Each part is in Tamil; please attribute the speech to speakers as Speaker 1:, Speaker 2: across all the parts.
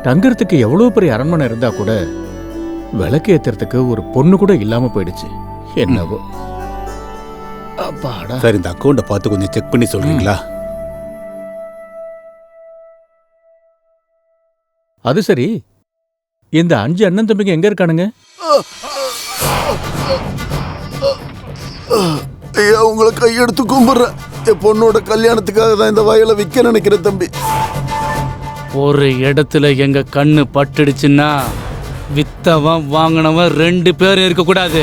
Speaker 1: தங்கறதுக்கு எவ்வளவு பெரிய அரண்மனை இருந்தா கூட விளக்கு ஏத்துறதுக்கு ஒரு பொண்ணு கூட இல்லாம போயிடுச்சு. என்னவோ. அப்பாடா.
Speaker 2: சரி, இந்த அக்கௌண்ட்டை பார்த்து கொஞ்சம் செக் பண்ணி சொல்றீங்களா?
Speaker 1: அது சரி, இந்த 5 அண்ணன் தம்பிங்க எங்க இருக்கானுங்க?
Speaker 3: ஐயா, உங்களை கையெடுத்து கும்பிடுறேன். என் பொண்ணோட கல்யாணத்துக்காக தான் இந்த வயலை விற்க நினைக்கிறேன் தம்பி.
Speaker 4: ஒரு இடத்துல எங்க கண்ணு பட்டுடுச்சுன்னா வித்தவன் வாங்கினவன் 2 பேரும் இருக்கக்கூடாது.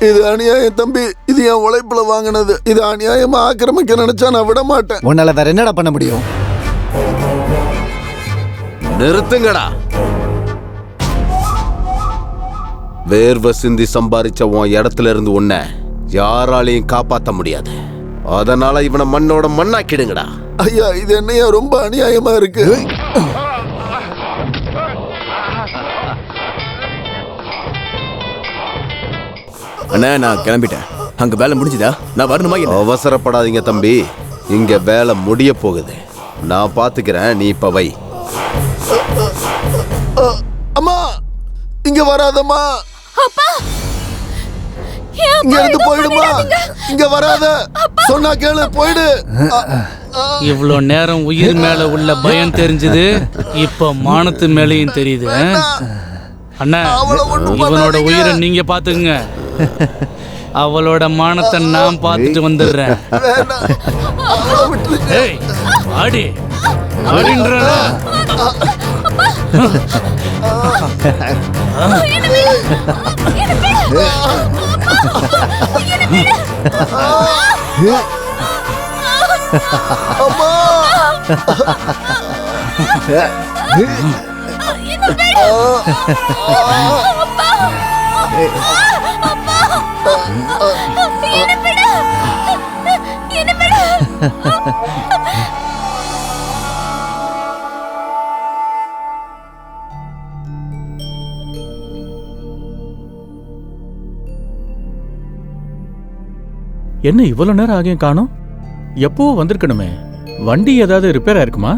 Speaker 3: இது அநியாயம் தம்பி. இது என் உழைப்புல வாங்கினது. இது அநியாயமா ஆக்கிரமிக்க நினைச்சா நான் விட மாட்டேன்.
Speaker 5: உன்னால வேற என்னடா பண்ண முடியும்?
Speaker 6: நிறுத்துங்கடா. வேர்வை சிந்தி சம்பாதிச்ச உன் இடத்துல இருந்து உன்னை யாராலையும் காப்பாற்ற முடியாது. அதனால இவனை மண்ணோட மண்ணாக்கிடுங்கடா.
Speaker 3: ஐயா, இது என்னையா ரொம்ப அநியாயமா இருக்கு.
Speaker 7: அண்ணா, நான் கிளம்பிட்டேன். அங்க வேலை முடிஞ்சுதா? நான் வரணுமா?
Speaker 6: அவசரப்படாதீங்க தம்பி, இங்க வேலை முடிய போகுது. நான் பாத்துக்கிறேன், நீ இப்ப வை.
Speaker 3: அம்மா, இங்க வராதம்மா.
Speaker 8: அப்பா,
Speaker 3: இங்க இருந்து போயிடுமா. இங்க வராத. சொன்னா கேளு, போயிடு.
Speaker 4: இவ்வளோ நேரம் உயிர் மேல உள்ள பயம் தெரிஞ்சது, இப்ப மானத்து மேலையும் தெரியுது. அண்ணா, இவனோட உயிரை நீங்க பாத்துக்குங்க. அவளோட மானத்தை நான் பார்த்துட்டு வந்துடுறேன். ஏய், ஆடி ஆடின்ற.
Speaker 1: என்ன இவ்வளவு நேரம் ஆகியும் காணோம்? எப்போ வந்திருக்கணுமே. வண்டி ஏதாவது ரிப்பேர் ஆயிருக்குமா?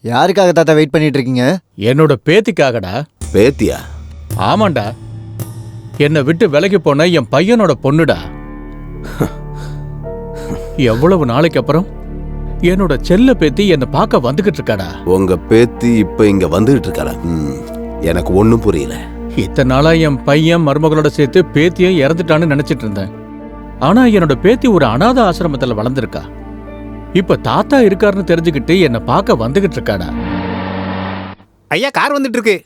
Speaker 5: யாருக்காக தாத்தா வெயிட் பண்ணிட்டு இருக்கீங்க?
Speaker 1: என்னோட பேத்திக்காகடா.
Speaker 6: பேத்தியா?
Speaker 1: ஆமாண்டா, என்னை விட்டு விலகி போன என் பையனோட பொண்ணுடா. எவ்வளவு நாளைக்கு அப்புறம் என்னோட செல்ல பேத்தி என்னை பார்க்க வந்துகிட்டு இருக்காடா.
Speaker 6: உங்க பேத்தி இப்ப இங்க வந்துகிட்டு இருக்காளா? எனக்கு ஒண்ணும் புரியல.
Speaker 1: இத்தனை நாளா என் பையன் மருமகளோட சேர்த்து பேத்தியும் இறந்துட்டான்னு நினைச்சிட்டு இருந்தேன். ஆனா என்னோட பேத்தி ஒரு அனாதை ஆசிரமத்துல வளர்ந்துருக்கா. இப்ப தாத்தா இருக்காருன்னு தெரிஞ்சுக்கிட்டு என்னை பார்க்க வந்துகிட்டு இருக்காடா.
Speaker 2: ஐயா, கார் வந்துட்டு இருக்கு.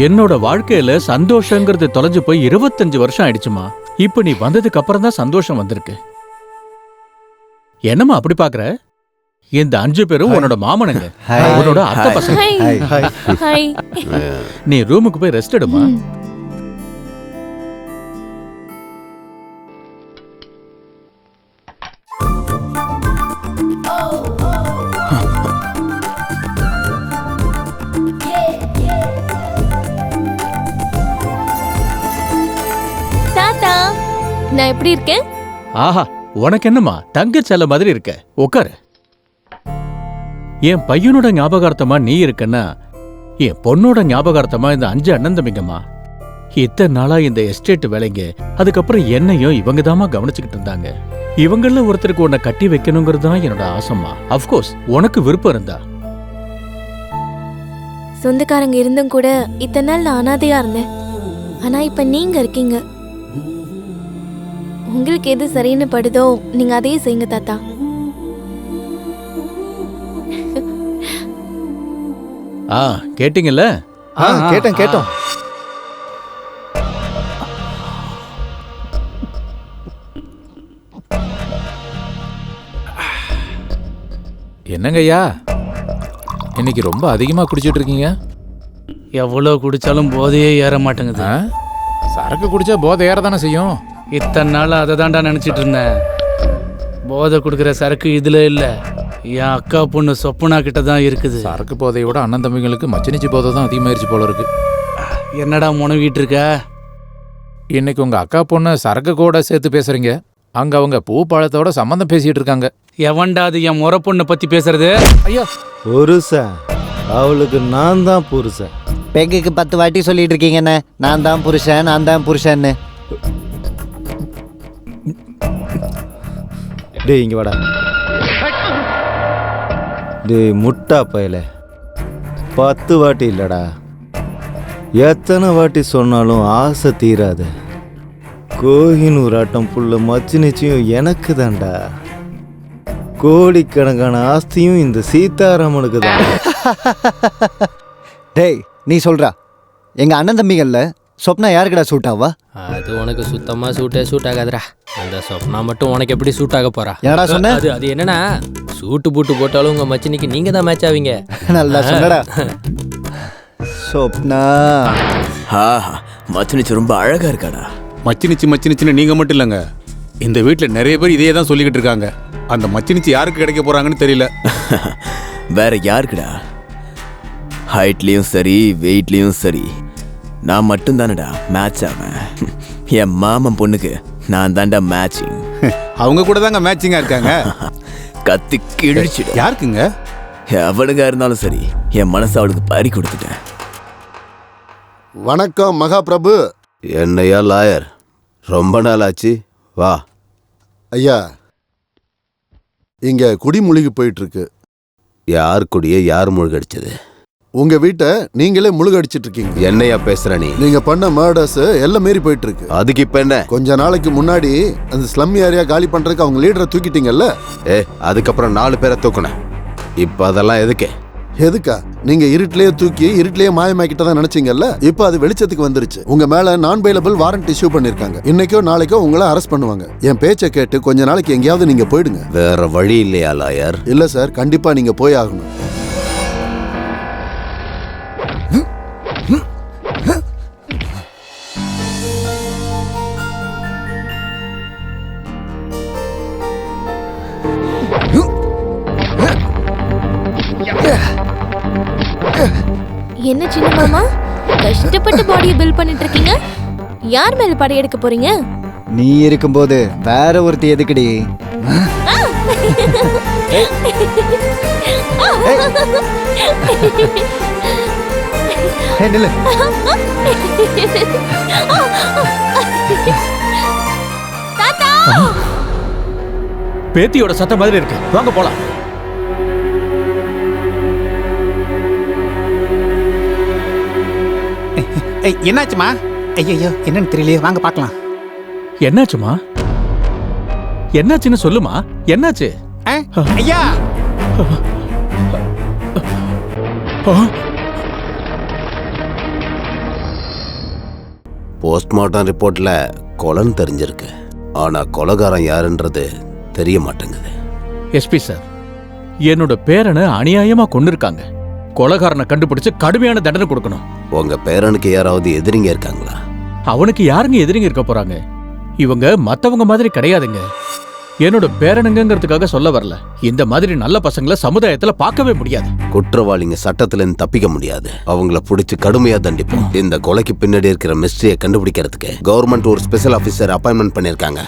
Speaker 1: என்னோட வாழ்க்கையில சந்தோஷங்கிறது தொலைஞ்சு போய் 25 வருஷம் ஆயிடுச்சுமா. இப்ப நீ வந்ததுக்கு அப்புறம் தான் சந்தோஷம் வந்திருக்கு. என்னம்மா அப்படி பாக்குற? இந்த 5 பேரும் உன்னோட மாமனுங்க, உன்னோட அத்தை பசங்க. நீ ரூமுக்கு போய் ரெஸ்ட் எடுமா.
Speaker 8: நான் எப்படி இருக்கேன்?
Speaker 1: ஆஹா, உனக்கு என்னம்மா தங்க செல்ல மாதிரி இருக்க. உட்காரு. என் பையனோட ஞாபகார்த்தமா நீ இருக்கன்னா என் பொண்ணோட ஞாபகார்த்தமா இந்த 5 அண்ணன் தம்பிங்கம்மா. இத்தனை நாளா இந்த எஸ்டேட் வேலைங்க, அதுக்கப்புறம் என்னையும் இவங்க தாமா கவனிச்சுக்கிட்டு இருந்தாங்க. இவங்கள ஒருத்தருக்கு உன்னை கட்டி வைக்கணுங்கிறது தான் என்னோட ஆசைமா. அப்கோர்ஸ் உனக்கு விருப்பம் இருந்தா.
Speaker 8: சொந்தக்காரங்க இருந்தும் கூட இத்தனை நாள் நான் அனாதையா இருந்தேன். ஆனா இப்ப நீங்க இருக்கீங்க. உங்களுக்கு எது சரின்னு படுதோ நீங்க அதையே செய்யுங்க தாத்தா.
Speaker 1: கேட்டீங்கல்ல?
Speaker 5: கேட்டோம்.
Speaker 9: என்னங்க ஐயா இன்னைக்கு ரொம்ப அதிகமா குடிச்சிட்டு இருக்கீங்க?
Speaker 4: எவ்வளோ குடிச்சாலும் போதையே ஏற மாட்டேங்குது.
Speaker 9: சரக்கு குடிச்சா போதை ஏறதானே செய்யும்.
Speaker 4: இத்தனை நாள் அதை தான்டா நினச்சிட்டு இருந்தேன். போதை கொடுக்குற சரக்கு இதில் இல்லை, என் அக்கா பொண்ணு சொப்பனா கிட்ட தான் இருக்குது.
Speaker 9: சரக்கு போதையை விட அண்ணன் தம்பிங்களுக்கு மச்சினிச்சி போதை தான் அதிகமாயிருச்சு போல இருக்கு.
Speaker 4: என்னடா முனகிட்டு இருக்க?
Speaker 9: இன்னைக்கு உங்க அக்கா பொண்ணு சரக்கு கூட சேர்த்து பேசுறீங்க. அங்க அவங்க பூ பழத்தோட சம்மந்தம் பேசிட்டு இருக்காங்க.
Speaker 4: எவன்டா அது என் முறை பொண்ணை பற்றி பேசுறது?
Speaker 9: ஐயா
Speaker 10: புருஷன், அவளுக்கு நான் தான் புருஷன்.
Speaker 5: பெங்குக்கு 10 வாட்டி சொல்லிட்டு இருக்கீங்கண்ணே, நான் தான் புருஷன், நான் தான் புருஷன்னு.
Speaker 10: டேய் இங்க வாடா. டேய் முட்டா பயல, 10 வாட்டி இல்லடா, எத்தனை வாட்டி சொன்னாலும் ஆசை தீராது. கோஹினூர் ஆட்டம் புள்ள மச்சினிச்சியும் எனக்கு தான்டா. கோடிக்கணக்கான ஆஸ்தியும் இந்த சீதாராமனுக்கு தான்.
Speaker 5: டேய் நீ சொல்றா, எங்க அண்ணன் தம்பிகள்ல சொப்னா யாருக்குடா சூட் ஆவா?
Speaker 11: அது உனக்கு சுத்தமா சூட் ஆகாதுடா. அந்த சொப்னா மட்டும் உனக்கு எப்படி சூட் ஆக போறா?
Speaker 5: என்னடா சொன்ன?
Speaker 11: அது என்னன்னா, சூட்டு பூட்டு போட்டாலும் உங்க மச்சினிக்கு நீங்க தான் மேட்ச் ஆவீங்க.
Speaker 5: நல்லா சொன்னடா. சொப்னா
Speaker 7: மச்சினிச்சு ரொம்ப அழகா இருக்காடா.
Speaker 2: மச்சினிச்சின்னு நீங்க மட்டும் இல்லைங்க, இந்த வீட்டில் நிறைய பேர் இதையே தான் சொல்லிக்கிட்டு இருக்காங்க. அந்த மச்சினிச்சி யாருக்கு கிடைக்க போறாங்கன்னு தெரியல.
Speaker 7: வேற யாருக்குடா? ஹைட்லயும் சரி வெயிட்லயும் சரி நான் மட்டும் தானடா மேட்ச் ஆவேன். என் மாமன் பொண்ணுக்கு நான் தான்டா மேட்சிங்.
Speaker 2: அவங்க கூட தாங்க மேட்சிங்கா இருக்காங்க.
Speaker 7: கத்தி கிழிச்சிடும்.
Speaker 2: யாருக்குங்க?
Speaker 7: எவனுங்க இருந்தாலும் சரி என் மனசை அவளுக்கு பறி கொடுத்துட்டேன்.
Speaker 3: வணக்கம் மகாபிரபு.
Speaker 6: என்னையா லாயர், ரொம்ப நாள் ஆச்சு, வா.
Speaker 3: ஐயா, இங்க குடி முழுகி போயிட்டு இருக்கு.
Speaker 6: யார் குடிய யார் முழுகடிச்சது?
Speaker 3: உங்க வீட்டை நீங்களே முழுகடிச்சிட்டு இருக்கீங்க.
Speaker 6: என்னையா பேசுற நீ?
Speaker 3: நீங்க பண்ண மர்டர்ஸ் எல்லாம் மீறி போயிட்டு இருக்கு.
Speaker 6: அதுக்கு இப்ப என்ன?
Speaker 3: கொஞ்ச நாளைக்கு முன்னாடி அந்த ஸ்லம் ஏரியா காலி பண்றதுக்கு அவங்க லீடரை தூக்கிட்டீங்கல்ல?
Speaker 6: அதுக்கப்புறம் 4 பேரை தூக்குனேன். இப்ப அதெல்லாம் எதுக்கு?
Speaker 3: எதுக்கா? நீங்க இருட்டிலேயே தூக்கி இருட்டிலேயே மாயமாக்கிட்டதான் நினைச்சீங்கல்ல, இப்ப அது வெளிச்சத்துக்கு வந்துருச்சு. உங்க மேல நான் பெயிலபிள் வாரண்ட் இஷ்யூ பண்ணிருக்காங்க. இன்னைக்கோ நாளைக்கோ உங்களை அரெஸ்ட் பண்ணுவாங்க. என் பேச்சை கேட்டு கொஞ்ச நாளைக்கு எங்கேயாவது நீங்க போயிடுங்க.
Speaker 6: வேற வழி இல்லையா லாயர்?
Speaker 3: இல்ல சார், கண்டிப்பா நீங்க போய் ஆகணும்.
Speaker 8: என்ன சின்ன மாமா, கஷ்டப்பட்டு பாடியை பில்ட் பண்ணிட்டு இருக்கீங்க. யார் மேல படையெடுக்க போறீங்க?
Speaker 5: நீ இருக்கும்போது வேற ஒருத்தி எதுக்குடி? நில்லு.
Speaker 1: பேத்தியோட சத்தம் மாதிரி இருக்கு, வாங்க போலாம்.
Speaker 2: என்னாச்சுமா? ஐயோ, என்னன்னு தெரியலையே, வாங்க பார்க்கலாம்.
Speaker 1: என்னாச்சுமா? என்னாச்சுன்னு சொல்லுமா. என்னாச்சு?
Speaker 2: ஐயா,
Speaker 6: போஸ்ட்மார்ட்டம் ரிப்போர்ட்ல கொலைன்னு தெரிஞ்சிருக்கு. ஆனா கொலைகாரன் யாருன்றது தெரிய மாட்டேங்குது.
Speaker 1: எஸ்பி சார், என்னோட பேரனை அநியாயமா கொண்டிருக்காங்க. கொலைகாரனை கண்டுபிடிச்சு கடுமையான தண்டனை கொடுக்கணும்.
Speaker 6: உங்க பேரனுக்கு யாராவது எதிரிங்க இருக்காங்களா?
Speaker 1: அவனுக்கு யாருங்க எதிரிங்க இருக்க போறாங்க? இவங்க மத்தவங்க மாதிரி கிடையாதுங்க. என்னோட பேரனுங்கிறதுக்காக சொல்ல வரல. இந்த மாதிரி நல்ல பசங்களை சமுதாயத்துல பார்க்கவே முடியாது.
Speaker 6: குற்றவாளிங்க சட்டத்துல இருந்து தப்பிக்க முடியாது. அவங்கள பிடிச்சு கடுமையா தண்டிப்போம். இந்த கொலைக்கு பின்னாடி இருக்கிற மிஸ்டரியை கண்டுபிடிக்கிறதுக்கு கவர்மெண்ட் ஒரு ஸ்பெஷல் ஆபீசர் அப்பாயின்மெண்ட் பண்ணிருக்காங்க.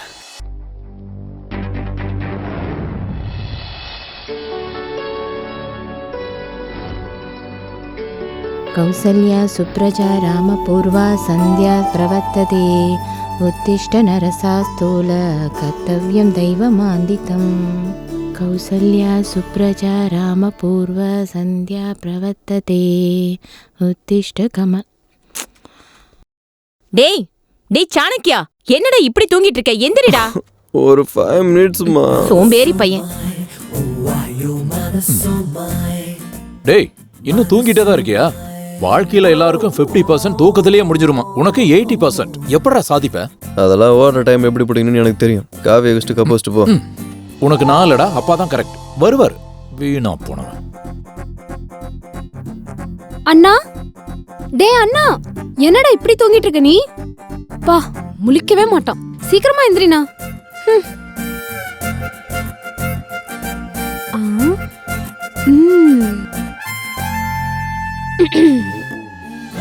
Speaker 12: கௌசல்யா சுப்ரஜா ராமபூர்வா சந்தியா பிரவர்த்ததே. உத்திஷ்ட நரசாஸ்தூல கர்த்தவ்யம் தெய்வமாந்திதம். கௌசல்யா சுப்ரஜா ராமபூர்வ சந்தியா பிரவர்த்ததே. உத்திஷ்ட கம.
Speaker 13: டேய் டேய் சாணக்கியா, என்னடா இப்படி தூங்கிட்டு இருக்க? எந்திரிடா.
Speaker 10: ஒரு 5 மினிட்ஸ்மா.
Speaker 13: சோம்பேறி பையன்.
Speaker 9: டேய் இன்னும் தூங்கிட்டே தான் இருக்கியா? வாழ்க்கையில எல்லாருக்கும் 50% தூக்கத்திலேயே முடிஞ்சிருமா, உனக்கு 80%. எப்படா சாதிப்ப?
Speaker 10: அதெல்லாம் ஓடுற டைம் எப்படி பிடிக்கணும்னு எனக்கு தெரியும். காவியை வச்சுட்டு கப்போஸ்ட்டு போ.
Speaker 9: உனக்கு நான் இல்லடா, அப்பா தான் கரெக்ட். வருவார், வீணா போனவன்.
Speaker 14: அண்ணா, டே அண்ணா, என்னடா இப்படி தூங்கிட்டு இருக்க நீ? பா, முழிக்கவே மாட்டான். சீக்கிரமா எந்திரினா.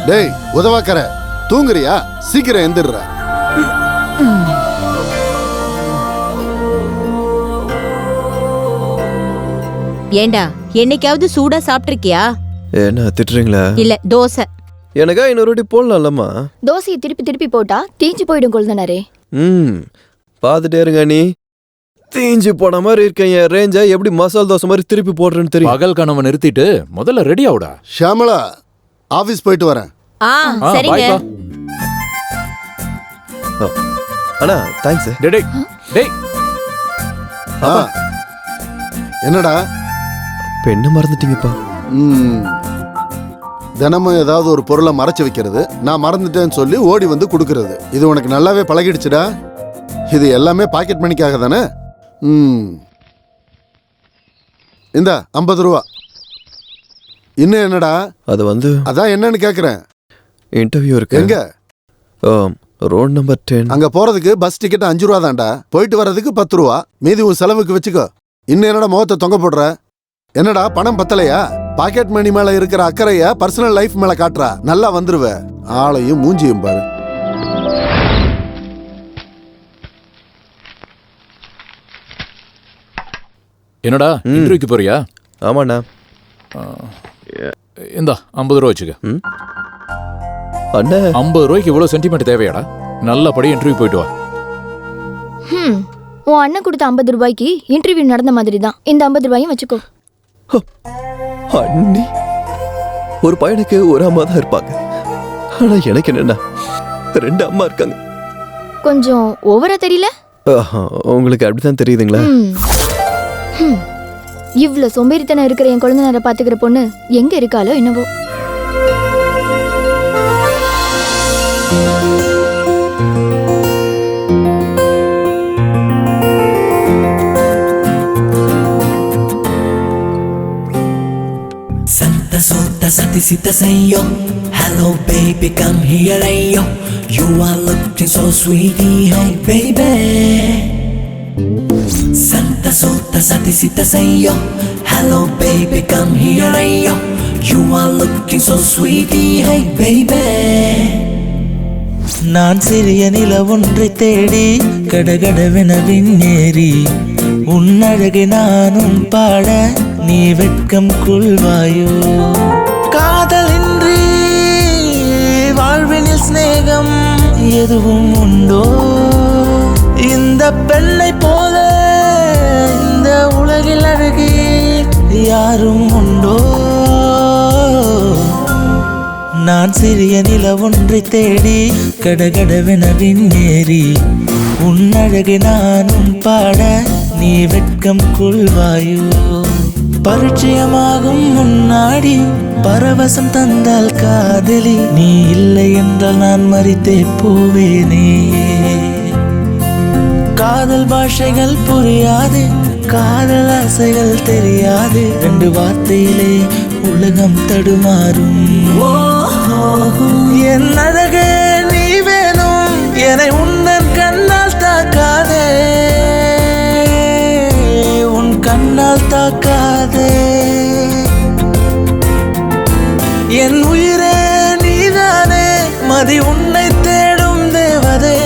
Speaker 3: டேய் உதவாக்கற, தூங்குறியா? சீக்கிரம் எந்திரா.
Speaker 13: ஏண்டா என்னைக்காவது சூடா சாப்பிட்டிருக்கியா?
Speaker 15: என்ன திட்டுறீங்களா?
Speaker 13: இல்ல, தோசை.
Speaker 15: எனக்கா இன்னொரு வாட்டி போடலாம்லம்மா.
Speaker 16: தோசையை திருப்பி திருப்பி போட்டா தீஞ்சு போயிடும் கொழுந்தனாரே.
Speaker 15: பாத்துட்டே இருங்க நீ. தீஞ்சு போன மாதிரி இருக்கேன். என் ரேஞ்சா எப்படி மசால் தோசை மாதிரி திருப்பி போடுறேன்னு தெரியும்.
Speaker 9: பகல் கனவை நிறுத்திட்டு முதல்ல ரெடி ஆவுடா.
Speaker 3: ஷாமலா, ஆபீஸ் போயிட்டு வரேன்.
Speaker 13: சரிங்க.
Speaker 15: அண்ணா தேங்க்ஸ்.
Speaker 9: டேய்
Speaker 3: என்னடா
Speaker 15: பெண்ணை மறந்துட்டீங்கப்பா?
Speaker 3: தினமும் ஏதாவது ஒரு பொருளை மறைச்சு வைக்கிறது, நான் மறந்துட்டேன்னு சொல்லி ஓடி வந்து கொடுக்கறது, இது உனக்கு நல்லாவே பழகிடுச்சுடா. இது எல்லாமே பாக்கெட் மணிக்காக தானே? இந்த 50 ரூபா. இன்னும் என்னடா?
Speaker 15: அது வந்து
Speaker 3: அதான் என்னன்னு கேக்குறேன்.
Speaker 15: இன்டர்வியூ இருக்கு.
Speaker 3: எங்க?
Speaker 15: Road number 10.
Speaker 3: அங்க போறதுக்கு பஸ் டிக்கெட் 5 ரூபா தான்டா. போயிட்டு வர்றதுக்கு 10 ரூபா. மீதி உன் செலவுக்கு வச்சுக்கோ. இன்னும் என்னடா முகத்தை தொங்க போடுற? என்னடா பணம் பத்தலையா? பாக்கெட் மணி மேல இருக்கிற அக்கறைய பர்சனல் லைஃப் மேல காட்டுறா. நல்லா வந்துருவ. ஆளையும் மூஞ்சியும் பாரு.
Speaker 9: என்னடா இன்டர்வியூக்கு போறியா?
Speaker 15: ஆமாண்ணா.
Speaker 9: இந்தா 50 ரூபா வச்சுக்க.
Speaker 15: அண்ணா
Speaker 9: 50 ரூபாய்க்கு இவ்வளவு சென்டிமெண்ட் தேவையாடா? நல்லபடி இன்டர்வியூ போயிட்டு வா.
Speaker 16: உன் அண்ணன் கொடுத்த 50 ரூபாய்க்கு இன்டர்வியூ நடந்த மாதிரி தான் இந்த 50 ரூபாயும் வச்சுக்கோ.
Speaker 15: அண்ணி, ஒரு பையனுக்கு ஒரு அம்மா தான் இருப்பாங்க. ஆனா எனக்கு என்னன்னா 2 அம்மா இருக்காங்க.
Speaker 16: கொஞ்சம் ஓவரா தெரியல?
Speaker 15: உங்களுக்கு அப்படித்தான் தெரியுதுங்களா?
Speaker 16: இவ்ளோ சோம்பேறித்தனம் இருக்கிற என் குழந்தைனாரை பாத்துக்கிற பொண்ணு எங்க இருக்காளோ என்னவோ.
Speaker 17: Santa Sota Sati Sita Sayo, hello baby come here ayo, you are looking so sweetie hey baby. Santa Sota Sati Sita Sayo, hello baby come here ayo, you are looking so sweetie hey baby. நான் சிறிய நில ஒன்றை தேடி கடகடவென விண்ணேறி உன்னழகை நானும் பாட நீ வெட்கம் கொள்வாயோ. காதலின்றி வாழ்வினில் ஸ்நேகம் எதுவும் உண்டோ? இந்த பெண்ணை போல இந்த உலகில் அழகே யாரும் உண்டோ? நான் சிறிய நில ஒன்றை தேடி கடகடவென விண்ணேறி உன்னழகை நானும் பாட நீ வெட்கம் கொள்வாயோ. பரிச்சயமாகும் முன்னாடி பரவசம் தந்தால் காதலி, நீ இல்லை என்றால் நான் மரித்தே போவேனே. காதல் பாஷைகள் புரியாது, காதல் ஆசைகள் தெரியாது, 2 வார்த்தையிலே உலகம் தடுமாறும். என் அழகே நீ வேணும், என்னை உன்னன் கண்ணால் தாக்காதே, உன் கண்ணால் தாக்காதே. என் உயிரே நீதானே, மதி உன்னை தேடும் தேவதே,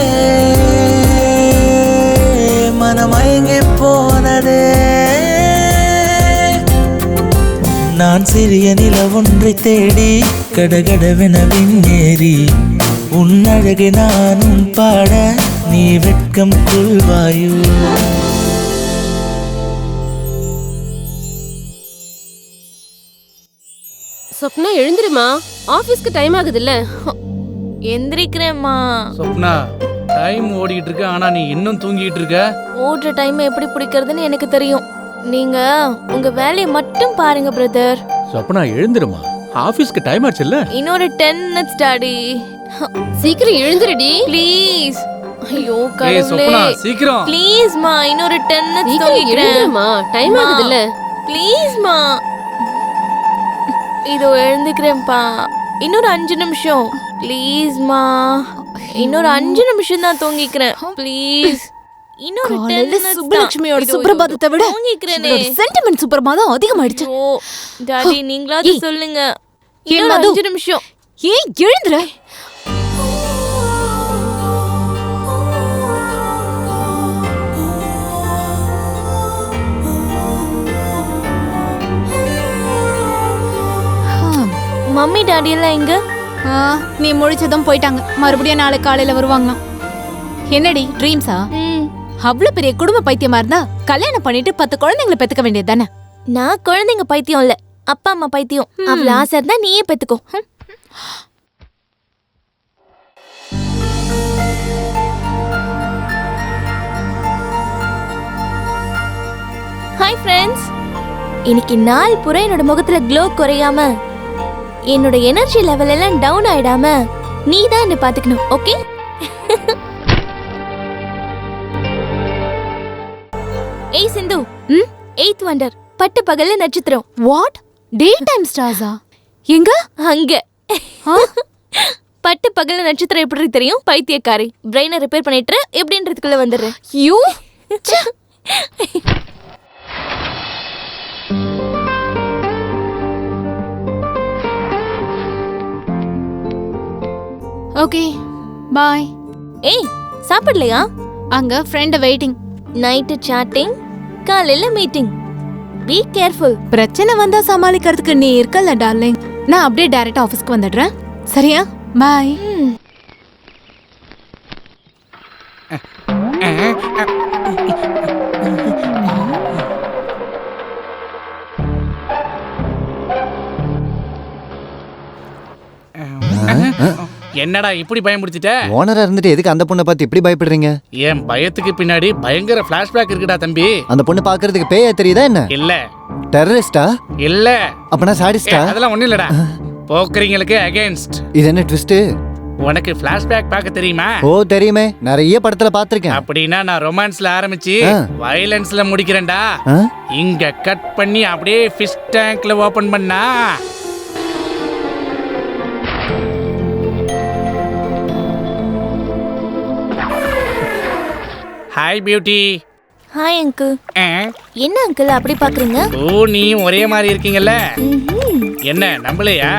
Speaker 17: மனமயங்கி போனதே. நான் சிறிய நில ஒன்றை தேடி கடகடவென விண்ணேறி உன்னழகை நானும் பாட நீ வெட்கம் கொள்வாயோ.
Speaker 18: சொப்னா எழுந்திருமா, ஆபீஸ்க்கு டைம் ஆகுதுல்ல.
Speaker 8: எந்திரிக்கிறேம்மா.
Speaker 4: சொப்னா, டைம் ஓடிட்டு இருக்கு, ஆனா நீ இன்னும் தூங்கிட்டு இருக்க.
Speaker 8: ஓடுற டைம் எப்படி பிடிக்கிறதுன்னு எனக்கு தெரியும். நீங்க உங்க வேலையை மட்டும் பாருங்க பிரதர்.
Speaker 1: சொப்னா எழுந்திருமா, ஆபீஸ்க்கு டைம் ஆச்சுல்ல.
Speaker 8: இன்னொரு 10 minutes டாடி.
Speaker 18: சீக்கிரம் எழுந்திருடி
Speaker 8: ப்ளீஸ். ஐயோ
Speaker 4: ஏய்
Speaker 8: கடவுளே,
Speaker 4: சொப்னா சீக்கிரம்
Speaker 8: ப்ளீஸ் மா, இன்னொரு 10 minutes
Speaker 18: சீக்கிரம்
Speaker 8: தூங்கிக்கிறேன்.
Speaker 18: எழுந்திருமா, டைம் ஆகுதுல்ல.
Speaker 8: ப்ளீஸ்மா. இதோ எழுந்துக்கிறேன்ப்பா. இன்னொரு 5 நிமிஷம் ப்ளீஸ்மா. இன்னொரு 5 நிமிஷம் தான் தூங்கிக்கிறேன் ப்ளீஸ். இன்னொரு 10 minutes
Speaker 14: சுப்புலட்சுமியோட சுப்ரபாதத்தை விட
Speaker 8: தூங்கிக்கிறேனே.
Speaker 14: சென்டிமெண்ட் சுப்ரபாதம் அதிகமாயிடுச்சு.
Speaker 8: ஓ டாடி நீங்களாவது சொல்லுங்க. இன்னொரு 5 நிமிஷம்.
Speaker 14: ஏய் எழுந்துற.
Speaker 8: மம்மி டாடி எல்லாம் எங்க?
Speaker 14: நீ முழிச்சதும் போயிட்டாங்க. மறுபடியும் நாளை காலையில வருவாங்க. என்னடி ட்ரீம்ஸா? அவ்வளவு பெரிய குடும்ப பைத்தியமா இருந்தா கல்யாணம் பண்ணிட்டு 10 குழந்தைங்களை பெத்துக்க வேண்டியது தானே?
Speaker 8: நான் குழந்தைங்க பைத்தியம் இல்ல, அப்பா அம்மா பைத்தியம். அவ்வளவு ஆசை இருந்தா நீயே பெத்துக்கோ. Hi friends. இன்னைக்கு நாள் பூரா என்னோட முகத்துல க்ளோ குறையாம என்னோட எனர்ஜி லெவல் எல்லாம் டவுன் ஆயிடாம நீ தான் என்ன பாத்துக்கணும். ஓகே? ஏய் சிந்து, 8th வண்டர் பட்டு பகல்ல நட்சத்திரம்.
Speaker 14: வாட்? டே டைம் ஸ்டார்ஸா? எங்க?
Speaker 8: அங்க. பட்டு பகல்ல நட்சத்திரம் எப்படி தெரியும்? பைத்தியக்காரி. பிரெயினை ரிப்பேர் பண்ணிட்டு எப்படின்றதுக்குள்ள வந்துடுறேன்.
Speaker 14: You okay bye.
Speaker 8: ஏய் சாப்பிடலையா?
Speaker 14: அங்க ஃப்ரெண்ட் வெயிட்டிங்.
Speaker 8: நைட்டு சாட்டிங், காலையில மீட்டிங். Be careful.
Speaker 14: பிரச்சனை வந்தா சமாளிக்கிறதுக்கு நீ இருக்கல டார்லிங். நான் அப்படியே டைரக்ட் ஆபீஸ்க்கு வந்துடுறேன். சரியா? பாய்.
Speaker 4: என்னடா இப்படி பயம் பிடிச்சிட்ட?
Speaker 5: ஓனரா இருந்துட்டு எதுக்கு அந்த பொண்ணை பார்த்து இப்படி பயப்படுறீங்க?
Speaker 4: என் பயத்துக்கு பின்னாடி பயங்கர ஃபிளாஷ்பேக் இருக்குடா தம்பி.
Speaker 5: அந்த பொண்ணு பாக்குறதுக்கு பேயா தெரியுதா என்ன?
Speaker 4: இல்ல.
Speaker 5: டெரரிஸ்டா?
Speaker 4: இல்ல.
Speaker 5: அப்பனா சாடிஸ்டா?
Speaker 4: அதெல்லாம் ஒண்ணும் இல்லடா. போக்கரிங்களுக்கு அகைன்ஸ்ட்.
Speaker 5: இது என்ன ட்விஸ்ட்?
Speaker 4: உனக்கு ஃபிளாஷ்பேக் பார்க்க தெரியுமா?
Speaker 5: ஓ தெரியுமே, நிறைய படத்துல பாத்திருக்கேன்.
Speaker 4: அப்படின்னா நான் ரொமான்ஸ்ல ஆரம்பிச்சு வயலன்ஸ்ல முடிக்கிறேன்டா. இங்க கட் பண்ணி அப்படியே ஃபிஷ் டேங்க்ல ஓபன் பண்ணா ஹாய் பியூட்டி.
Speaker 8: Hi uncle. என்ன அங்கிள் அப்படி பாக்குறீங்க?
Speaker 4: ஓ நீ ஒரே மாதிரி இருக்கீங்கல்ல. என்ன நம்பலையா?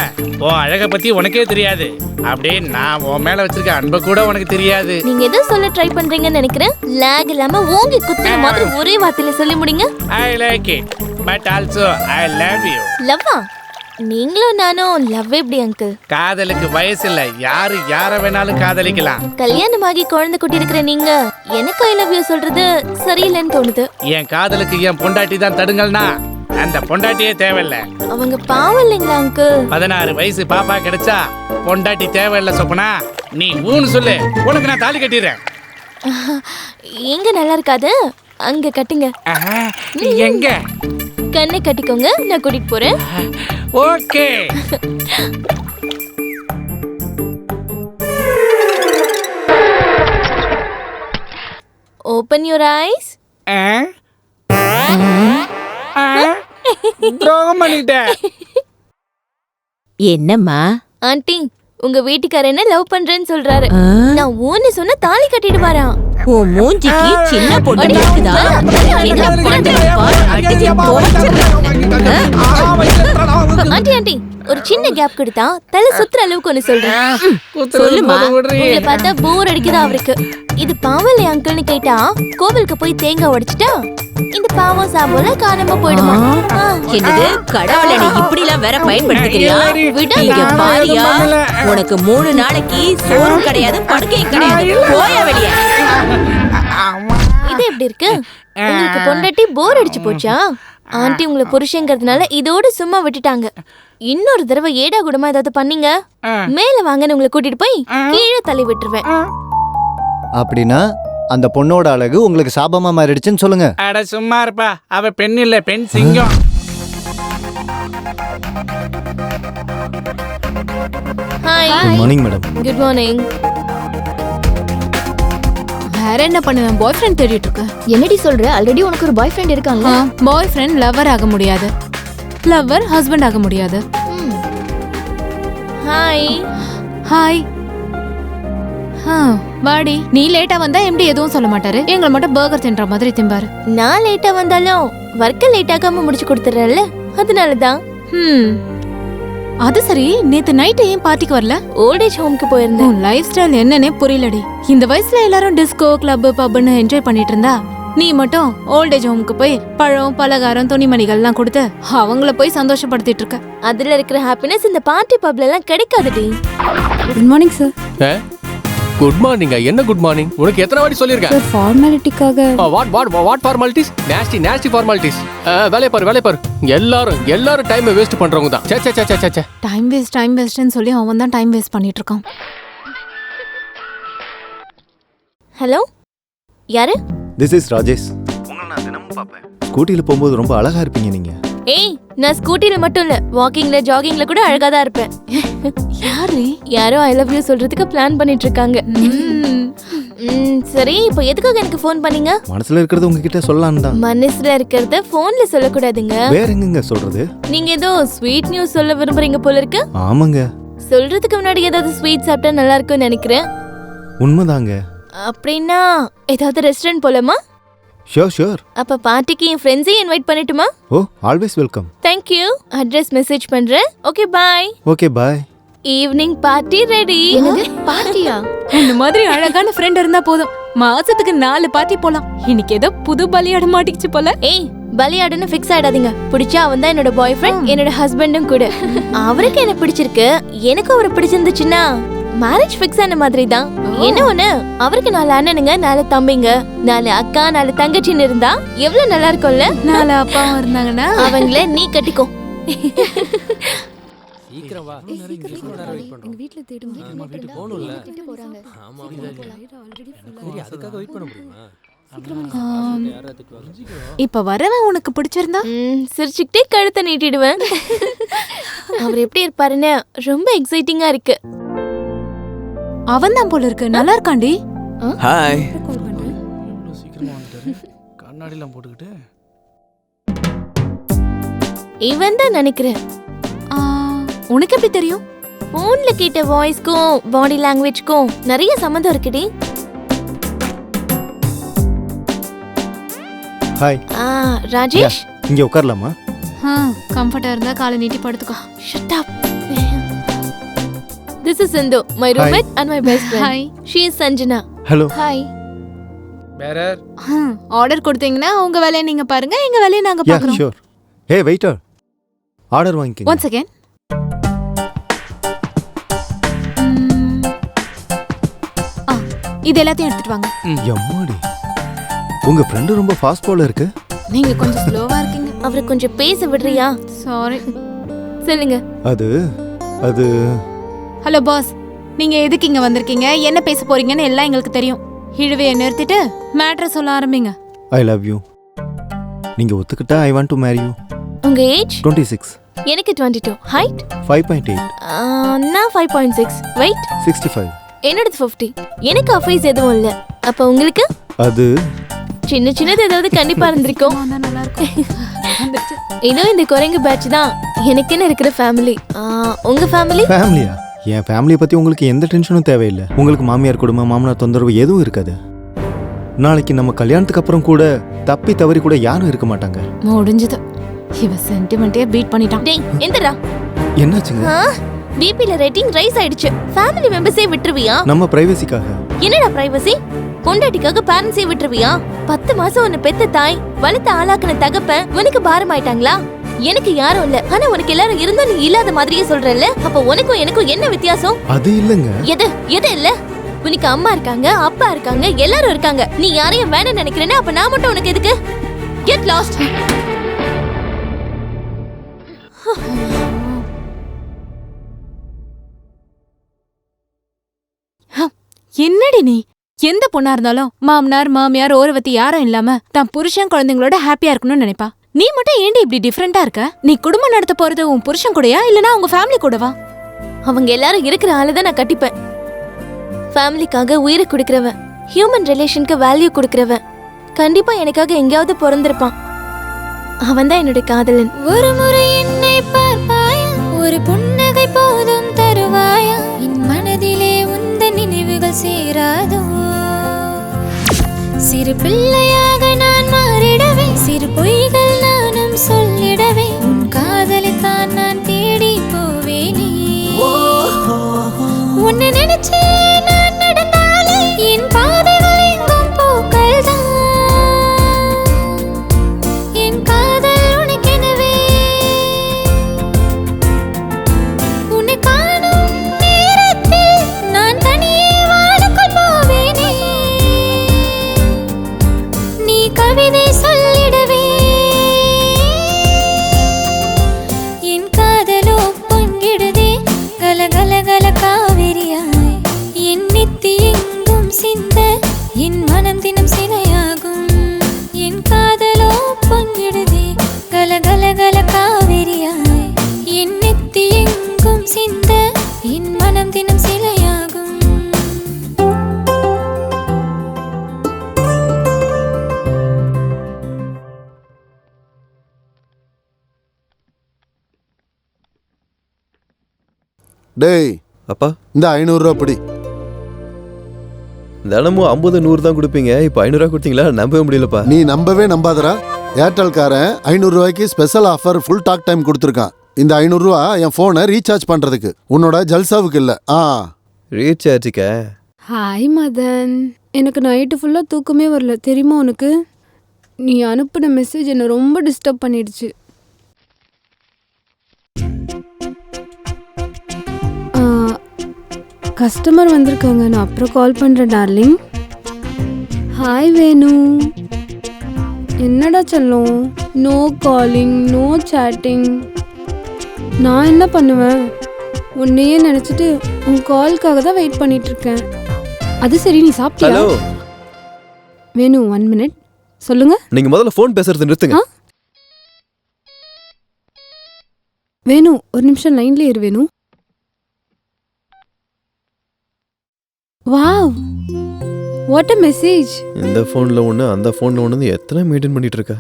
Speaker 4: ஓ அழக பத்தி உனக்கே தெரியாது. அப்படியே நான் உன் மேல வச்சிருக்க அன்பை கூட உனக்கு தெரியாது.
Speaker 8: நீங்க எதை சொல்ல ட்ரை பண்றீங்கன்னு நினைக்கிறேன். லாக் இல்லாம ஓங்கி குத்துன மாதிரி ஒரே வார்த்தையில சொல்லி முடிங்க.
Speaker 4: I like it but also I love you.
Speaker 8: லவ்வா? நீங்களும் நானும் லவ் எப்படி அங்கிள்?
Speaker 4: காதலுக்கு வயசு இல்ல, யாரு யார வேணாலும் காதலிக்கலாம்.
Speaker 8: கல்யாணமாகி குழந்தை குட்டி இருக்கிற நீங்க எனக்கு ஐ லவ் யூ சொல்றது சரியில்லைன்னு தோணுது.
Speaker 4: என் காதலுக்கு என் பொண்டாட்டி தான் தடுங்கள்னா அந்த பொண்டாட்டியே தேவையில்ல.
Speaker 8: அவங்க பாவம் இல்லைங்களா அங்கிள்?
Speaker 4: 16 வயசு பாப்பா கிடைச்சா பொண்டாட்டி தேவையில்ல சொப்பனா. நீ ஊன்னு சொல்லு, உனக்கு நான் தாலி கட்டிடுறேன்.
Speaker 8: எங்க நல்லா இருக்காது, அங்க கட்டுங்க.
Speaker 4: எங்க?
Speaker 8: கண்ணை கட்டிக்கோங்க, நான் கூட்டிட்டு போறேன்.
Speaker 4: ஓகே.
Speaker 8: Open your eyes.
Speaker 13: என்னம்மா?
Speaker 8: ஆண்டி, உங்க வீட்டுக்காரர் என்ன லவ் பண்றேன்னு சொல்றாரு. நான் ஊன்னு சொன்ன தாலி கட்டிடுவாரா?
Speaker 13: உன் மூஞ்சிக்கு சின்ன பொண்ணு இருக்குதா?
Speaker 8: ஆண்டி ஆண்டி, ஒரு சின்ன கேப் கொடுத்தா தலை சுத்துற அளவுக்கு ஒண்ணு சொல்றேன்.
Speaker 13: சொல்லுமா.
Speaker 8: உங்களை பார்த்தா போர் அடிக்குதா அவருக்கு? இது பாவம் இல்லையா அங்கிள்னு கேட்டா கோவிலுக்கு போய் தேங்காய் உடைச்சிட்டா இந்த பாவம் சாம்போல காணாம போயிடுமா?
Speaker 13: என்னது கடவுளை நீ இப்படி எல்லாம் வேற பயன்படுத்திக்கிறியா? இங்க பாரியா, உனக்கு 3 நாளைக்கு சோறும் கிடையாது படுக்கையும் கிடையாது. போயா வெளியே.
Speaker 8: இது எப்படி இருக்கு? உங்களுக்கு பொண்டாட்டி போர் அடிச்சு போச்சா? ஆண்டி உங்களை புருஷங்கிறதுனால இதோட சும்மா விட்டுட்டாங்க. இன்னொரு தடவை ஏடா கூடமா ஏதாவது பண்ணீங்க, மேல வாங்கன்னு உங்களை கூட்டிட்டு போய் கீழே தள்ளி விட்டுருவேன்.
Speaker 5: அப்படின்னா அந்த பொண்ணோட அழகு உங்களுக்கு சாபமா மாறிடுச்சுன்னு சொல்லுங்க.
Speaker 4: அட சும்மா இருப்பா, அவ பெண் இல்ல, பெண் சிங்கம்.
Speaker 8: Hi.
Speaker 5: Good morning madam.
Speaker 8: Good morning.
Speaker 14: வேற என்ன பண்ணுவேன், பாய் ஃப்ரெண்ட் தேடிட்டு இருக்கேன்.
Speaker 16: என்னடி சொல்ற? ஆல்ரெடி உனக்கு ஒரு பாய் ஃப்ரெண்ட் இருக்கான்ல.
Speaker 14: பாய் ஃப்ரெண்ட் லவர் ஆக முடியாது, லவர் ஹஸ்பண்ட் ஆக முடியாது.
Speaker 8: Hi
Speaker 14: hi. வாடி. நீ லேட்டா வந்தா எம்டி எதுவும் சொல்ல மாட்டாரு, எங்களை மட்டும் பர்கர் தின்ற மாதிரி திம்பாரு.
Speaker 8: நான் லேட்டா வந்தாலும் ஒர்க்க லேட் ஆகாம முடிச்சு கொடுத்துறேன்ல, அதனாலதான்.
Speaker 14: அது சரி, நேத்து நைட் ஏன் பார்ட்டிக்கு வரல?
Speaker 8: ஓல்ட் ஏஜ் ஹோம்க்கு போயிருந்தேன்.
Speaker 14: லைஃப் ஸ்டைல் என்னன்னே புரியலடி. இந்த வயசுல எல்லாரும் டிஸ்கோ கிளப் பப்னு என்ஜாய் பண்ணிட்டு இருந்தா, நீ மட்டும் ஓல்ட் ஏஜ் ஹோம்க்கு போய் பழம் பலகாரம் துணிமணிகள்லாம் கொடுத்து அவங்கள போய் சந்தோஷப்படுத்திட்டு இருக்க.
Speaker 8: அதுல இருக்கிற ஹாப்பினஸ் இந்த பார்ட்டி பப்ல எல்லாம் கிடைக்காதுடி.
Speaker 12: Good morning sir.
Speaker 19: Good morning. என்ன குட் மார்னிங்? உனக்கு எத்தனை வாட்டி சொல்லிருக்கேன்?
Speaker 12: சார் ஃபார்மாலிட்டிக்காக.
Speaker 19: What formalities? Nasty formalities. வேலைய பாரு. எல்லாரும் டைம் வேஸ்ட் பண்றவங்க தான். சே.
Speaker 14: டைம் வேஸ்ட்னு சொல்லி அவன் தான் டைம் வேஸ்ட் பண்ணிட்டு இருக்கான்.
Speaker 8: ஹலோ, யாரு?
Speaker 10: This is Rajesh. உங்களை நான் தினமும் பார்ப்பேன். ஸ்கூட்டில போகும்போது ரொம்ப அழகா இருப்பீங்க நீங்க.
Speaker 8: ஏய், நான் ஸ்கூட்டில மட்டும் இல்ல, வாக்கிங்ல ஜாகிங்ல கூட அழகா தான் இருப்பேன். யாரோ ஐ லவ் யூ சொல்றதுக்கு பிளான் பண்ணிட்டு இருக்காங்க. சரி, இப்போ எதுக்காக எனக்கு ஃபோன் பண்ணீங்க?
Speaker 10: மனசுல இருக்கிறது உங்ககிட்ட சொல்லலாம்னு தான்.
Speaker 8: மனசுல இருக்கிறத ஃபோன்ல சொல்லக்கூடாதுங்க.
Speaker 10: வேற எங்கங்க சொல்றது?
Speaker 8: நீங்க ஏதோ ஸ்வீட் நியூஸ் சொல்ல விரும்புறீங்க போல இருக்கு.
Speaker 10: ஆமாங்க.
Speaker 8: சொல்றதுக்கு முன்னாடி ஏதாவது ஸ்வீட் சாப்பிட்டா நல்லா இருக்கும்னு நினைக்கிறேன்.
Speaker 10: உண்மைதாங்க.
Speaker 8: அப்படின்னா ஏதாவது ரெஸ்டாரண்ட் போலாமா?
Speaker 10: ஷூர்.
Speaker 8: அப்ப பார்ட்டிக்கு என் ஃப்ரெண்ட்ஸையும் இன்வைட் பண்ணட்டுமா?
Speaker 10: Oh, always welcome.
Speaker 8: Thank you. Address message பண்றேன். Okay, bye.
Speaker 10: Okay, bye.
Speaker 8: Evening party ready.
Speaker 16: என்னது பார்ட்டியா?
Speaker 14: இந்த மாதிரி அழகான ஃப்ரெண்ட் இருந்தா போதும், மாசத்துக்கு 4 பார்ட்டி போலாம். இன்னைக்கு ஏதோ புது பலியாட மாட்டிக்கிச்சு போல.
Speaker 8: ஏய், பலியாடுன்னு ஃபிக்ஸ் ஆயிடாதீங்க. பிடிச்சா அவன் தான் என்னோட பாய் ஃப்ரெண்ட், என்னோட ஹஸ்பண்டும் கூட. அவருக்கு என்ன பிடிச்சிருக்கு, எனக்கு அவரை பிடிச்சிருந்துச்சுன்னா மேரேஜ் ஃபிக்ஸ் ஆன மாதிரி தான். என்ன ஒண்ணு, அவருக்கு 4 அண்ணனுங்க, 4 தம்பிங்க, 4 அக்கா, 4 தங்கச்சின்னு இருந்தா எவ்வளவு நல்லா இருக்கும்ல.
Speaker 14: 4 அப்பாவும் இருந்தாங்கன்னா
Speaker 8: அவங்கள நீ கட்டிக்கோ.
Speaker 11: சீக்கிரம் வா.
Speaker 16: எங்க வீட்ல தேடும்.
Speaker 11: வீட்டுக்கு போகணும்ல.
Speaker 16: போறாங்க.
Speaker 11: ஆமா, அதுக்காக வெயிட் பண்ண முடியுமா?
Speaker 14: இப்ப வரவன் உனக்கு பிடிச்சிருந்தா
Speaker 8: சிரிச்சுக்கிட்டே கழுத்தை நீட்டிடுவேன். அவர் எப்படி இருப்பாருன்னு ரொம்ப எக்ஸைட்டிங்கா இருக்கு.
Speaker 14: அவன் தான் போல இருக்கு. நல்லா இருக்காண்டி.
Speaker 7: ஹாய்.
Speaker 4: கண்ணாடிலாம் போட்டுக்கிட்டு
Speaker 8: இவன் தான் நினைக்கிறேன்.
Speaker 14: உனக்கு எப்படி தெரியும்?
Speaker 8: போன்ல கேட்ட வாய்ஸ்க்கும் பாடி லாங்குவேஜ்க்கும் நிறைய சம்மந்தம் இருக்குடி.
Speaker 10: ஹாய்.
Speaker 8: ராஜேஷ்,
Speaker 10: இங்க உட்காரலாமா?
Speaker 14: கம்ஃபர்ட்டா இருந்தா காலை நீட்டி படுத்துக்கோ.
Speaker 8: Shut up. This is Sindhu, my roommate and my best friend.
Speaker 14: Hi.
Speaker 8: She is Sanjana.
Speaker 10: Hello.
Speaker 16: Hi.
Speaker 4: Bearer
Speaker 14: order கொடுத்தீங்கன்னா உங்க வேலையை நீங்க பாருங்க, எங்க வேலையை நாங்க பார்க்கறோம்.
Speaker 10: ஷூர். ஹே வெயிட்டர், ஆர்டர் வாங்கிக்கங்க.
Speaker 14: Once again. இது எல்லாத்தையும் எடுத்துட்டு வாங்க.
Speaker 10: எம்மாடி, உங்க ஃப்ரெண்ட் ரொம்ப ஃபாஸ்ட் போல இருக்கு.
Speaker 14: நீங்க கொஞ்சம் ஸ்லோவா இருக்கீங்க.
Speaker 8: அவரை கொஞ்சம் பேச விடுறியா?
Speaker 14: சாரி.
Speaker 8: சொல்லுங்க.
Speaker 10: அது
Speaker 14: ஹலோ பாஸ், நீங்க எதுக்கு இங்க வந்திருக்கீங்க, என்ன பேச போறீங்கன்னு எல்லாம் எங்களுக்கு தெரியும். இழுவையை நிறுத்திட்டு மேட்டர் சொல்ல ஆரம்பிங்க.
Speaker 10: I love you. நீங்க ஒத்துக்கிட்டா I want to marry you.
Speaker 8: உங்க ஏஜ்?
Speaker 10: 26.
Speaker 8: எனக்கு 22. ஹைட்?
Speaker 10: 5.8.
Speaker 8: நான் 5.6. வெயிட்?
Speaker 10: 65.
Speaker 8: என்னோட 50. எனக்கு அஃபைஸ் எதுவும் இல்ல. அப்ப உங்களுக்கு?
Speaker 10: அது
Speaker 8: சின்னது ஏதாவது கண்டிப்பா இருந்திருக்கும்.
Speaker 14: நல்லா இருக்கும்.
Speaker 8: இதோ இந்த குரங்கு பேட்ச் தான் எனக்குன்னு இருக்கிற ஃபேமிலி. உங்க ஃபேமிலி?
Speaker 10: ஃபேமிலியா? என் ஃபேமிலியை பத்தி உங்களுக்கு எந்த டென்ஷனும் தேவையில்லை. உங்களுக்கு மாமியார் குடும்பம், மாமனார் தொந்தரவு எதுவும் இருக்காது. நாளைக்கு நம்ம கல்யாணத்துக்கு அப்புறம் கூட தப்பி தவறி கூட யாரும் இருக்க மாட்டாங்க.
Speaker 14: முடிஞ்சது. இவ சென்டிமெண்டே பீட் பண்ணிட்டான்.
Speaker 8: டேய், எந்தடா?
Speaker 10: என்னாச்சுங்க?
Speaker 8: பிபில ரேட்டிங் ரைஸ் ஆயிடுச்சு. ஃபேமிலி மெம்பர்ஸே விட்டுருவியா?
Speaker 10: நம்ம பிரைவசிக்காக.
Speaker 8: என்னடா பிரைவசி? பொண்டாட்டிக்காக பேரண்ட்ஸே விட்டுருவியா? 10 மாசம் உன்னை பெத்த தாய், வளர்த்த ஆளாக்குன தகப்பன் உனக்கு பாரம் ஆயிட்டாங்களா? எனக்கு யாரும் இல்ல, ஆனா உனக்கு எல்லாரும் இருந்தா நீ இல்லாத மாதிரியே சொல்றல்ல. அப்ப உனக்கும் எனக்கும் என்ன வித்தியாசம்?
Speaker 10: அது இல்லங்க.
Speaker 8: எது இல்ல? உனக்கு அம்மா இருக்காங்க, அப்பா இருக்காங்க, எல்லாரும் இருக்காங்க. நீ யாரையும் வேணும் நினைக்கிறேன்னா அப்ப நான் மட்டும் உனக்கு எதுக்கு? Get lost.
Speaker 14: என்னடி நீ? எந்த பொண்ணா இருந்தாலும் மாமனார் மாமியார் ஓரவத்தி யாரும் இல்லாம தான் புருஷன் குழந்தைங்களோட ஹாப்பியா இருக்கணும்னு நினைப்பா. நீ மட்டும் ஏண்டி இப்படி டிஃபரெண்டா இருக்க? நீ குடும்பம் நடத்த போறது உன் புருஷன் கூடயா இல்லனா உங்க ஃபேமிலி கூடவா?
Speaker 8: அவங்க எல்லாரும் இருக்கிற ஆளதான் நான் கட்டிப்பேன். ஃபேமிலிக்காக உயிரை கொடுக்கிறவன். ஹியூமன் ரிலேஷனுக்கு வேல்யூ கொடுக்கறவன். கண்டிப்பா எனக்காக எங்கேயாவது பிறந்திருப்பான். அவன்தான் என்னோட காதலன்.
Speaker 20: ஒரு முறை என்னை பார்ப்பாயா, ஒரு புன்னகை போதும் தருவாயா, என் மனதிலே உந்த நினைவுகள் சேராதோ. சிறு பிள்ளையாக நான் மாறிடவே, சிறு பொய்கள் நானும் சொல்லிடவே, உன் காதலைத்தான் நான் தேடி போவேனே. உன்னை நினைச்சு நான் நடந்தாலே என் பாதைகள் எங்கும் பூக்கள் தான். என் காதல் உனக்கெனவே. உன்னை காணும் நேரத்தில் நான் தனியே வானுக்குள் போவேனே. நீ கவிதை சொல்லிடவே. என் காதலோ பொங்கிடுதே கல கல கல காவிரியாய். என் நித்தி எங்கும் சிந்த என் மனம் தினம் சிலையாகும். என் காதலோ பொங்கிடுதே கல கல கல காவிரியாய். என் நித்தி எங்கும் சிந்த என் மனம் தினம் சிலையாகும்.
Speaker 3: டேய்
Speaker 15: அப்பா,
Speaker 3: இந்த 500 ரூபா பிடி.
Speaker 15: தினமும் 50 100 தான் கொடுப்பீங்க, இப்போ 500 ரூபா கொடுத்தீங்களா? நம்பவே முடியலப்பா.
Speaker 3: நீ நம்பவே நம்பாதடா. ஏர்டெல்காரன் 500 ரூபாய்க்கு special offer full talk time கொடுத்துருக்கான். இந்த 500 ரூபா என் ஃபோனை ரீசார்ஜ் பண்றதுக்கு, உன்னோட ஜல்சாவுக்கு இல்ல.
Speaker 15: ரீசார்ஜுக்கா?
Speaker 12: ஹாய் மதன், எனக்கு நைட்டு ஃபுல்லாக தூக்கமே வரல தெரியுமா உனக்கு? நீ அனுப்பின மெசேஜ் என்னை ரொம்ப டிஸ்டர்ப் பண்ணிடுச்சு. கஸ்டமர் வந்திருக்காங்க, நான் அப்புறம் கால் பண்ணுறேன் டார்லிங். ஹாய் வேணு. என்னடா செல்லம், நோ காலிங் நோ சேட்டிங். நான் என்ன பண்ணுவேன், உன்னையே நினச்சிட்டு உன் கால்க்காக தான் வெயிட் பண்ணிட்டு இருக்கேன். அது சரி, நீ சாப்பிட்டியா? வேணு 1 minute சொல்லுங்க.
Speaker 15: நீங்க முதல்ல ஃபோன் பேசுறது நிறுத்துங்க.
Speaker 12: வேணு ஒரு நிமிஷம் லைன்ல இரு Venu. Wow, what a message.
Speaker 15: இந்த ஃபோன்ல ஒன்று அந்த ஃபோன்ல ஒன்று எத்தனை மெயின்டைன் பண்ணிட்டு இருக்கா?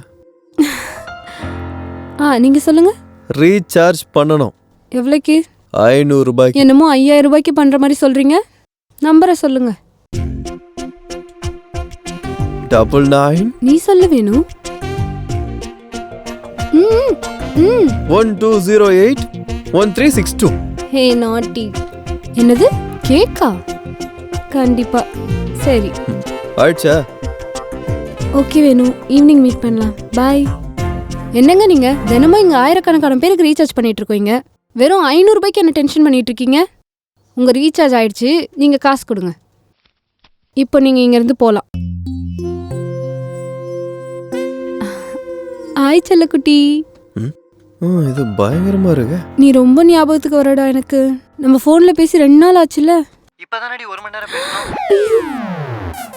Speaker 12: நீங்க சொல்லுங்க.
Speaker 15: ரீசார்ஜ் பண்ணணும்.
Speaker 12: எவ்வளோக்கு?
Speaker 15: 500 ரூபாய்க்கு.
Speaker 12: என்னமோ 5000 ரூபாய்க்கு பண்ற மாதிரி சொல்றீங்க. நம்பரை சொல்லுங்க.
Speaker 15: 99.
Speaker 12: நீ சொல்லு வேணு.
Speaker 15: 1208 1362.
Speaker 12: ஹே நாட்டி. என்னது கேக்கா? கண்டிப்பா. சரி
Speaker 15: ஆயிடுச்சா?
Speaker 12: ஓகே வேணு, ஈவினிங் மீட் பண்ணலாம். பாய். என்னங்க நீங்க தினமும் இங்க ஆயிரக்கணக்கான பேருக்கு ரீசார்ஜ் பண்ணிட்டு இருக்கீங்க, வெறும் 500 ரூபாய்க்கு என்ன டென்ஷன் பண்ணிட்டு இருக்கீங்க? உங்க ரீசார்ஜ் ஆயிடுச்சு, நீங்க காசு கொடுங்க. இப்போ நீங்க இங்க இருந்து போலாம். ஆய் செல்லக்குட்டி.
Speaker 15: இது பயங்கரமா இருக்கு.
Speaker 12: நீ ரொம்ப ஞாபகத்துக்கு வரடா எனக்கு. நம்ம போன்ல பேசி 2 நாள் ஆச்சுல.
Speaker 5: இப்பதானடி 1 மணி நேரம் பேசணும்.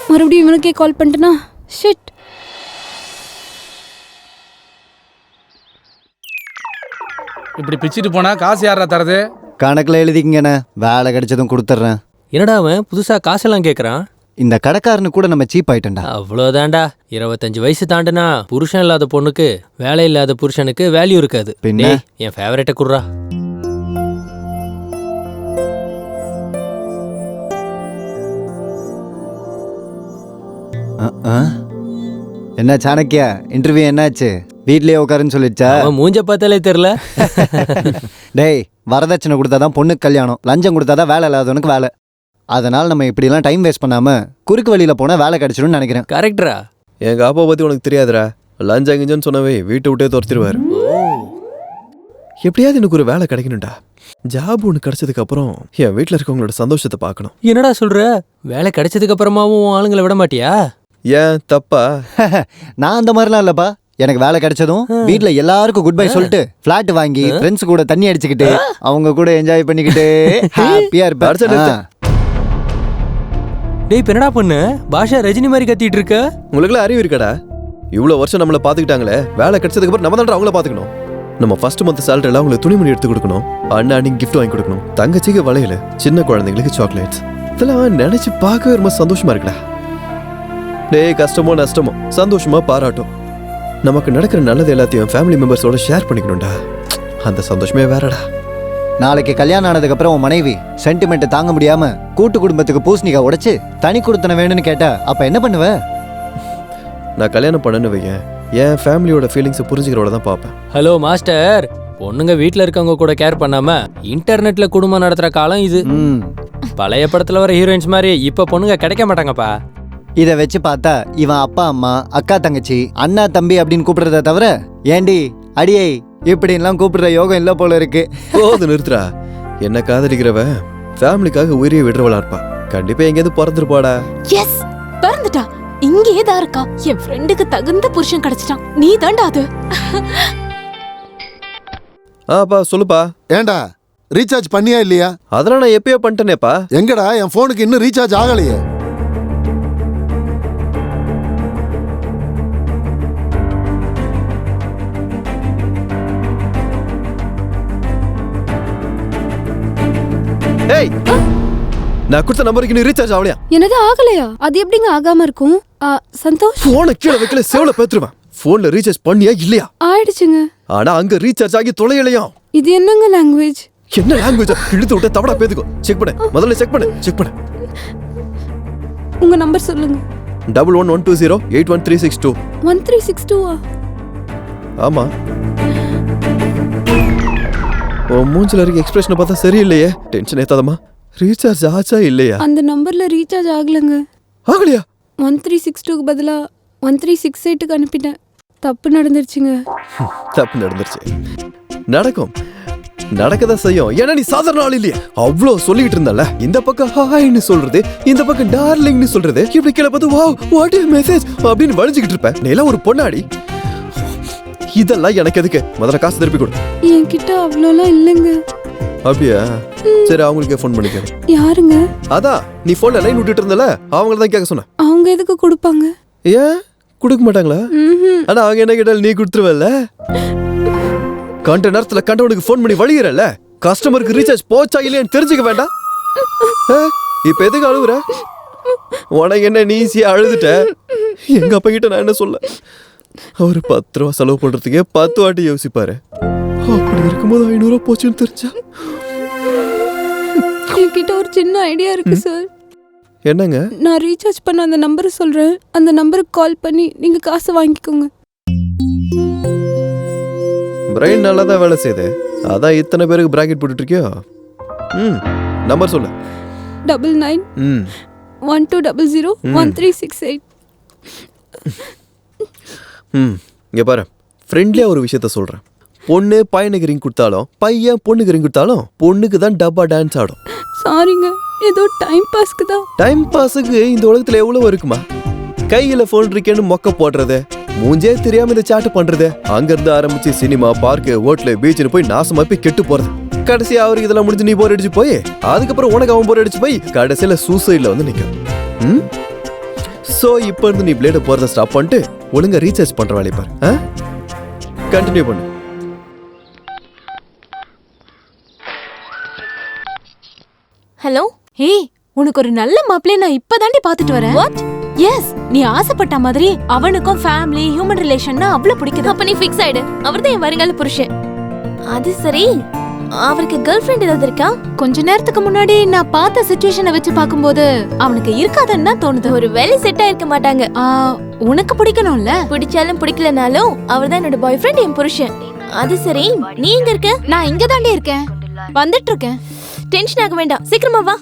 Speaker 12: மறுபடியும் இவனுக்கே கால் பண்ணிட்டேனா? ஷிட்.
Speaker 4: இப்படி பிச்சிட்டு போனா காசு யாரா தரது?
Speaker 5: கணக்கில் எழுதிக்கங்கண்ணே, வேலை கிடைச்சதும் கொடுத்துட்றேன்.
Speaker 11: என்னடா அவன் புதுசா காசெல்லாம் கேட்குறான்?
Speaker 5: இந்த கடைக்காரனு கூட நம்ம சீப் ஆயிட்டோம்டா.
Speaker 11: அவ்வளோதான்டா. 25 வயசு தாண்டுனா புருஷன் இல்லாத பொண்ணுக்கு வேலை இல்லாத புருஷனுக்கு வேல்யூ இருக்காது.
Speaker 5: பின்ன
Speaker 11: என் ஃபேவரேட்டை குடுறா.
Speaker 5: என்ன சாணக்கியா, இன்டர்வியூ என்னாச்சு? வீட்லயே உட்காருன்னு சொல்லிடுச்சா?
Speaker 11: மூஞ்ச பார்த்தாலே தெரியல.
Speaker 5: டேய், வரதட்சணை கொடுத்தாதான் பொண்ணுக்கு கல்யாணம், லஞ்சம் கொடுத்தாதான் வேலை இல்லாதவனுக்கு வேலை. அதனால நம்ம இப்படிலாம் டைம் வேஸ்ட் பண்ணாம குறுக்கு வழியில போனா வேலை கிடைச்சிடும்னு நினைக்கிறேன்.
Speaker 11: கரெக்டரா?
Speaker 15: எங்க அப்பா பத்தி உனக்கு தெரியாதுடா. லஞ்சம் கிஞ்சன்னு சொன்னவே வீட்டை விட்டே துரத்திடுவாரு. எப்படியாவது எனக்கு ஒரு வேலை கிடைக்கணும்டா. ஜாப் ஒன்று கிடைச்சதுக்கு அப்புறம் என் வீட்டில் இருக்கவங்களோட சந்தோஷத்தை பார்க்கணும்.
Speaker 11: என்னடா சொல்ற? வேலை கிடைச்சதுக்கு அப்புறமாவும் ஆளுங்களை விட மாட்டியா?
Speaker 15: ஏன் தப்பா?
Speaker 5: நான் அந்த மாதிரிலாம் இல்லப்பா. எனக்கு வேலை கிடைச்சதும் வீட்ல எல்லாருக்கும் குட் பை சொல்லிட்டு ஃபிளாட் வாங்கி ஃப்ரெண்ட்ஸ் கூட தண்ணி அடிச்சுக்கிட்டு அவங்க கூட என்ஜாய் பண்ணிக்கிட்டு ஹாப்பியா இருப்பேன்.
Speaker 11: டேய், என்னடா பண்ணு பாஷா ரஜினி மாதிரி கத்திட்டு இருக்க?
Speaker 15: உங்களுக்குலாம் அறிவு இருக்கடா? இவ்வளோ வருஷம் நம்மளை பார்த்துக்கிட்டாங்களே, வேலை கிடைச்சதுக்கு அப்புறம் நம்ம தான் அவங்கள பார்த்துக்கணும். நம்ம ஃபர்ஸ்ட் மந்த் சேலரியில் அவங்களுக்கு துணிமணி எடுத்து கொடுக்கணும், அண்ணாடிக்கு கிஃப்ட் வாங்கி கொடுக்கணும், தங்கச்சிக்கு வளையல், சின்ன குழந்தைங்களுக்கு சாக்லேட்ஸ். இதெல்லாம் நினைச்சு பார்க்கவே ரொம்ப சந்தோஷமா இருக்குடா. டேய் கஷ்டமோ நஷ்டமோ சந்தோஷமா பாராட்டும். நமக்கு நடக்கிற நல்லது எல்லாத்தையும் ஃபேமிலி மெம்பர்ஸோட ஷேர் பண்ணிக்கணும்டா. அந்த சந்தோஷமே வேறடா.
Speaker 5: நாளைக்கு கல்யாணம் ஆனதுக்கப்புறம் உன் மனைவி சென்டிமெண்ட்டை தாங்க முடியாம கூட்டு குடும்பத்துக்கு பூசணிக்காய் உடைச்சு தனி கொடுத்தன வேணும்னு கேட்டா அப்ப என்ன பண்ணுவ?
Speaker 15: நான் கல்யாணம் பண்ணனு வையேன், என் ஃபேமிலியோட ஃபீலிங்ஸை புரிஞ்சுக்கிறவள தான் பார்ப்பேன்.
Speaker 11: ஹலோ மாஸ்டர், பொண்ணுங்க வீட்டில் இருக்கவங்க கூட கேர் பண்ணாம இன்டர்நெட்ல குடும்பம் நடத்துற காலம் இது. பழைய படத்துல வர ஹீரோயின்ஸ் மாதிரி இப்ப பொண்ணுங்க கிடைக்க மாட்டாங்கப்பா.
Speaker 5: இதை வச்சு பார்த்தா இவன் அப்பா அம்மா அக்கா தங்கச்சி அண்ணா தம்பி அப்படின்னு கூப்பிடுறத தவிர ஏண்டி அடியை இப்படின்லாம் கூப்பிடுற யோகம் இல்லை போல இருக்கு.
Speaker 15: போது நிறுத்துறா. என்ன காதலிக்கிறவ ஃபேமிலிக்காக உயிரியை விடுறவளா இருப்பா. கண்டிப்பா எங்கேயாவது பிறந்துருப்பாடா.
Speaker 14: எஸ், பிறந்துட்டா. இங்கேயே தான் இருக்கா. என் ஃப்ரெண்டுக்கு தகுந்த புருஷன் கிடைச்சிட்டான். நீ தாண்டா அது.
Speaker 15: ஆப்பா சொல்லுப்பா.
Speaker 3: ஏண்டா ரீசார்ஜ் பண்ணியா இல்லையா?
Speaker 15: அதெல்லாம் நான் எப்பயோ பண்ணிட்டேனேப்பா.
Speaker 3: எங்கடா என் போனுக்கு இன்னும் ரீசார்ஜ் ஆகலையே?
Speaker 15: ஏய், நான் கொடுத்த நம்பருக்கு நீ ரீசார்ஜ் ஆகலையா?
Speaker 12: என்னது ஆகலையா? அது எப்படிங்க ஆகாம இருக்கும்? சந்தோஷ்
Speaker 15: போனை கீழே வைக்கல, செவல பேத்துருவேன். போன்ல ரீசார்ஜ் பண்ணியா இல்லையா?
Speaker 12: ஆயிடுச்சுங்க.
Speaker 15: ஆனா அங்க ரீசார்ஜ் ஆகி தொலையலையா?
Speaker 12: இது என்னங்க லாங்குவேஜ்?
Speaker 15: என்ன லாங்குவேஜ்? இழுத்து விட்ட தவடா பேத்துக்கோ. செக் பண்ணு, முதல்ல செக் பண்ணு.
Speaker 12: உங்க நம்பர் சொல்லுங்க.
Speaker 15: 1112081362.
Speaker 12: 1362.
Speaker 15: ஆமா. உன் மூஞ்சில இருக்க எக்ஸ்பிரஷனை பார்த்தா சரியில்லையே. டென்ஷன் ஏத்தாதமா. ரீசார்ஜ் ஆச்சா இல்லையா?
Speaker 12: அந்த நம்பர்ல ரீசார்ஜ் ஆகலங்க.
Speaker 15: ஆகலையா?
Speaker 12: 1362க்கு பதிலா 1368க்கு அனுப்பிட்டேன். தப்பு நடந்துருச்சுங்க.
Speaker 15: தப்பு நடந்துருச்சு. நடக்கதான் செய்யும். ஏன்னா நீ சாதாரண ஆள் இல்லையா? அவ்வளோ சொல்லிட்டு இருந்தால, இந்த பக்கம் ஹாய்னு சொல்றது, இந்த பக்கம் டார்லிங்னு சொல்றது, இப்படி கீழே பார்த்து வாவ் வாட் இஸ் மெசேஜ் அப்படின்னு வளைஞ்சுக்கிட்டு இருப்ப. நீ எல்லாம் ஒரு பொண்ணாடி. இதெல்லாம் எனக்கு எதுக்கு? முதல்ல காசு திருப்பி கொடு.
Speaker 12: என்கிட்ட அவ்வளோலாம் இல்லைங்க.
Speaker 15: அப்படியா? சரி, அவங்களுக்கே ஃபோன் பண்ணிக்க.
Speaker 12: யாருங்க?
Speaker 15: அதான் நீ ஃபோன்ல லைன் விட்டுட்டு இருந்தல, அவங்கள தான் கேட்க சொன்னேன்.
Speaker 12: அவங்க எதுக்கு கொடுப்பாங்க?
Speaker 15: ஏன் கொடுக்க மாட்டாங்களா? ஆனா அவங்க என்ன கேட்டாலும் நீ கொடுத்துருவல்ல. கண்ட நேரத்துல கண்டவனுக்கு ஃபோன் பண்ணி வழிகிறல்ல, கஸ்டமருக்கு ரீசார்ஜ் போச்சா இல்லையான்னு தெரிஞ்சுக்க வேண்டாம். இப்ப எதுக்கு அழுகுற? உனக்கு என்ன நீ ஈஸியா அழுதுட்ட? எங்க அப்பா கிட்ட நான் என்ன சொல்ல? அவரு 10 ரூபா செலவு பண்றதுக்கே 10 வாட்டி யோசிப்பாரு. அப்படி இருக்கும்போது 500 ரூபா போச்சுன்னு தெரிஞ்சா.
Speaker 12: என்கிட்ட ஒரு சின்ன ஐடியா இருக்கு சார்.
Speaker 15: என்னங்க?
Speaker 12: நான் ரீசார்ஜ் பண்ண அந்த நம்பரை சொல்றேன். அந்த நம்பருக்கு கால் பண்ணி நீங்க காசு வாங்கிக்கோங்க.
Speaker 15: பிரெயின் நல்லா தான் வேலை செய்யுது. அதான் இத்தனை பேருக்கு பிராக்கெட் போட்டுட்டு இருக்கியோ? நம்பர் சொல்லு.
Speaker 12: 99 1200 1368.
Speaker 15: இங்க பாரு, ஃப்ரெண்ட்லியா ஒரு விஷயத்த சொல்றேன். பொண்ணு பையனுக்கு ரிங் கொடுத்தாலும் பையன் பொண்ணுக்கு ரிங் கொடுத்தாலும் பொண்ணுக்கு தான் டப்பா டான்ஸ் ஆடும்.
Speaker 12: சாரிங்க, ஏதோ டைம் பாஸ்க்கு தான்.
Speaker 15: டைம் பாஸுக்கு இந்த உலகத்துல எவ்வளவு இருக்குமா? கையில போன் இருக்கேன்னு மொக்க போடுறது, மூஞ்சே தெரியாம இந்த சாட்டு பண்றது, அங்க இருந்து ஆரம்பிச்சு சினிமா, பார்க்கு, ஹோட்டலு, பீச்சுன்னு போய் நாசமா போய் கெட்டு போறது. கடைசியா அவருக்கு இதெல்லாம் முடிஞ்சு நீ போர் அடிச்சு போய், அதுக்கப்புறம் உனக்கு அவன் போர் அடிச்சு போய் கடைசியில சூசைட்ல வந்து நிக்கும். சோ இப்ப இருந்து நீ பிளேட போறத ஸ்டாப் பண்ணிட்டு ஒழுங்கா ரீசார்ஜ் பண்ற வேலையை பாரு. கண்டினியூ பண்ணு.
Speaker 14: ஹலோ. ஏய், உனக்கு ஒரு நல்ல மாப்பிளைய நான் இப்பதாண்டி பாத்துட்டு வரேன். வாட்? எஸ், நீ ஆசைப்பட்ட மாதிரி அவனுக்கும் ஃபேமிலி ஹியூமன் ரிலேஷன்னா அவ்வளவு பிடிக்குது.
Speaker 8: அப்ப நீ ஃபிக்ஸ் ஆயிடு. அவர்தான் என் வருங்கால புருஷன். அது சரி, அவருக்கு கேர்ள் ஃப்ரெண்ட் ஏதாவது இருக்கா?
Speaker 14: கொஞ்ச நேரத்துக்கு முன்னாடி நான் பார்த்த சிச்சுவேஷனை வச்சு பார்க்கும்போது அவனுக்கு இருக்காதுன்னு தான் தோணுது.
Speaker 8: ஒரு வேலை செட் ஆயிருக்க மாட்டாங்க.
Speaker 14: உனக்கு பிடிக்கணும்ல?
Speaker 8: பிடிச்சாலும் பிடிக்கலனாலும் அவர்தான் என்னோட பாய் ஃப்ரெண்ட், என் புருஷன். அது சரி, நீ எங்க இருக்க?
Speaker 14: நான் இங்க தாண்டி இருக்கேன், வந்துட்டு இருக்கேன்.
Speaker 8: டென்ஷன் ஆக வேண்டாம், சீக்கிரமா வா.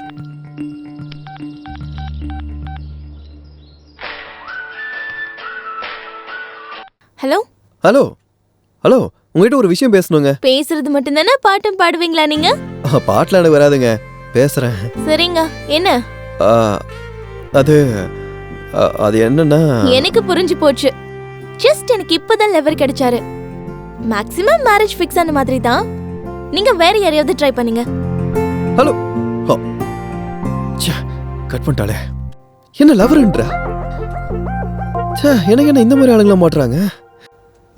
Speaker 8: ஹலோ
Speaker 15: ஹலோ ஹலோ, உங்ககிட்ட ஒரு விஷயம் பேசணுங்க.
Speaker 8: பேசுறது மட்டும் தானே? பாட்டும் பாடுவீங்களா நீங்க?
Speaker 15: பாட்டுல எனக்கு வராதுங்க, பேசுறேன்.
Speaker 8: சரிங்க, என்ன?
Speaker 15: அது அது என்னன்னா,
Speaker 8: எனக்கு புரிஞ்சு போச்சு. ஜஸ்ட் எனக்கு இப்பதான் லெவர் கிடைச்சாரு. மேக்ஸிமம் மேரேஜ் ஃபிக்ஸ் ஆன மாதிரி தான். நீங்க வேற யாரையாவது ட்ரை பண்ணுங்க.
Speaker 15: ஹலோ, கட் பண்ணிட்டாளே. என்ன லவர்ன்றா? எனக்கு என்ன இந்த மாதிரி ஆளுங்களா மாட்டுறாங்க?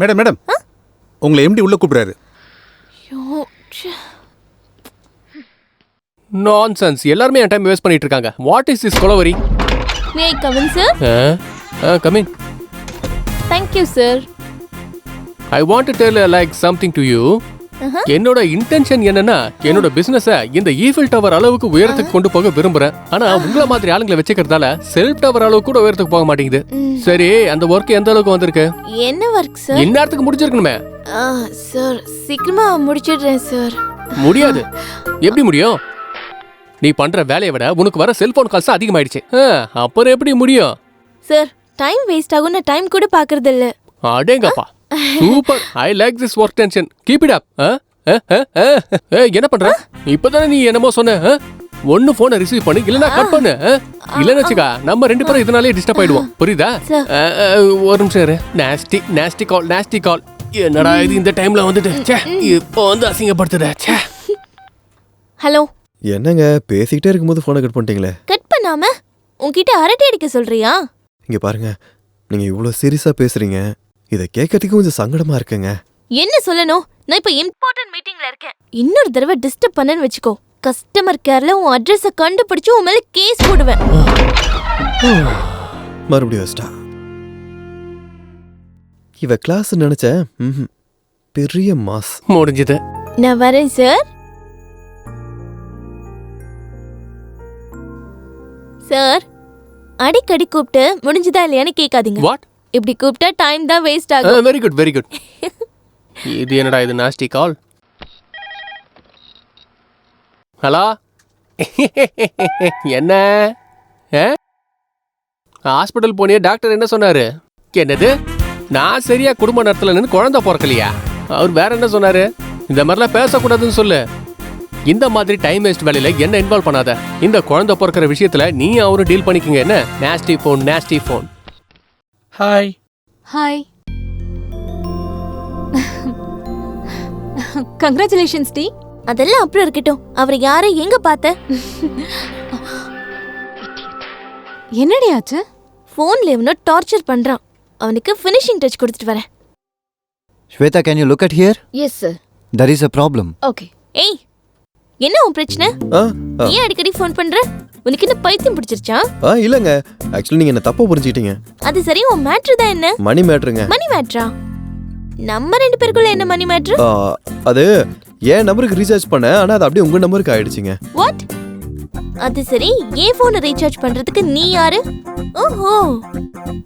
Speaker 2: மேடம் மேடம், உங்களை எம்டி உள்ள கூப்பிடுறாரு.
Speaker 19: நான்சென்ஸ். எல்லாரும் என் டைம் வேஸ்ட் பண்ணிட்டு இருக்காங்க. What is this Kolaveri?
Speaker 8: May I come in sir?
Speaker 19: Come in.
Speaker 8: Thank you sir.
Speaker 19: I want to tell like something to you. என்னோட இன்டென்ஷன் என்னன்னா என்னோட பிசினஸ இந்த ஈஃபில் டவர் அளவுக்கு உயரத்துக்கு கொண்டு போக விரும்புறேன். ஆனா உங்களை மாதிரி ஆளுங்களை வச்சுக்கிறதால செல்ஃப் டவர் அளவுக்கு கூட உயரத்துக்கு போக மாட்டேங்குது. சரி, அந்த ஒர்க் எந்த அளவுக்கு வந்திருக்கு?
Speaker 8: என்ன ஒர்க் சார்?
Speaker 19: இந்நேரத்துக்கு முடிச்சிருக்கணுமே.
Speaker 8: சார் சீக்கிரமா முடிச்சிடுறேன் சார்.
Speaker 19: முடியாது. எப்படி முடியும்? நீ பண்ற வேலையை விட உனக்கு வர செல்போன் கால்ஸ் அதிகமாயிடுச்சு. அப்புறம் எப்படி முடியும்?
Speaker 8: சார் டைம் வேஸ்ட் ஆகும். நான் டைம் கூட பாக்குறது இல்ல.
Speaker 19: அடேங்கப்பா, super. I like this work tension. Keep it up. என்ன பண்ற? இப்பதானே நீ என்னமோ சொன்ன. ஒன்னு போனை ரிசீவ் பண்ணு, இல்லனா கட் பண்ணு. இல்லன்னு வச்சுக்கா நம்ம ரெண்டு பேரும் இதனாலே டிஸ்டர்ப் ஆயிடுவோம். புரியுதா? ஒரு நிமிஷம் இரு. நாஸ்டி கால். என்னடா இது இந்த டைம்ல வந்துட்டு? ச்சே, இப்போ வந்து அசிங்கப்படுத்துற. ச்சே.
Speaker 8: ஹலோ.
Speaker 15: என்னங்க பேசிக்கிட்டே இருக்கும்போது போனை கட் பண்ணிட்டீங்களே?
Speaker 8: கட் பண்ணாம உன்கிட்ட அரட்டை அடிக்க சொல்றியா?
Speaker 15: இங்க பாருங்க, நீங்க இவ்வளவு சீரியஸா பேசுறீங்க. இதை கேட்கறதுக்கு கொஞ்சம் சங்கடமா இருக்குங்க.
Speaker 8: என்ன சொல்லணும்? நான் இப்ப இம்பார்ட்டன்ட் மீட்டிங்ல இருக்கேன். இன்னொரு தடவை டிஸ்டர்ப் பண்ணன்னு வெச்சுக்கோ, கஸ்டமர் கேர்ல உன் அட்ரஸ கண்டுபிடிச்சு உன் மேல கேஸ் போடுவேன்.
Speaker 15: மறுபடியும் வச்சிட்டா. இவ கிளாஸ் நினைச்ச பெரிய மாஸ்.
Speaker 19: முடிஞ்சது.
Speaker 8: நான் வரேன் சார். சார் அடிக்கடி கூப்பிட்டு முடிஞ்சதா இல்லையான்னு கேட்காதீங்க.
Speaker 19: வாட்?
Speaker 8: இப்படி கூப்பிட்டா டைம் தான் வேஸ்ட் ஆகும்.
Speaker 19: Very good, very good. இது என்னடா இது நாஸ்டி கால்? ஹலோ. என்ன ஹாஸ்பிட்டல் போனியே, டாக்டர் என்ன சொன்னாரு? என்னது, நான் சரியா குடும்ப நடத்தல நின்று குழந்தை பிறக்கலையா? அவர் வேற என்ன சொன்னாரு? இந்த மாதிரிலாம் பேசக்கூடாதுன்னு சொல்லு. இந்த மாதிரி டைம் வேஸ்ட் வேலையில என்ன இன்வால்வ் பண்ணாத. இந்த குழந்தை பிறக்கிற விஷயத்துல நீ அவரும் டீல் பண்ணிக்கங்க. என்ன nasty phone, nasty phone.
Speaker 1: Hi.
Speaker 14: Hi. Congratulations டி.
Speaker 8: அதெல்லாம் அப்புறம் இருக்கட்டும். அவர் யாரை எங்க பார்த்த?
Speaker 14: என்னடி ஆச்சு?
Speaker 8: போன்ல இவனோ டார்ச்சர் பண்றான். அவனுக்கு ஃபினிஷிங் டச் கொடுத்துட்டு வரேன்.
Speaker 5: Shweta, can you look at here?
Speaker 8: Yes sir.
Speaker 5: There is a problem.
Speaker 8: Okay. ஏய், என்ன உன் பிரச்சனை? ஏன் அடிக்கடி ஃபோன் பண்ற? உனக்கு என்ன பைத்தியம் பிடிச்சிருச்சா?
Speaker 15: இல்லங்க, ஆக்சுவலி நீங்க என்ன தப்பா புரிஞ்சிட்டீங்க.
Speaker 8: அது சரி, உன் மேட்டர் தான் என்ன?
Speaker 15: மணி மேட்டருங்க.
Speaker 8: மணி மேட்டரா? நம்ம ரெண்டு பேருக்குள்ள என்ன மணி மேட்டர்?
Speaker 15: அது என் நம்பருக்கு ரீசார்ஜ் பண்ண, ஆனா அது அப்படியே உங்க நம்பருக்கு ஆயிடுச்சுங்க.
Speaker 8: வாட்? அது சரி, ஏன் போனை ரீசார்ஜ் பண்றதுக்கு நீ யாரு? ஓஹோ,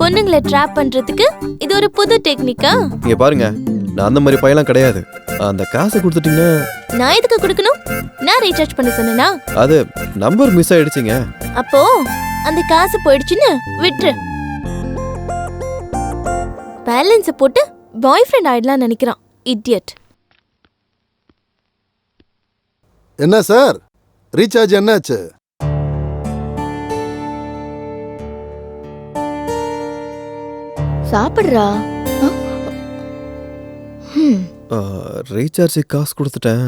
Speaker 8: பொண்ணுங்களை ட்ராப் பண்றதுக்கு இது ஒரு புது டெக்னிக்கா?
Speaker 15: இங்க பாருங்க, நான் அந்த மாதிரி பையலாம் கிடையாது. அந்த காசை கொடுத்துட்டீங்கன்னா
Speaker 8: நான் எதுக்கு கொடுக்கணும்? நான் ரீசார்ஜ் பண்ண சொன்னேனா?
Speaker 15: அது நம்பர் மிஸ் ஆயிடுச்சுங்க.
Speaker 8: அப்போ அந்த காசு போயிடுச்சுன்னு விட்டுரு. பேலன்ஸை போட்டு பாய் ஃப்ரெண்ட் ஆயிடலாம் நினைக்கிறான். இடியட்.
Speaker 3: என்ன சார், ரீசார்ஜ் என்னாச்சு?
Speaker 16: சாப்பிடுறா.
Speaker 15: ரீசார்ஜ் காசு கொடுத்துட்டேன்,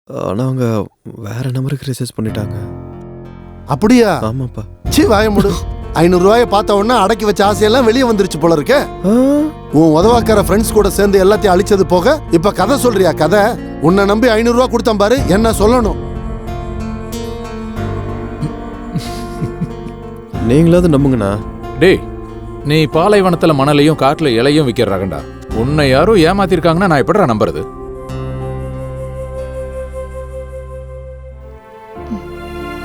Speaker 15: ஆனா அவங்க வேற நம்பருக்கு ரீசார்ஜ் பண்ணிட்டாங்க.
Speaker 3: அப்படியா?
Speaker 15: ஆமாப்பா.
Speaker 3: சி, வாய மூடு. 500 ரூபாயை பார்த்த உடனே அடக்கி வச்ச ஆசையெல்லாம் வெளியே வந்துருச்சு போல இருக்க. உன் உதவாக்கார ஃப்ரெண்ட்ஸ் கூட சேர்ந்து எல்லாத்தையும் அழிச்சது போக இப்ப கதை சொல்றியா? கதை உன்னை நம்பி 500 ரூபா கொடுத்தேன் பாரு, என்ன சொல்லணும்?
Speaker 15: நீங்களாவது நம்புங்கண்ணா.
Speaker 9: டேய், நீ பாலைவனத்துல மணலையும் காட்டுல இலையும் விற்கிறாங்கடா. உன்னை யாரும் ஏமாத்திருக்காங்கன்னா நான் எப்படிடா நம்புறது?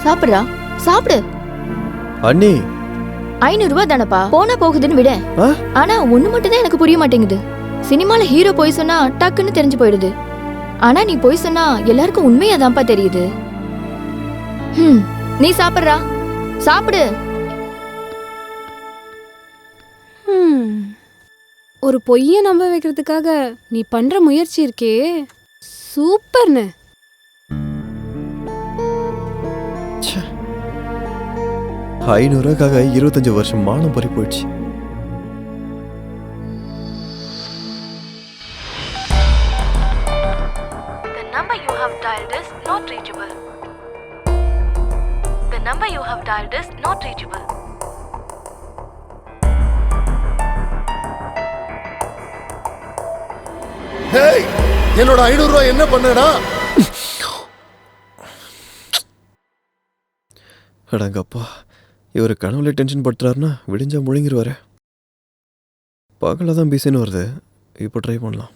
Speaker 16: சாப்பிடுறா, சாப்பிடு.
Speaker 15: அண்ணி,
Speaker 16: 500 ரூபாய் தானப்பா, போனா போகுதுன்னு விட. ஆனா ஒண்ணு மட்டும் தான் எனக்கு புரிய மாட்டேங்குது. சினிமால ஹீரோ போய் சொன்னா டக்குன்னு தெரிஞ்சு போயிடுது. ஆனா நீ போய் சொன்னா எல்லாருக்கும் உண்மையாதான்ப்பா தெரியுது. நீ சாப்பிடுறா, சாப்பிடு.
Speaker 12: ஒரு பொய்யை நம்ப வைக்கிறதுக்காக நீ பண்ற முயற்சி இருக்கே, சூப்பர்னு.
Speaker 15: ரூபாய்க்காக 25 வருஷம் மானம் பறி போயிடுச்சு.
Speaker 21: The number you have dialed is not reachable. The number you have dialed is not reachable.
Speaker 3: Hey, என்னோட 500 ரூபாய் என்ன பண்ணடா?
Speaker 15: அடங்கப்பா, இவர் கனவுல டென்ஷன் படுத்துறாருன்னா விடிஞ்சா முழுங்கிருவாரு. பகல தான் பிஸின்னு வருது. இப்போ ட்ரை பண்ணலாம்.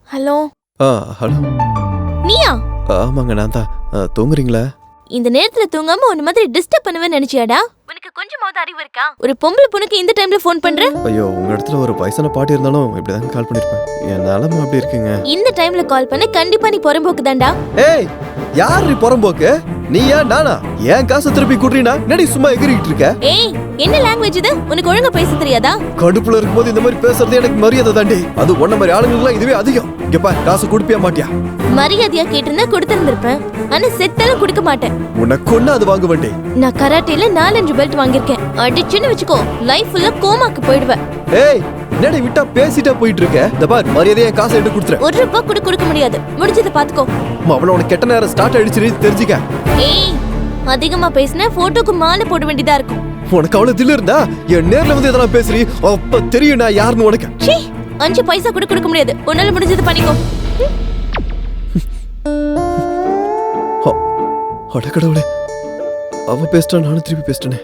Speaker 8: ஹலோ.
Speaker 15: ஹலோ.
Speaker 8: நீயா?
Speaker 15: ஆமாங்க நான் தான். தூங்குறீங்களா?
Speaker 8: இந்த நேரத்துல தூங்காம ஒரு மாதிரி டிஸ்டர்ப் பண்ணுவேன்னு நினைச்சியாடா? உனக்கு கொஞ்சமாவது அறிவு இருக்கா? ஒரு பொம்பளை பொண்ணுக்கு இந்த டைம்ல ஃபோன் பண்ற?
Speaker 15: ஐயோ, உங்க இடத்துல ஒரு வயசான பாட்டி இருந்தாலும் இப்படிதாங்க கால் பண்ணிருப்பேன். என் நிலைமை அப்படி இருக்குங்க.
Speaker 8: இந்த டைம்ல கால் பண்ண கண்டிப்பா நீ புறம்போக்கு தான்டா.
Speaker 15: ஏய், யார் நீ புறம்போக்கு? நீயா நானா? ஏன் காசு திருப்பி குடுறீனா? நடி சும்மா எகிரிட்டு இருக்க.
Speaker 8: ஏய், என்ன லாங்குவேஜ் இது? உனக்கு ஒழுங்கா பேச தெரியாதா?
Speaker 15: கடுப்புல இருக்கும்போது இந்த மாதிரி பேசுறது எனக்கு மரியாதை தாண்டி. அது ஒன்ன மாதிரி ஆளுங்களுக்குலாம் இதுவே அதிகம். இங்க பாரு, காசு கொடுப்பியா மாட்டியா?
Speaker 8: மரியாதையா கேட்டிருந்தா கொடுத்திருந்திருப்பேன். ஆனா செத்தாலும் கொடுக்க மாட்டேன்.
Speaker 15: உனக்கு ஒண்ணு அது வாங்க வேண்டே.
Speaker 8: நான் கராட்டேல 4-5 பெல்ட் வாங்கியிருக்கேன். அடிச்சுன்னு வச்சுக்கோ, லைஃப் ஃபுல்லா கோமாக்கு போயிடுவேன்.
Speaker 15: ஏய், என்னடி விட்டா பேசிட்டா போயிட்டு இருக்க? இந்த பாரு, மரியாதையா காசு எடுத்து கொடுத்துற.
Speaker 8: ₹1 கூட கொடுக்க முடியாது. முடிஞ்சதை பாத்துக்கோ.
Speaker 15: அவளோட கெட்ட நேரம் ஸ்டார்ட் ஆயிடுச்சு, தெரிஞ்சுக்க.
Speaker 8: ஏய், அதிகமா பேசினா போட்டோக்கு மாலை போட வேண்டியதா இருக்கும்.
Speaker 15: உனக்கு அவ்வளவு தில்லு இருந்தா என் நேர்ல வந்து இதெல்லாம் பேசுறீ, அப்ப தெரியும் நான் யாருன்னு உனக்கு.
Speaker 8: 5 பைசா கூட கொடுக்க முடியாது. உன்னால முடிஞ்சது பண்ணிக்கோ.
Speaker 15: அடக்கடவுளே, அவ பேசிட்டா நானும் திருப்பி பேசிட்டேனே.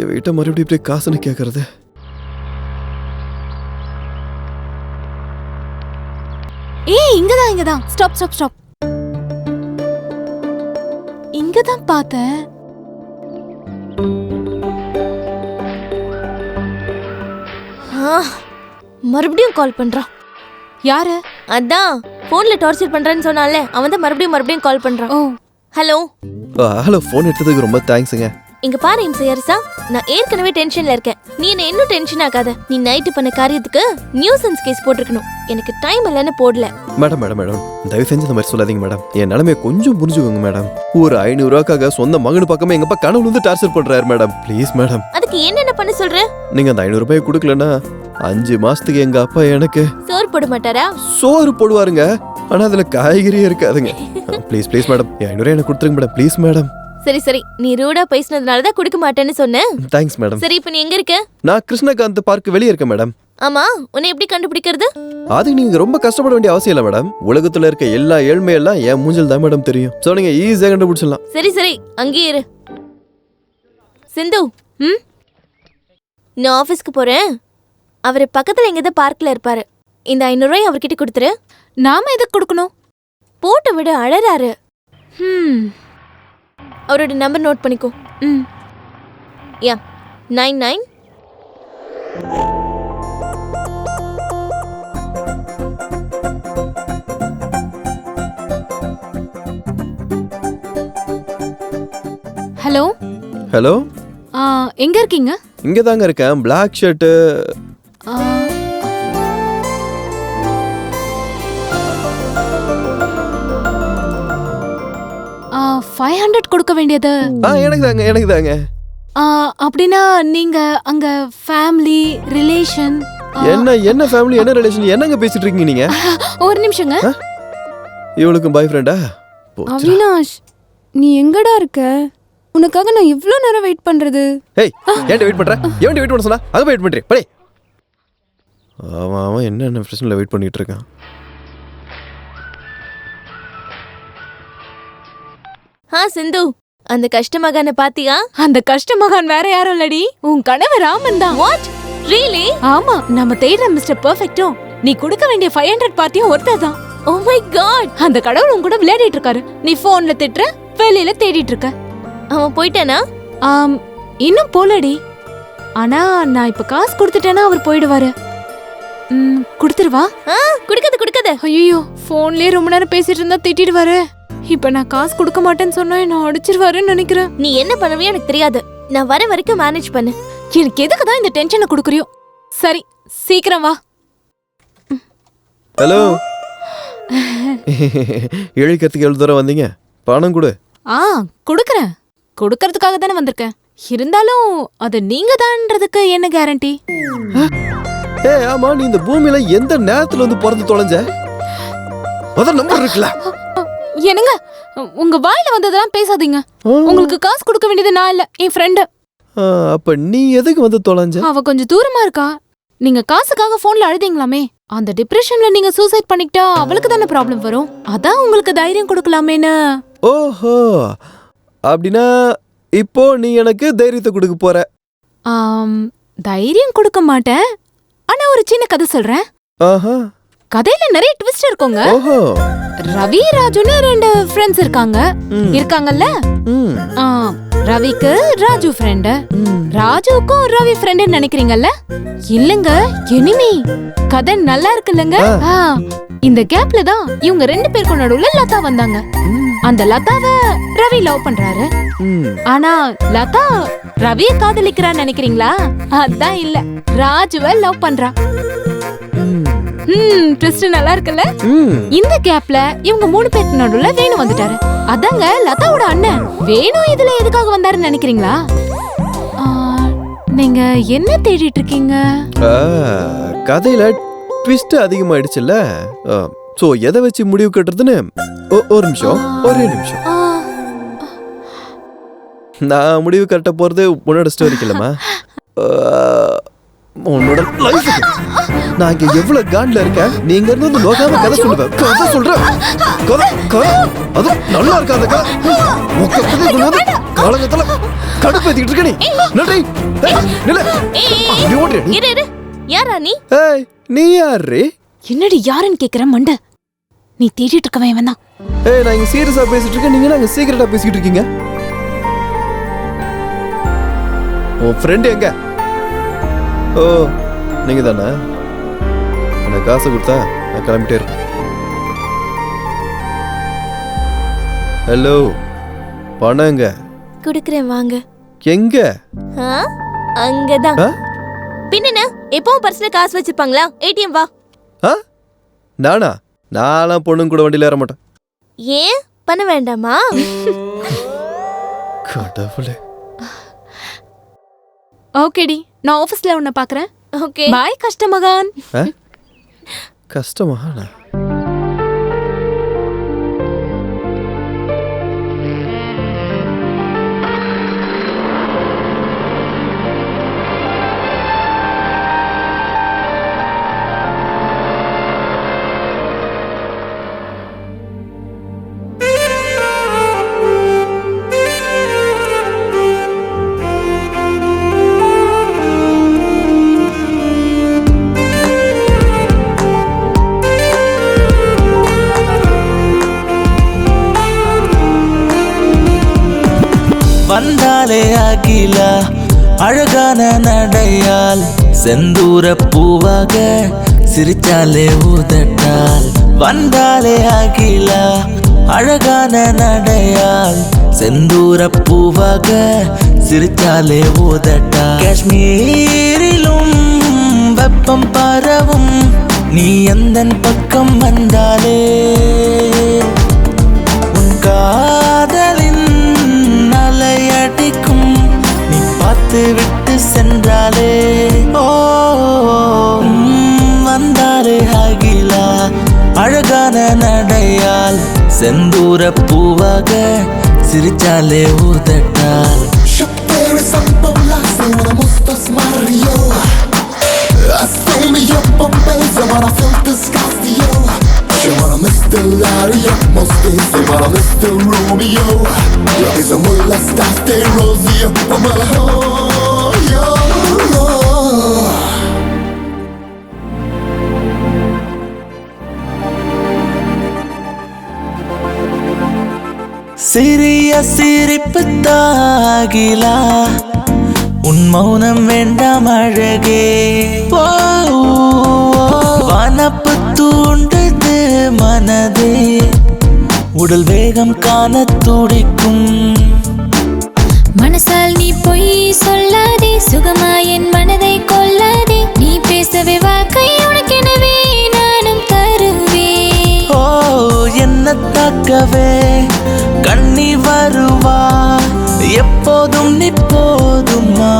Speaker 15: வீட்டை மறுபடியும் இப்படி காசுன்னு கேட்கறது.
Speaker 14: ஏய், இங்கதான். ஸ்டாப். இங்கதான் பார்த்தேன்.
Speaker 8: மறுபடியும் கால் பண்றான்.
Speaker 14: யாரு?
Speaker 8: அதான் போன்ல டார்ச்சர் பண்றேன்னு சொன்னால அவன் தான் மறுபடியும் கால் பண்றான். ஹலோ.
Speaker 15: ஹலோ, போன் எடுத்ததுக்கு ரொம்ப தேங்க்ஸ்ங்க.
Speaker 8: இங்க பாரு இம்சையரசா, நான் ஏற்கனவே டென்ஷன்ல இருக்கேன். நீ என்ன இன்னும் டென்ஷன் ஆகாத. நீ நைட்டு பண்ண காரியத்துக்கு நியூசன்ஸ் கேஸ் போட்டிருக்கணும். எனக்கு டைம் இல்லைன்னு போடல.
Speaker 15: மேடம், தயவு செஞ்சு இந்த மாதிரி சொல்லாதீங்க மேடம். என் நிலைமையை கொஞ்சம் புரிஞ்சுக்கோங்க மேடம். ஒரு 500 ரூபாய்க்காக சொந்த மகனு பக்கமே எங்க அப்பா கனவுல வந்து டார்ச்சர் பண்றாரு மேடம். Please madam.
Speaker 8: அதுக்கு என்னென்ன பண்ண சொல்ற?
Speaker 15: நீங்க அந்த 500 ரூபாய் கொடுக்கலன்னா 5 மாசத்துக்கு எங்க அப்பா எனக்கு
Speaker 8: சோறு போட மாட்டாரா?
Speaker 15: சோறு போடுவாருங்க, ஆனா அதுல காய்கறியே இருக்காதுங்க. ப்ளீஸ் மேடம், 500 எனக்கு கொடுத்துருங்க மேடம். Please madam.
Speaker 8: சரி, நீ ரூடா பேசினதுனால தான் கொடுக்க மாட்டேன்னு சொன்னேன்.
Speaker 15: Thanks madam.
Speaker 8: சரி, இப்போ நீ எங்க இருக்க?
Speaker 15: நான் கிருஷ்ணகாந்த் பார்க் வெளியே இருக்கேன் மேடம்.
Speaker 8: ஆமா, உன்னை எப்படி கண்டுபிடிக்கிறது?
Speaker 15: அதுக்கு நீங்க ரொம்ப கஷ்டப்பட வேண்டிய அவசியம் இல்லை மேடம். உலகத்துல இருக்க எல்லா ஏழ்மையெல்லாம் என் மூஞ்சில் தான் மேடம் தெரியும். சோ நீங்க ஈஸியா கண்டுபிடிச்சிடலாம்.
Speaker 8: சரி, அங்கேயே இரு. சிந்து, நான் ஆபீஸ்க்கு போறேன். அவர் பக்கத்துல எங்கதான் பார்க்ல இருப்பாரு. இந்த 500 ரூபாய் அவர்கிட்ட கொடுத்துரு.
Speaker 14: நாம எதுக்கு கொடுக்கணும்?
Speaker 8: போட்டு விட, அழறாரு. அவரோட நம்பர் நோட் பண்ணிக்கோ. 99.
Speaker 14: ஹலோ. எங்க இருக்கீங்க?
Speaker 15: இங்க தாங்க இருக்கேன். Black shirt.
Speaker 14: 500 கொடுக்க வேண்டியது
Speaker 15: எனக்கு தாங்க.
Speaker 14: அப்படின்னா நீங்க அங்க ஃபேமிலி ரிலேஷன்
Speaker 15: என்ன ஃபேமிலி என்ன ரிலேஷன் என்னங்க பேசிட்டு இருக்கீங்க நீங்க?
Speaker 14: ஒரு நிமிஷங்க.
Speaker 15: இவளுக்கு பாய் ஃப்ரெண்டா?
Speaker 12: அவினாஷ், நீ எங்கடா இருக்க? உனக்காக நான் இவ்ளோ நேரம் வெயிட் பண்றது.
Speaker 15: ஏய், ஏன்டா வெயிட் பண்ற? ஏன்டா வெயிட் பண்ண சொன்னா? அங்க போய் வெயிட் பண்றே. படி. அவன் என்ன பிரச்சனைல வெயிட் பண்ணிட்டு இருக்கான்.
Speaker 8: சிந்து, அந்த கஷ்டமகான பாத்தியா?
Speaker 14: அந்த கஷ்டமகான் வேற யாரும் இல்லடி, உன் கணவர் ராமன் தான்.
Speaker 8: வாட்? ரியலி?
Speaker 14: ஆமா, நம்ம தேடுற மிஸ்டர் பெர்ஃபெக்ட்டும் நீ கொடுக்க வேண்டிய 500 பார்ட்டியும் ஒருத்தர் தான்.
Speaker 8: ஓ மை காட்,
Speaker 14: அந்த கடவுள் உன் கூட விளையாடிட்டு இருக்காரு. நீ போன்ல திட்டுற, வெளியில தேடிட்டு இருக்க.
Speaker 8: அவன் போயிட்டானா?
Speaker 14: இன்னும் போலடி. ஆனா நான் இப்ப காசு கொடுத்துட்டேன்னா அவர் போயிடுவாரு. கொடுத்துருவா?
Speaker 8: கொடுக்காத.
Speaker 14: ஐயோ, போன்லயே ரொம்ப நேரம் பேசிட்டு இருந்தா திட்டிடுவாரு. இப்ப நான் காசு கொடுக்க மாட்டேன்னு சொன்னா என்ன அடிச்சிருவாருன்னு நினைக்கிறேன்.
Speaker 8: நீ என்ன பண்ணுவியோ எனக்கு தெரியாது. நான் வர வரைக்கும் மேனேஜ் பண்ணு.
Speaker 14: எனக்கு எதுக்கு தான் இந்த டென்ஷனை கொடுக்குறியோ? சரி, சீக்கிரம் வா.
Speaker 15: ஹலோ. இழிக்கிறதுக்கு எவ்வளவு தூரம் வந்தீங்க? பணம் கொடு.
Speaker 14: கொடுக்கறேன். கொடுக்கறதுக்காக தானே வந்திருக்கேன். இருந்தாலும் அது நீங்க தான்றதுக்கு என்ன கேரண்டி?
Speaker 15: ஆமா, நீ இந்த பூமியில எந்த நேரத்துல வந்து பிறந்து தொலைஞ்ச? அத நம்பர் இருக்குல்ல?
Speaker 14: என்னங்க, உங்க வாயில வந்ததெல்லாம் பேசாதீங்க. உங்களுக்கு காசு கொடுக்க வேண்டியது நான் இல்ல, என் ஃப்ரெண்டு.
Speaker 15: அப்ப நீ எதுக்கு வந்து தொலைஞ்ச?
Speaker 14: அவ கொஞ்சம் தூரமா இருக்கா. நீங்க காசுக்காக போன்ல அழுதீங்களாமே, அந்த டிப்ரெஷன்ல நீங்க சூசைட் பண்ணிக்கிட்டா அவளுக்கு தானே ப்ராப்ளம் வரும். அதான் உங்களுக்கு தைரியம் கொடுக்கலாமேன்னு.
Speaker 15: ஓஹோ, அப்படின்னா இப்போ நீ எனக்கு தைரியத்தை கொடுக்க போற.
Speaker 14: தைரியம் கொடுக்க மாட்டேன், ஆனா ஒரு சின்ன கதை சொல்றேன். கதையில நிறைய ட்விஸ்ட் இருக்குங்க. ரவி ராஜுன்னு 2 ஃப்ரெண்ட்ஸ் இருக்காங்கல்ல. ரவிக்கு ராஜு ஃப்ரெண்ட், ராஜுக்கும் ரவி ஃப்ரெண்ட் நினைக்கிறீங்கல்ல? இல்லங்க, எனிமி. கதை நல்லா இருக்குல்லங்க. இந்த கேப்ல தான் இவங்க 2 பேருக்கு நடுவுல லதா வந்தாங்க. அந்த லதாவை ரவி லவ் பண்றாரு. ஆனா லதா ரவிய காதலிக்கிறான்னு நினைக்கிறீங்களா? அதான் இல்ல, ராஜுவை லவ் பண்றா. ட்விஸ்ட் நல்லா இருக்குல்ல? இந்த கேப்ல இவங்க 3 பேருக்கு நடுவுல வேணு வந்துட்டாரு. அதாங்க லதாவோட அண்ணன். வேணு இதுல எதுக்காக வந்தாருன்னு நினைக்கிறீங்களா? நீங்க என்ன தேடிட்டு இருக்கீங்க?
Speaker 15: கதையில ட்விஸ்ட் அதிகமாயிடுச்சுல்ல, சோ எதை வச்சு முடிவு கட்டுறதுன்னு ஒரு நிமிஷம், ஒரே நிமிஷம். நான் முடிவு கட்ட போறது உன்னோட ஸ்டோரிக்கு இல்லம்மா, உன்னோட லைஃப். நான் இங்க எவ்வளவு காண்ட்ல இருக்கேன், நீங்க இருந்து நோக்காம கதை சொல்லுவேன். கதை சொல்றேன், கதை அது நல்லா இருக்காத கதை. மொக்கத்துக்கு குணாது காலங்கத்துல கடுப்பேத்திட்டு இருக்க நீ. நன்றி.
Speaker 8: யாரா நீ?
Speaker 15: நீ யாரு?
Speaker 14: என்னடி யாருன்னு கேக்குற மண்ட? நீ தேடிட்டு இருக்கவன் இவன் தான்.
Speaker 15: நான் இங்க சீரியஸா பேசிட்டு இருக்கேன், நீங்க நாங்க சீக்கிரட்டா பேசிட்டு இருக்கீங்க. உன் ஃப்ரெண்ட் எங்க? ஓ, நீங்க தானே? எனக்கு காசு கொடுத்தா நான் கிளம்பிட்டே இருப்பேன். ஹலோ, பணம் எங்க?
Speaker 8: குடுக்குறேன் வாங்க.
Speaker 15: எங்க?
Speaker 8: அங்கதான். பின்ன எப்பவும் பர்ஸ்ல காசு வச்சிருப்பாங்களா? ஏடிஎம் வா.
Speaker 15: நானா? நான்லாம் பொண்ணுங்க கூட வண்டியில ஏற மாட்டேன்.
Speaker 8: ஏன் பண்ண வேண்டாமா?
Speaker 15: கடவுளே.
Speaker 14: ஓகேடி, நான் ஆபீஸ்ல உன்னை பாக்குறேன்.
Speaker 8: ஓகே
Speaker 14: பாய் கஷ்டமகான்.
Speaker 15: கஷ்டமகானா?
Speaker 17: வந்தாலே அகிலா அழகான நடையால், செந்தூர பூவாக சிரிச்சாலே ஊதட்டால். வந்தாலே அகிலா அழகான நடையால், செந்தூர பூவாக சிரிச்சாலே ஊதட்டால். காஷ்மீரிலும் வெப்பம் பரவும், நீ எந்தன் பக்கம் வந்தாலே உன் காதலின் அலையடிக்கும், நீ பார்த்து விட்டு சென்றாலே. ஓ, வந்தாலே அகிலா அழகான நடையால், செந்தூர பூவாக சிரிச்சாலே ஊதட்டால். சிறிய சிரிப்பு தாகிலா, உன் மௌனம் வேண்டாம் அழகே. வனப்பு தூண்டுது மனதே, உடல் வேகம் காண துடிக்கும்.
Speaker 20: மனசால் நீ பொய் சொல்லாதே, சுகமா என் மனதை கொல்லாதே. நீ பேசவே வாழ்க்கை உனக்கெனவே நானும் தருவேன்.
Speaker 17: ஓ, என்ன தாக்கவே கண்ணி வருவா, எப்போதும் நீ போதுமா.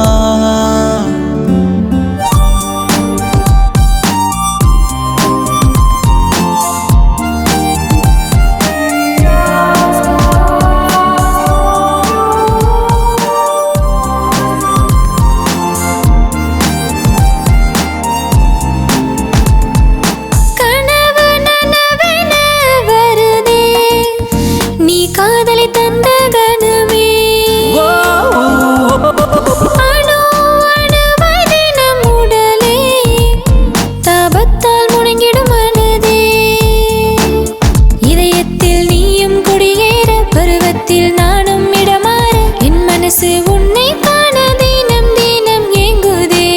Speaker 20: உன்னை காண தினம் தினம் ஏங்குதே.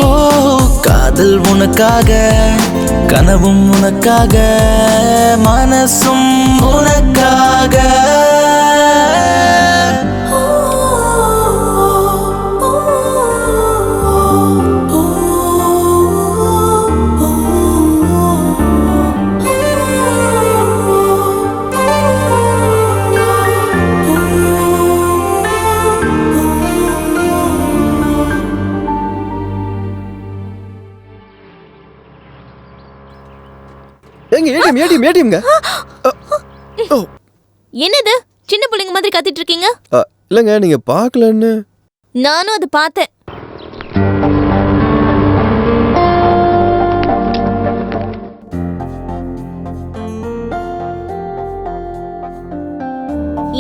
Speaker 17: ஓ காதல் உனக்காக, கனவும் உனக்காக, மனசும் உனக்காக.
Speaker 15: ஏங்க ஏடிஎம்ங்க.
Speaker 8: என்னது சின்ன பிள்ளைங்க மாதிரி கத்திட்டு இருக்கீங்க?
Speaker 15: இல்லைங்க நீங்க பார்க்கலன்னு.
Speaker 8: நானும் அதை பார்த்தேன்.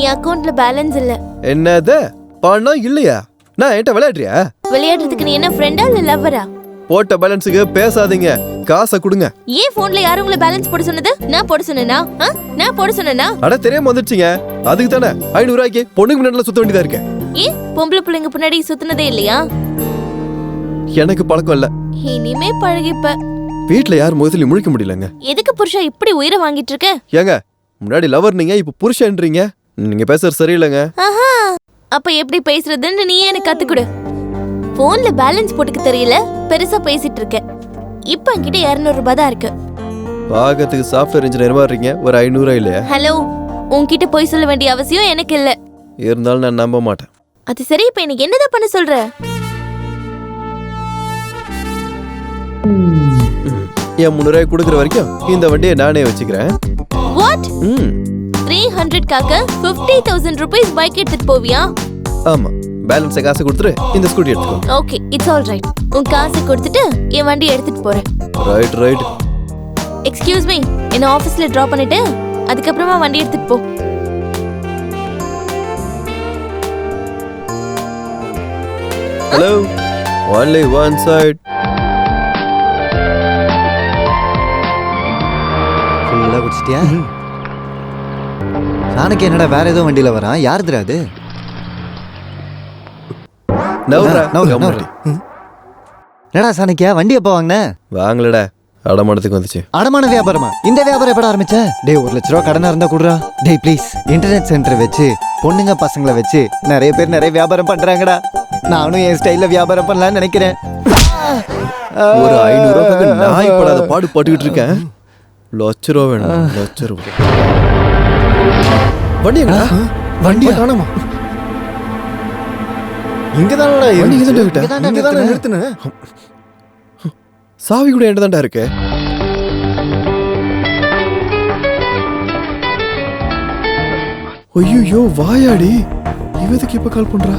Speaker 8: என் அக்கவுண்ட்ல பேலன்ஸ் இல்ல.
Speaker 15: என்னது பணம் இல்லையா? நான் என்கிட்ட விளையாடுறியா?
Speaker 8: விளையாடுறதுக்கு நீ என்ன ஃப்ரெண்டா இல்ல லவ்வரா?
Speaker 15: போட்ட பேலன்ஸுக்கு பேசாதீங்க, காசை கொடுங்க.
Speaker 8: ஏன் போன்ல யாரும் உங்களை பேலன்ஸ் போட சொன்னது? நான் போட சொன்னேனா? நான் போட சொன்னேனா?
Speaker 15: அட தெரியாம வந்துடுச்சிங்க. அதுக்கு தானே 500 ரூபாய்க்கு பொண்ணுக்கு முன்னாடி சுத்த வேண்டியதா இருக்கு.
Speaker 8: ஏன் பொம்பளை பிள்ளைங்க பின்னாடி சுத்தினதே இல்லையா?
Speaker 15: எனக்கு பழக்கம் இல்ல.
Speaker 8: இனிமே பழகிப்ப.
Speaker 15: வீட்ல யார் முகத்துல முழிக்க முடியலங்க.
Speaker 8: எதுக்கு புருஷா இப்படி உயிரை வாங்கிட்டு இருக்க?
Speaker 15: ஏங்க முன்னாடி லவர் நீங்க, இப்ப புருஷன்றீங்க. நீங்க பேசுறது சரியில்லைங்க.
Speaker 8: ஆஹா, அப்ப எப்படி பேசுறதுன்னு நீ எனக்கு கத்துக்குடு. போன்ல பேலன்ஸ் போட்டுக்க தெரியல, பெருசா பேசிட்டு இருக்க. இப்ப என்கிட்ட 200 ரூபாய் தான் இருக்கு.
Speaker 15: பாகத்துக்கு சாஃப்ட்வேர் இன்ஜினியர் மாதிரி இருக்கீங்க, ஒரு 500 இல்லையா?
Speaker 8: ஹலோ, உன்கிட்ட போய் சொல்ல வேண்டிய அவசியம் எனக்கு இல்ல.
Speaker 15: இருந்தாலும் நான் நம்ப மாட்டேன்.
Speaker 8: அது சரி, இப்ப எனக்கு என்னதான் பண்ண சொல்ற?
Speaker 15: என் 300 ரூபாய் கொடுக்குற வரைக்கும் இந்த வண்டியை நானே வச்சுக்கிறேன்.
Speaker 8: வாட்? 300க்காக 50,000 rupees பைக் எடுத்துட்டு போவியா?
Speaker 15: ஆமா, பேலன்ஸ் காசு கொடுத்துட்டு இந்த ஸ்கூட்டி எடுத்துக்கோ.
Speaker 8: Okay, it's all right. உன் காசு கொடுத்துட்டு என் வண்டி எடுத்துட்டு போறேன்.
Speaker 15: ரைட்.
Speaker 8: எக்ஸ்கியூஸ் மீ, என்ன ஆபீஸ்ல டிராப் பண்ணிட்டு அதுக்கப்புறமா வண்டி எடுத்துட்டு போ.
Speaker 15: Hello, only one side.
Speaker 5: ஃபுல்லா குடிச்சிட்டியா? சாணக்கு என்னடா வேற ஏதோ வண்டியில வரான்? யாருதுடா அது? என்னடா சாணக்கியா, வண்டி எப்போ வாங்கின?
Speaker 15: வாங்கலடா, அடமானத்துக்கு வந்துச்சு.
Speaker 5: அடமான வியாபாரமா? இந்த வியாபாரம் எப்படா ஆரம்பிச்ச? டேய், 1 லட்ச ரூபா கடனா இருந்தா குடுறா. டேய் ப்ளீஸ், இன்டர்நெட் சென்டர் வச்சு பொண்ணுங்க பசங்களை வச்சு நிறைய பேர் நிறைய வியாபாரம் பண்றாங்கடா. நானும் என் ஸ்டைல்ல வியாபாரம் பண்ணலாம்னு நினைக்கிறேன்.
Speaker 15: ஒரு 500 ரூபாய்க்கு நாய் படாத பாடு பட்டுக்கிட்டு இருக்கேன். லட்ச ரூபா வேணும், லட்ச ரூபா.
Speaker 10: வண்டி காணாமா? இங்கதானடா
Speaker 15: நிறுத்தின. சாவி கூட என்கிட்ட தான்டா இருக்கு. ஐயோ வாயாடி, இவதுக்கு இப்ப கால் பண்றா?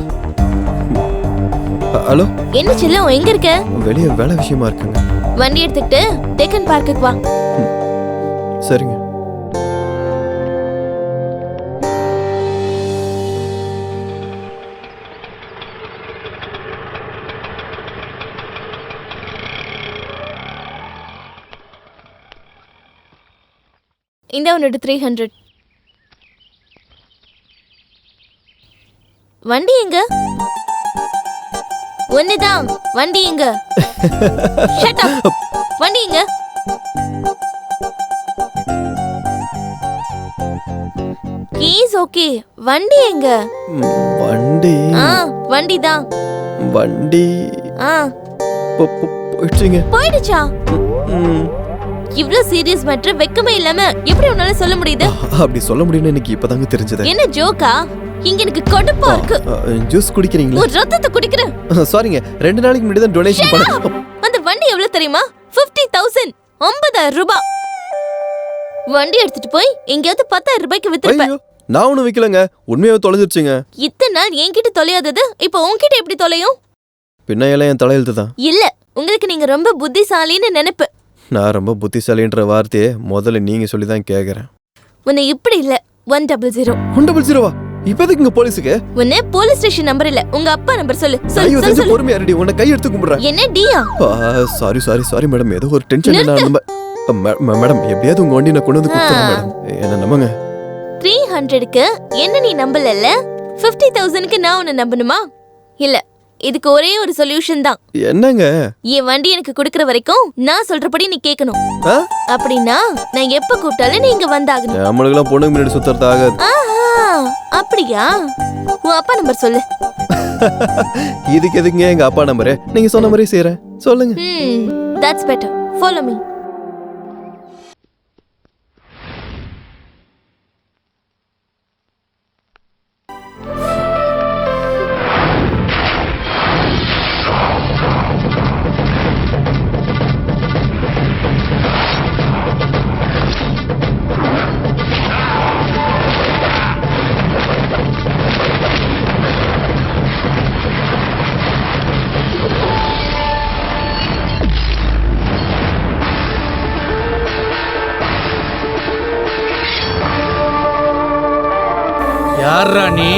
Speaker 15: ஹலோ,
Speaker 8: என்ன செல்லம், எங்க இருக்க?
Speaker 15: வெளியே வேலை விஷயமா இருக்குங்க.
Speaker 8: வண்டி எடுத்துக்கிட்டு டெக்கன் பார்க்குக்கு வா.
Speaker 15: சரிங்க.
Speaker 8: இந்த உன்னோட 300. வண்டி எங்க? ஒண்ணுதான், வண்டி எங்க? Shut up. வண்டி எங்க? கீஸ் ஓகே, வண்டி எங்க?
Speaker 15: வண்டி
Speaker 8: வண்டி தான்.
Speaker 15: வண்டி போயிடுச்சுங்க.
Speaker 8: போயிடுச்சா? இவ்ளோ சீரியஸ் மேட்டர் வெக்கமே இல்லாம எப்படி உன்னால சொல்ல முடியுது?
Speaker 15: அப்படி சொல்ல முடியும்னு எனக்கு இப்பதாங்க தெரிஞ்சது.
Speaker 8: என்ன ஜோக்கா? இங்க எனக்கு கடுப்பா இருக்கு.
Speaker 15: ஜூஸ் குடிக்கிறீங்களா?
Speaker 8: ஒரு ரத்தத்தை குடிக்கிறேன்.
Speaker 15: சாரிங்க, 2 நாளைக்கு முன்னாடி தான் டொனேஷன் பண்ணேன்.
Speaker 8: அந்த வண்டி எவ்வளவு தெரியுமா? 50,000. 50,000 ரூபாய். வண்டி எடுத்துட்டு போய் எங்கயாவது 10,000 ரூபாய்க்கு வித்துருப்பேன்.
Speaker 15: நான் ஒண்ணும் விக்கலங்க, உண்மையாவே தொலைஞ்சிருச்சுங்க.
Speaker 8: இத்தனை நாள் என்கிட்ட தொலையாதது இப்ப உன்கிட்ட எப்படி தொலையும்?
Speaker 15: பின்ன எல்லாம் என் தலையெழுத்து தான்.
Speaker 8: இல்ல, உங்களுக்கு நீங்க ரொம்ப புத்திசாலின்னு நினைப்பு.
Speaker 15: நான் ரொம்ப புத்திசாலின்ற வார்த்தையை முதல்ல நீங்க சொல்லி தான் கேக்குறேன்.
Speaker 8: உன்னை இப்படி இல்ல. 100.
Speaker 15: 100வா? இப்ப எதுக்கு இங்க போலீஸ்க்கு?
Speaker 8: உன்னை போலீஸ் ஸ்டேஷன் நம்பர் இல்ல, உங்க அப்பா நம்பர் சொல்லு.
Speaker 15: சொல்லு. பொறுமையா ரெடி, உன்னை கை எடுத்து கும்பிடுறேன்.
Speaker 8: என்ன டியா?
Speaker 15: சாரி மேடம், ஏதோ ஒரு டென்ஷன்ல நான் மேடம் எப்படியாவது உங்க வண்டி நான் கொண்டு வந்து கொடுத்துறேன் மேடம், என்ன நம்புங்க.
Speaker 8: 300க்கு என்ன நீ நம்பலல்ல? 50,000க்கு நான் உன்னை நம்பணுமா? இல்ல, இதுக்கு ஒரே ஒரு சொல்யூஷன் தான்.
Speaker 15: என்னங்க?
Speaker 8: என் வண்டி எனக்கு கொடுக்கற வரைக்கும் நான் சொல்றபடி நீ கேட்கணும். அப்படின்னா நான் எப்ப கூப்பிட்டாலும் நீ இங்க வந்தாகணும்.
Speaker 15: நம்மளுக்கெல்லாம் பொண்ணுக்கு முன்னாடி சுத்துறது ஆகாது.
Speaker 8: அப்படியா? உன் அப்பா நம்பர் சொல்லு.
Speaker 15: இதுக்கு எதுக்குங்க எங்க அப்பா நம்பரு? நீங்க சொன்ன மாதிரி செய்யறேன், சொல்லுங்க.
Speaker 8: That's better. Follow me.
Speaker 4: யாரா நீ?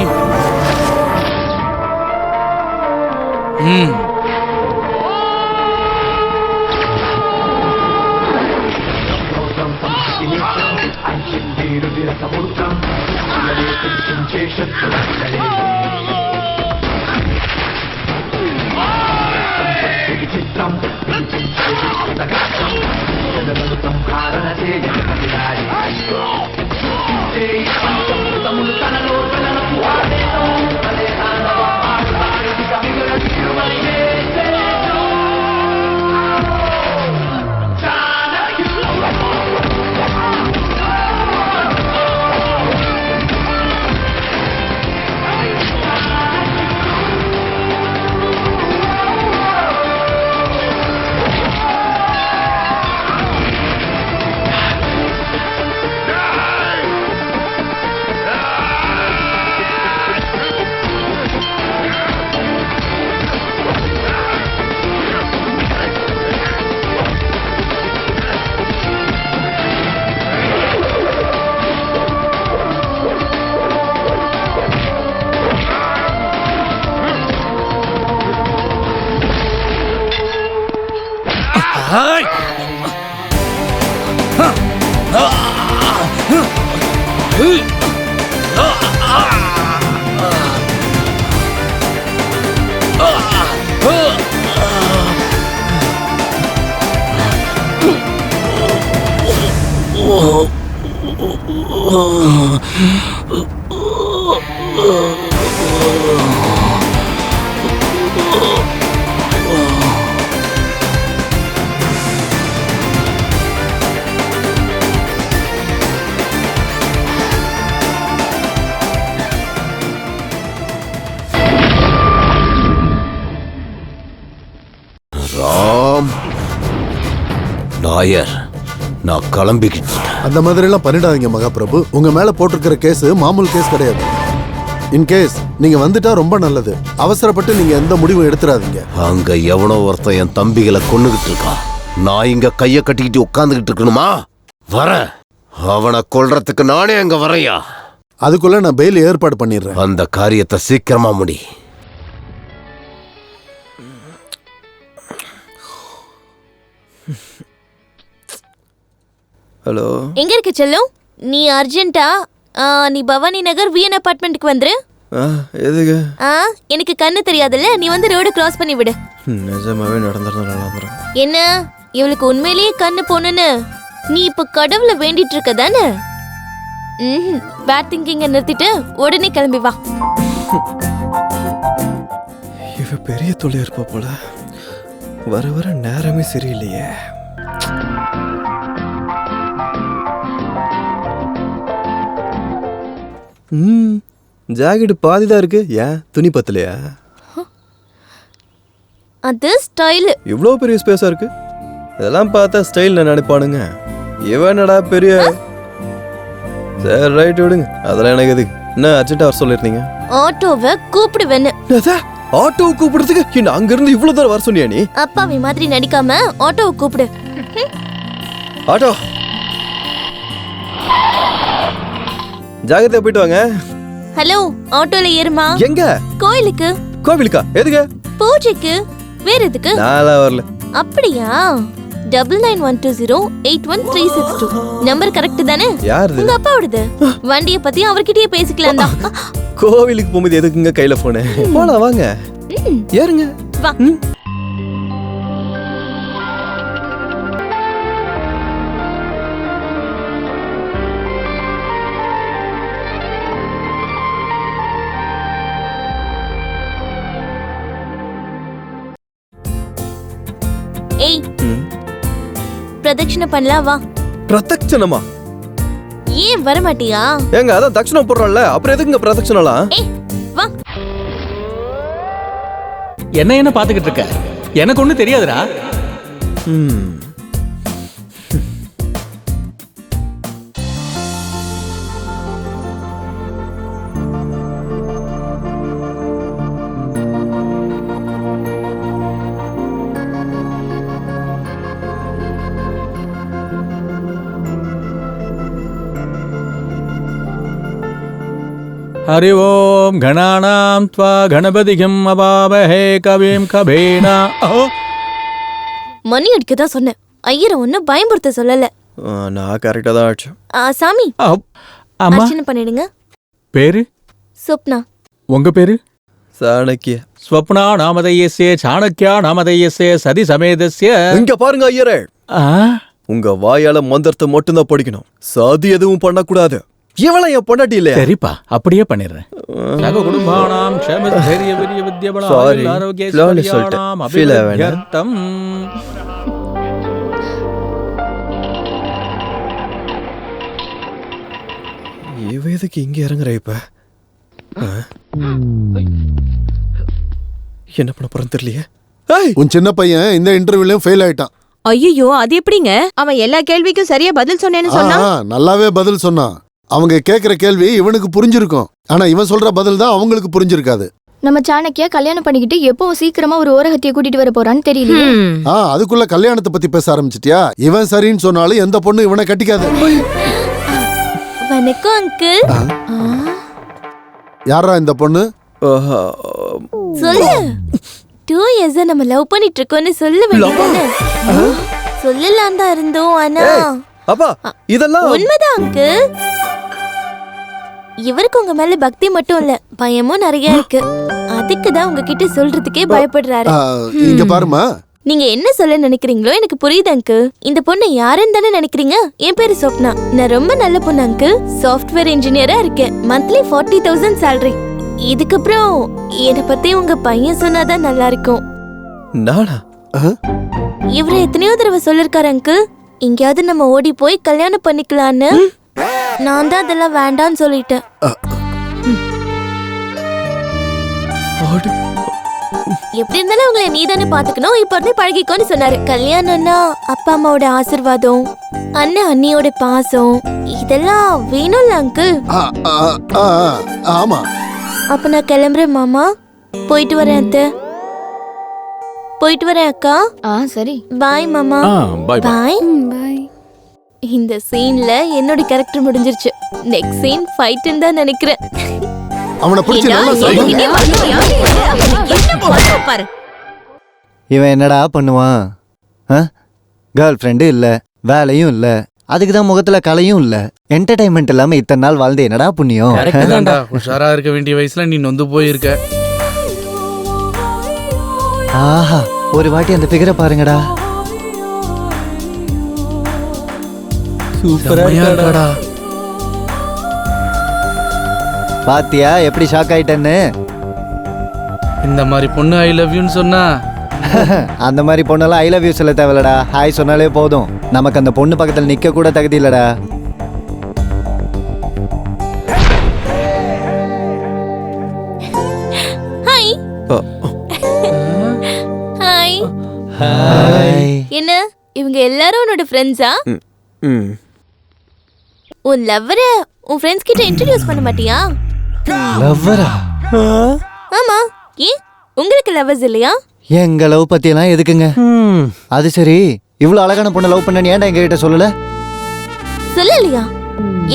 Speaker 6: நாயர், நான் கிளம்பிக்கிட்டு.
Speaker 3: அந்த மாதிரி எல்லாம் பண்ணிடாதீங்க மகாபிரபு. உங்க மேல போட்டிருக்கிற கேஸ் மாமூல் கேஸ் கிடையாது. இன்கேஸ் நீங்க வந்துட்டா ரொம்ப நல்லது. அவசரப்பட்டு நீங்க எந்த முடிவும் எடுத்துறாதீங்க.
Speaker 6: அங்க எவனோ ஒருத்தன் என் தம்பிகளை கொன்னுகிட்டு இருக்கான். நான் இங்க கைய கட்டிக்கிட்டு உட்காந்துக்கிட்டு இருக்கணுமா? வர அவனை கொல்றதுக்கு நானே அங்க வரையா.
Speaker 3: அதுக்குள்ள நான் பெயில் ஏற்பாடு பண்ணிடுறேன்.
Speaker 6: அந்த காரியத்தை சீக்கிரமா முடி.
Speaker 15: ஹலோ,
Speaker 8: எங்க இருக்க செல்லும்? நீ அர்ஜென்ட்டா நீ பவானி நகர் விஎன் அபார்ட்மெண்ட்டுக்கு வந்துரு.
Speaker 15: எதுக்கு?
Speaker 8: எனக்கு கண்ணு தெரியாதுல்ல, நீ வந்து ரோடு கிராஸ் பண்ணி விடு.
Speaker 15: நிஜமாவே நடந்துறேன்.
Speaker 8: என்ன இவளுக்கு உண்மையிலேயே கண்ணு போனுன்னு நீ இப்ப கடவுளை வேண்டிட்டு இருக்க தானே? பேட் திங்கிங்க நிறுத்திட்டு உடனே கிளம்பி வா.
Speaker 15: இவ பெரிய தொல்லை இருப்பா போல. வர வர நேரமே சரியில்லையே. ஜாக்கெட் பாதிதான் இருக்கு. ஏன் துணி பத்தலையா?
Speaker 8: அது ஸ்டைல்.
Speaker 15: இவ்வளோ பெரிய ஸ்பேஸா இருக்கு. இதெல்லாம் பார்த்தா ஸ்டைல் நினைப்பானுங்க. இவனடா பெரிய. சரி ரைட் விடுங்க, அதெல்லாம் எனக்கு எதுக்கு. என்ன அர்ஜென்ட்டா வர சொல்லிருந்தீங்க?
Speaker 8: ஆட்டோவை கூப்பிடுவேன்னு.
Speaker 15: ஆட்டோவை கூப்பிடுறதுக்கு என்ன அங்க இருந்து இவ்வளவு தூரம் வர சொன்னியா நீ?
Speaker 8: அப்பாவி மாதிரி நடிக்காம ஆட்டோவை கூப்பிடு.
Speaker 15: ஆட்டோ ஜாகிரதையா போயிட்டு வாங்க.
Speaker 8: ஹலோ, ஆட்டோல ஏறுமா?
Speaker 15: எங்க?
Speaker 8: கோயிலுக்கு.
Speaker 15: கோவிலுக்கா? எதுக்கு?
Speaker 8: பூஜைக்கு. வேற எதுக்கு?
Speaker 15: நான்லாம் வரல.
Speaker 8: அப்படியா? 9912081362. நம்பர் கரெக்ட் தானே?
Speaker 15: யாருது?
Speaker 8: உங்க அப்பாவோடது. வண்டிய பத்தி அவர்கிட்டயே பேசிக்கலாம் தான்.
Speaker 15: கோவிலுக்கு போகும்போது எதுக்குங்க கையில போனு? போலாம் வாங்க. ஏறுங்க.
Speaker 8: வா. ஏய், பிரதட்சணை பண்ணலாம் வா.
Speaker 15: பிரதட்சணமா?
Speaker 8: ஏன் வர மாட்டியா?
Speaker 15: ஏங்க அதான் தட்சணம் போடுறோம்ல, அப்புறம் எதுக்குங்க பிரதட்சணலாம்?
Speaker 8: ஏய் வா.
Speaker 1: என்ன பாத்துக்கிட்டு இருக்க? எனக்கு ஒண்ணு தெரியாதுடா. ஹரி ஓம் கணானாம் த்வா கணபதிகம் அபாவஹே கவிம் கபேனா.
Speaker 8: மணி அடிக்க தான் சொன்னேன். ஐயரை ஒன்னும் பயன்படுத்த சொல்லல.
Speaker 15: நான் கரெக்டா தான் ஆச்சு.
Speaker 8: சாமி
Speaker 1: அம்மா
Speaker 8: அர்ச்சனை பண்ணிடுங்க.
Speaker 1: பேரு?
Speaker 8: சொப்னா.
Speaker 1: உங்க பேரு?
Speaker 15: சாணக்கிய.
Speaker 1: ஸ்வப்னா நாமதேயஸ்ய சாணக்யா நாமதேயஸ்ய சதி சமேதஸ்ய.
Speaker 15: இங்க பாருங்க ஐயரே, உங்க வாயால மந்திரத்தை மட்டும் தான் படிக்கணும். சதி எதுவும் பண்ணக்கூடாது. இவள என் பொண்டாட்டி இல்லையா?
Speaker 1: சரிப்பா, அப்படியே பண்ணிடுறேன். சக குடும்பானாம் க்ஷேம தைரிய வீரிய வித்யபல ஆரோக்கிய ஐஸ்வர்யானாம் அபிவிருத்தியர்த்தம்.
Speaker 15: இவ எதுக்கு இங்க இறங்குற இப்ப? என்ன பண்ண போறேன்னு தெரியலையே.
Speaker 3: உன் சின்ன பையன் இந்த இன்டர்வியூலயும் ஃபெயில் ஆயிட்டான்.
Speaker 13: ஐயோ, அது எப்படிங்க? அவன் எல்லா கேள்விக்கும் சரியா பதில் சொன்னேன்னு சொன்னா.
Speaker 3: நல்லாவே பதில் சொன்னான். அவங்க கேக்குற கேள்வி இவனுக்கு புரிஞ்சிருக்கும், ஆனா இவன் சொல்ற பதில் தான் அவங்களுக்கு புரிஞ்சிருக்காது.
Speaker 16: நம்ம சாணக்கியா கல்யாணம் பண்ணிக்கிட்டு எப்போ சீக்கிரமா ஒரு ஓரகத்திய கூட்டிட்டு வர போறான்னு தெரியல.
Speaker 3: அதுக்குள்ள கல்யாணத்தை பத்தி பேச ஆரம்பிச்சிட்டியா? இவன் சரின்னு சொன்னாலும் எந்த பொண்ணு இவனை கட்டிக்காது.
Speaker 8: வணக்கம் அங்கிள்.
Speaker 3: யாரா இந்த பொண்ணு?
Speaker 8: சொல்லு. 2 years நம்ம லவ் பண்ணிட்டு இருக்கோம்னு சொல்ல வேண்டியதானே? சொல்லலாம் தான் இருந்தோம், ஆனா
Speaker 15: அப்பா இதெல்லாம்
Speaker 8: உண்மைதான் அங்கிள். இவருக்கு உங்க மேல பக்தி மட்டும் இல்ல, பயமும் நிறைய இருக்கு. அதுக்கு தான் உங்ககிட்ட சொல்றதுக்கே பயப்படுறாரு.
Speaker 3: இங்க பாருமா,
Speaker 8: நீங்க என்ன சொல்ல நினைக்கிறீங்களோ எனக்கு புரியுது அங்கிள். இந்த பொண்ணு யாருன்னு தானே நினைக்கிறீங்க? என் பேரு சொப்னா. நான் ரொம்ப நல்ல பொண்ணு அங்கிள். சாஃப்ட்வேர் இன்ஜினியரா இருக்கேன். Monthly 40,000 salary. இதுக்கப்புறம் என்னை பத்தி உங்க பையன் சொன்னாதான் நல்லா இருக்கும்.
Speaker 15: நானா?
Speaker 8: இவரு எத்தனையோ தடவை சொல்லிருக்காரு அங்கிள், எங்கேயாவது நம்ம ஓடி போய் கல்யாணம் பண்ணிக்கலான்னு. நான் தான் அதெல்லாம் வேண்டான்னு சொல்லிட்டேன். எப்படி இருந்தாலும் உங்களை நீ தானே பாத்துக்கணும், இப்ப இருந்தே பழகிக்கோன்னு சொன்னாரு. கல்யாணம்னா அப்பா அம்மாவோட ஆசீர்வாதம், அண்ணன் அண்ணியோட பாசம், இதெல்லாம் வேணும்ல அங்கிள்.
Speaker 3: ஆமா.
Speaker 8: அப்ப நான் கிளம்புறேன் மாமா. போயிட்டு வரேன் அத்தை. போயிட்டு வரேன் அக்கா.
Speaker 16: சரி.
Speaker 8: பாய் மாமா.
Speaker 9: பாய்
Speaker 8: பாய். இந்த சீன்ல என்னோட கேரக்டர் முடிஞ்சிருச்சு. நெக்ஸ்ட் சீன் ஃபைட்ன்னு தான் நினைக்கிறேன்.
Speaker 3: அவனை பிடிச்சு
Speaker 13: பாரு.
Speaker 5: இவன் என்னடா பண்ணுவான்? கேர்ள் ஃப்ரெண்டு இல்ல, வேலையும் இல்ல, அதுக்கு தான் முகத்துல கலையும் இல்ல. என்டர்டைன்மெண்ட் இல்லாம இத்தனை நாள் வாழ்ந்து என்னடா புண்ணியம்?
Speaker 4: உஷாரா இருக்க வேண்டிய வயசுல நீ நொந்து போயிருக்க.
Speaker 5: ஆஹா, ஒரு வாட்டி அந்த ஃபிகரை பாருங்கடா.
Speaker 4: சூப்பரா இருக்கடா.
Speaker 5: பாத்தியா எப்படி ஷாக் ஆயிட்டேன்னு?
Speaker 4: இந்த மாதிரி பொண்ணு ஐ லவ் யூன்னு சொன்னா
Speaker 5: அந்த மாதிரி பொண்ணெல்லாம் ஐ லவ் யூ சொல்ல தேவையில்லடா. ஹாய் சொன்னாலே போதும். நமக்கு அந்த பொண்ணு பக்கத்தில் நிக்க கூட தகுதி இல்லடா.
Speaker 8: ஹாய். ஹாய்.
Speaker 5: ஹாய்.
Speaker 8: என்ன இவங்க எல்லாரும் உன்னோட ஃப்ரெண்ட்ஸா? உன் லவ்வர உன் ஃப்ரெண்ட்ஸ் கிட்ட இன்ட்ரோடியூஸ் பண்ண மாட்டியா?
Speaker 5: லவ்வரா?
Speaker 8: ஆமா. ஏன் உங்களுக்கு லவ்வர்ஸ் இல்லையா?
Speaker 5: எங்க லவ் பத்தி எல்லாம் எதுக்குங்க? அது சரி, இவ்வளவு அழகான பொண்ணை லவ் பண்ண ஏன்டா எங்க கிட்ட சொல்லல?
Speaker 8: சொல்லலையா?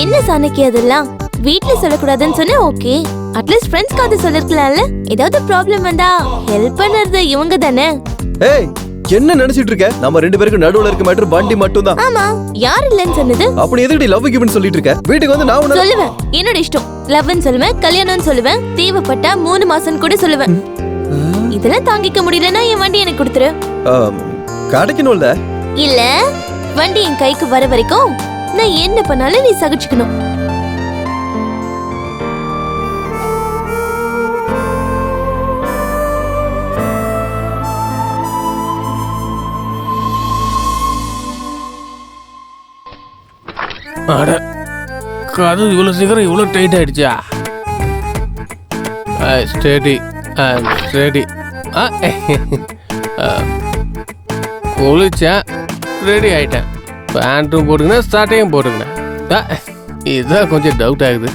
Speaker 8: என்ன சாணக்கி அதெல்லாம் வீட்ல சொல்லக்கூடாதுன்னு சொன்னா ஓகே, அட்லீஸ்ட் ஃப்ரெண்ட்ஸ்க்கு அது சொல்லிருக்கலாம்ல. ஏதாவது ப்ராப்ளம் வந்தா ஹெல்ப் பண்ணறது இவங்க தானே.
Speaker 15: ஏய், என்ன நினைச்சிட்டு இருக்க? நம்ம 2 பேருக்கு நடுவுல இருக்க மேட்டர் வண்டி மட்டும் தான்.
Speaker 8: ஆமா, யார் இல்லன்னு சொன்னது?
Speaker 15: அப்படி எதுக்கு லவ் கிவ்னு சொல்லிட்டு இருக்க? வீட்டுக்கு வந்து நான் உன்ன
Speaker 8: சொல்லுவேன். என்னோட இஷ்டம். லவ்னு சொல்லுவேன், கல்யாணம்னு சொல்லுவேன், தேவைப்பட்டா 3 மாசம் கூட சொல்லுவேன். இதெல்லாம் தாங்கிக்க முடியலன்னா என் வண்டி எனக்கு கொடுத்துரு.
Speaker 15: கிடைக்கணும்ல?
Speaker 8: இல்ல, வண்டி என் கைக்கு வர வரைக்கும் நான் என்ன பண்ணாலும் நீ சகிச்சுக்கணும்.
Speaker 19: அட கது இவ்வளவு சீக்கிரம் இவ்வளவு டைட் ஆயிடுச்சா? Steady steady. குளிச்சேன், ரெடி ஆயிட்டேன். பேண்ட்டும் போட்டுக்கினேன், ஸ்டார்ட்டையும் போட்டுக்கினேன். இதுதான் கொஞ்சம் டவுட் ஆகுது.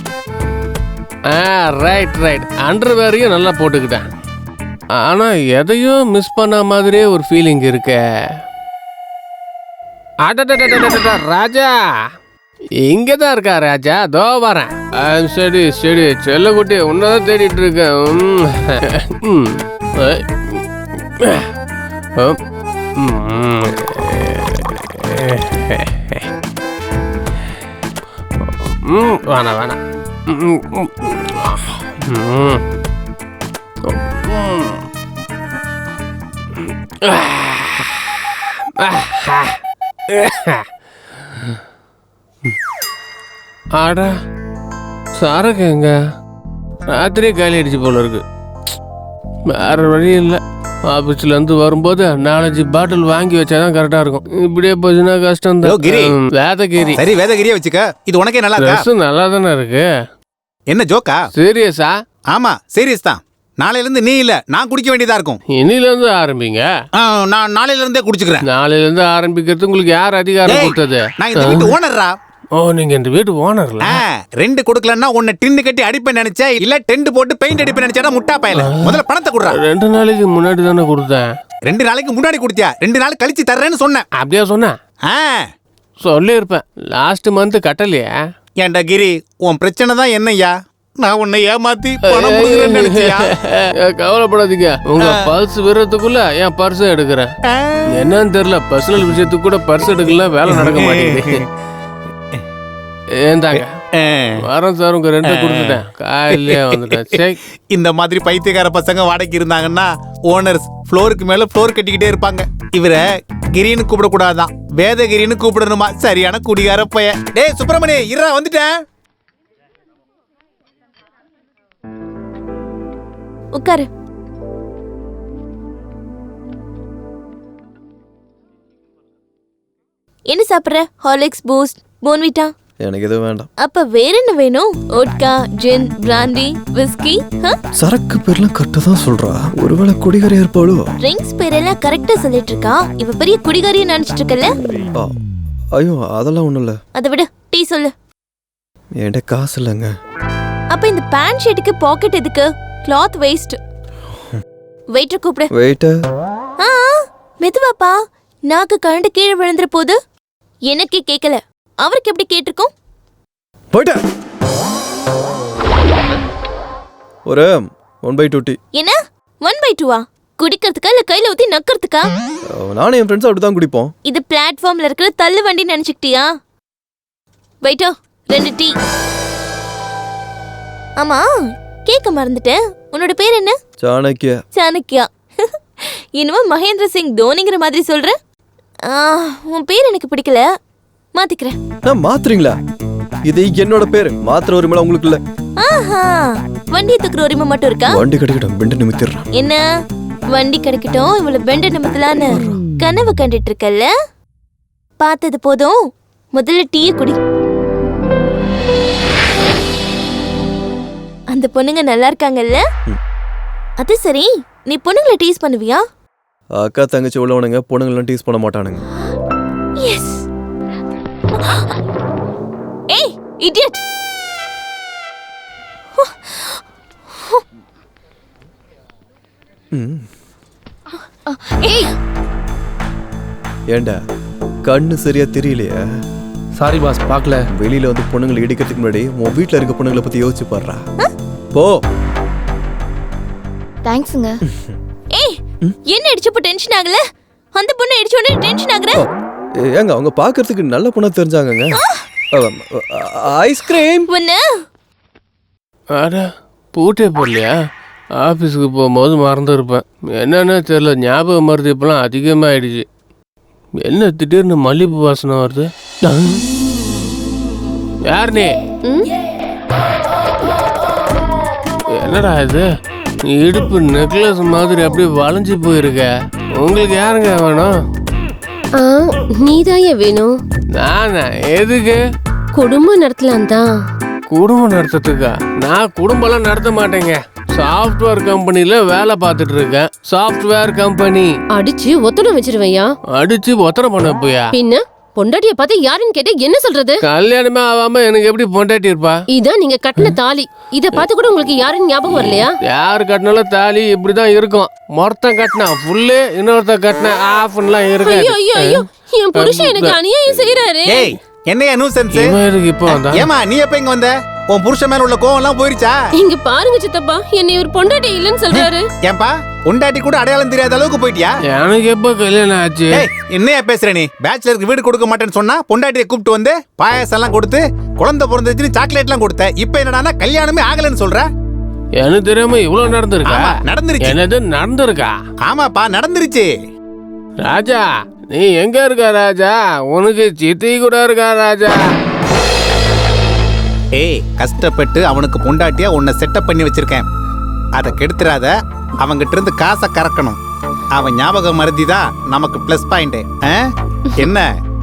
Speaker 19: ரைட் ரைட், அண்டர்வேரையும் நல்லா போட்டுக்கிட்டேன். ஆனால் எதையும் மிஸ் பண்ண மாதிரியே ஒரு ஃபீலிங் இருக்க. ராஜா இங்கே தான் இருக்கா ராஜா? தோ வரேன். சரி சரி செல்லக்குட்டி, உன்னதான் தேடிட்டு இருக்கேன். வேணாம் வேணாம். ஆடா சரக்கு எங்க? ராத்திரியே காலி அடிச்சு போல இருக்கு. வேற வழி இல்லை. ஆபீஸ்லேருந்து வரும்போது 4-5 பாட்டில் வாங்கி வச்சாதான் கரெக்டாக இருக்கும். இப்படியே போச்சுன்னா கஷ்டம் தான். வேதகிரி.
Speaker 2: சரி, வேதகிரியே வச்சுக்க. இது உனக்கே நல்லா இருக்கு.
Speaker 19: நல்லா தானே இருக்கு.
Speaker 2: என்ன ஜோக்கா?
Speaker 19: சீரியஸா?
Speaker 2: ஆமா சீரியஸ் தான். நாளையிலேருந்து நீ இல்ல, நான் குடிக்க வேண்டியதா இருக்கும்.
Speaker 19: இன்னிலேருந்து ஆரம்பிங்க.
Speaker 2: நான் நாளையிலேருந்தே குடிச்சுக்கிறேன்.
Speaker 19: நாளையிலேருந்து ஆரம்பிக்கிறது உங்களுக்கு யார் அதிகாரம் கொடுத்தது?
Speaker 2: நான் இந்த வீட்டு ஓனர்ரா.
Speaker 19: ஓ, நீங்க இந்த வீட்டு ஓனர்ல?
Speaker 2: 2 கொடுக்கலன்னா உன்னை டின்னு கட்டி அடிப்பேன் நினைச்சா, இல்ல டென்ட் போட்டு பெயிண்ட் அடிப்பேன் நினைச்சா முட்டா பயல. முதல்ல பணத்தை கொடுறா.
Speaker 19: 2 நாளைக்கு முன்னாடி தானே கொடுத்தேன்.
Speaker 2: 2 நாளைக்கு முன்னாடி கொடுத்தியா? 2 நாள் கழிச்சு தர்றேன்னு சொன்னேன்.
Speaker 19: அப்படியே சொன்னேன்? சொல்லியிருப்பேன். லாஸ்ட் மந்த் கட்டலையா?
Speaker 2: ஏன்டா கிரி, உன் பிரச்சனை தான் என்னய்யா? நான் உன்னை ஏமாத்தி பணம் கொடுக்குறேன்னு நினைச்சியா?
Speaker 19: கவலைப்படாதீங்க, உங்க பர்ஸ் விடுறதுக்குள்ள என் பர்ஸ் எடுக்கிறேன். என்னன்னு தெரியல, பர்சனல் விஷயத்துக்கு கூட பர்ஸ் எடுக்கல, வேலை நடக்க மாட்டேங்குது. ஏந்தாங்க வரேன் சார், உங்க 2 கொடுத்துட்டேன். காலையிலே வந்துட்டேன்.
Speaker 2: இந்த மாதிரி பைத்தியக்கார பசங்க வாடகைக்கு இருந்தாங்கன்னா ஓனர்ஸ் ஃப்ளோருக்கு மேல ஃப்ளோர் கட்டிக்கிட்டே இருப்பாங்க. இவரை கிரின்னு கூப்பிடக்கூடாதான், வேதகிரின்னு கூப்பிடணுமா? சரியான குடிகார பைய. டேய் சுப்பிரமணி, இருடா வந்துட்டேன்.
Speaker 8: உட்காரு. என்ன சாப்பிட்ற? Horlicks, boost, Bournvita?
Speaker 15: எனக்கு எதுவும் வேண்டாம்.
Speaker 8: அப்ப வேற என்ன வேணும்? ஓட்கா, ஜின், பிராண்டி, விஸ்கி?
Speaker 15: சரக்கு பேர்லாம் கரெக்டா தான் சொல்றா. ஒருவேளை குடிகாரியா இருப்பாளோ?
Speaker 8: ட்ரிங்க்ஸ் பேரெல்லாம் கரெக்டா சொல்லிட்டு இருக்கா. இவ பெரிய குடிகாரியா நினைச்சிட்டு இருக்கல?
Speaker 15: ஐயோ அதெல்லாம் ஒண்ணும் இல்ல.
Speaker 8: அதை விட டீ சொல்லு.
Speaker 15: என்கிட்ட காசு இல்லைங்க.
Speaker 8: அப்ப இந்த பேண்ட் ஷர்ட்டுக்கு பாக்கெட் எதுக்கு? Cloth waste. வெயிட்டர் கூப்பிடு.
Speaker 15: வெயிட்டர்?
Speaker 8: மெதுவாப்பா, நாக்கு கரண்ட் கீழே விழுந்துற போது. எனக்கே கேட்கல, அவருக்கு எப்படி கேட்டிருக்கும்?
Speaker 15: போய்ட்ட. ஒரு 1/2 டீ.
Speaker 8: என்ன 1/2? குடிக்கிறதுக்கா இல்ல கையில ஊத்தி நக்கிறதுக்கா?
Speaker 15: நானும் என் ஃப்ரெண்ட்ஸ் அப்படி தான் குடிப்போம்.
Speaker 8: இது பிளாட்ஃபார்ம்ல இருக்கிற தள்ளு வண்டி நினைச்சிட்டியா? வெயிட்டோ 2 டீ. ஆமா, கேட்க மறந்துட்டேன். உன்னோட பேர் என்ன?
Speaker 15: சாணக்கியா.
Speaker 8: சாணக்கியா. இன்னும் மகேந்திர சிங் தோனிங்கிற மாதிரி சொல்ற. உன் பேர் எனக்கு பிடிக்கல, மாத்திக்கிறேன்.
Speaker 15: நான் மாத்துறீங்களா? இது என்னோட பேரு. மாத்திர உரிமை உங்களுக்கு இல்ல.
Speaker 8: வண்டி தூக்குற உரிமை மட்டும் இருக்கா?
Speaker 15: வண்டி கிடைக்கட்டும், பெண்ட நிமித்திடுறேன்.
Speaker 8: என்ன வண்டி கிடைக்கட்டும், இவ்வளவு பெண்ட நிமித்தலான்னு கனவு கண்டுட்டு இருக்கல்ல? பார்த்தது போதும், முதல்ல டீயை குடி. அந்த பொண்ணுங்க நல்லா இருக்காங்கல்ல? அது சரி, நீ பொண்ணுங்களை டீஸ் பண்ணுவியா?
Speaker 15: அக்கா தங்கச்சி உள்ளவனுங்க பொண்ணுங்களெல்லாம் டீஸ் பண்ண மாட்டானுங்க.
Speaker 8: எஸ். ஏய் இடியட். ஏய்
Speaker 15: ஏண்டா கண்ணு சரியா தெரியலையா?
Speaker 19: சாரி பாஸ், பார்க்கல.
Speaker 15: வெளியில வந்து பொண்ணுங்களை இடிக்கிறதுக்கு முன்னாடி உன் வீட்டுல இருக்க பொண்ணுங்களை பத்தி யோசிச்சு பாடுறா. போ.
Speaker 16: தேங்க்ஸ்ங்க.
Speaker 8: ஏய் என்ன அடிச்சப்ப டென்ஷன் ஆகல? அந்த பொண்ணு அடிச்ச உடனே டென்ஷன் ஆகுற?
Speaker 15: ஏங்க அவங்க பார்க்கறதுக்கு நல்ல பொண்ணா தெரிஞ்சாங்கங்க. ஐஸ்கிரீம்
Speaker 19: அட பூட்டே போடலையா? ஆஃபீஸுக்கு போகும்போது மறந்துருப்பேன். என்னன்னு தெரியல, ஞாபகம் மருந்து இப்பெல்லாம் அதிகமாகிடுச்சு. என்ன திடீர்னு மல்லிகைப்பூ வாசனை வருது? யார் நீ? என்னடா இது? இடுப்பு நெக்லஸ் மாதிரி அப்படியே வளைஞ்சு போயிருக்க. உங்களுக்கு யாருங்க வேணும்?
Speaker 18: நீதான் வேணும்.
Speaker 19: நானா? எதுக்கு?
Speaker 18: குடும்பம் நடத்தலாம் தான்.
Speaker 19: குடும்பம் நடத்துறதுக்கா? நான் குடும்பம்லாம் நடத்த மாட்டேங்க. சாஃப்ட்வேர் கம்பெனில வேலை பார்த்துட்டு இருக்கேன். Software company.
Speaker 18: அடிச்சு ஒத்தடம் வச்சிருவையா?
Speaker 19: அடிச்சு ஒத்தடம் பண்ண போயா?
Speaker 18: பின்ன பொண்டாட்டிய பார்த்து யாருன்னு கேட்டா என்ன சொல்றது?
Speaker 19: கல்யாணமே ஆகாம எனக்கு எப்படி பொண்டாட்டி இருப்பா?
Speaker 18: இதான் நீங்க கட்டின தாலி. இத பார்த்து கூட உங்களுக்கு யாருன்னு ஞாபகம் வரலையா?
Speaker 19: யாரு கட்டினாலும் தாலி இப்படிதான் இருக்கும். மொத்தம் கட்டினா ஃபுல்லு, இன்னொருத்த கட்டினா ஆஃப்லாம் இருக்கு.
Speaker 18: ஐயோ ஐயோ ஐயோ, என் புருஷன் எனக்கு அநியாயம் செய்யறாரு.
Speaker 2: ஏய், என்னையா நியூசன்ஸ்?
Speaker 19: இப்போ வந்தா?
Speaker 2: ஏமா நீ எப்ப இங்க வந்த? உன் புருஷன் மேல உள்ள கோவம் எல்லாம் போயிருச்சா?
Speaker 18: இங்க பாருங்க சித்தப்பா, என்னை ஒரு பொண்டாட்டி இல்லன்னு சொல்றாரு.
Speaker 2: ஏன்பா பொண்டாட்டி கூட அடையாளம் தெரியாத அளவுக்கு போயிட்டியா?
Speaker 19: எனக்கு எப்ப கல்யாணம் ஆச்சு?
Speaker 2: என்னையா பேசுற நீ? பேச்சுலருக்கு வீடு கொடுக்க மாட்டேன்னு சொன்னா பொண்டாட்டியை கூப்பிட்டு வந்து பாயாசம் எல்லாம் கொடுத்து குழந்தை பிறந்துச்சுன்னு சாக்லேட் எல்லாம் கொடுத்த. இப்ப என்னடான்னா கல்யாணமே ஆகலன்னு சொல்ற?
Speaker 19: எனக்கு தெரியாம இவ்வளவு நடந்திருக்கா?
Speaker 2: நடந்துருச்சு.
Speaker 19: என்னது நடந்திருக்கா?
Speaker 2: ஆமாப்பா நடந்துருச்சு.
Speaker 19: ராஜா, நீ எங்க இருக்க ராஜா? உனக்கு சித்தி கூட இருக்கா ராஜா?
Speaker 2: ஏய், கஷ்டப்பட்டு அவனுக்கு பொண்டாட்டியா உன்னை செட்டப் பண்ணி வச்சிருக்கேன். அதை கெடுத்துறாத. அவங்கிட்ட இருந்து காசை கறக்கணும். அவன் ஞாபகம் மருதி தான் நமக்கு பிளஸ் பாயிண்ட். என்ன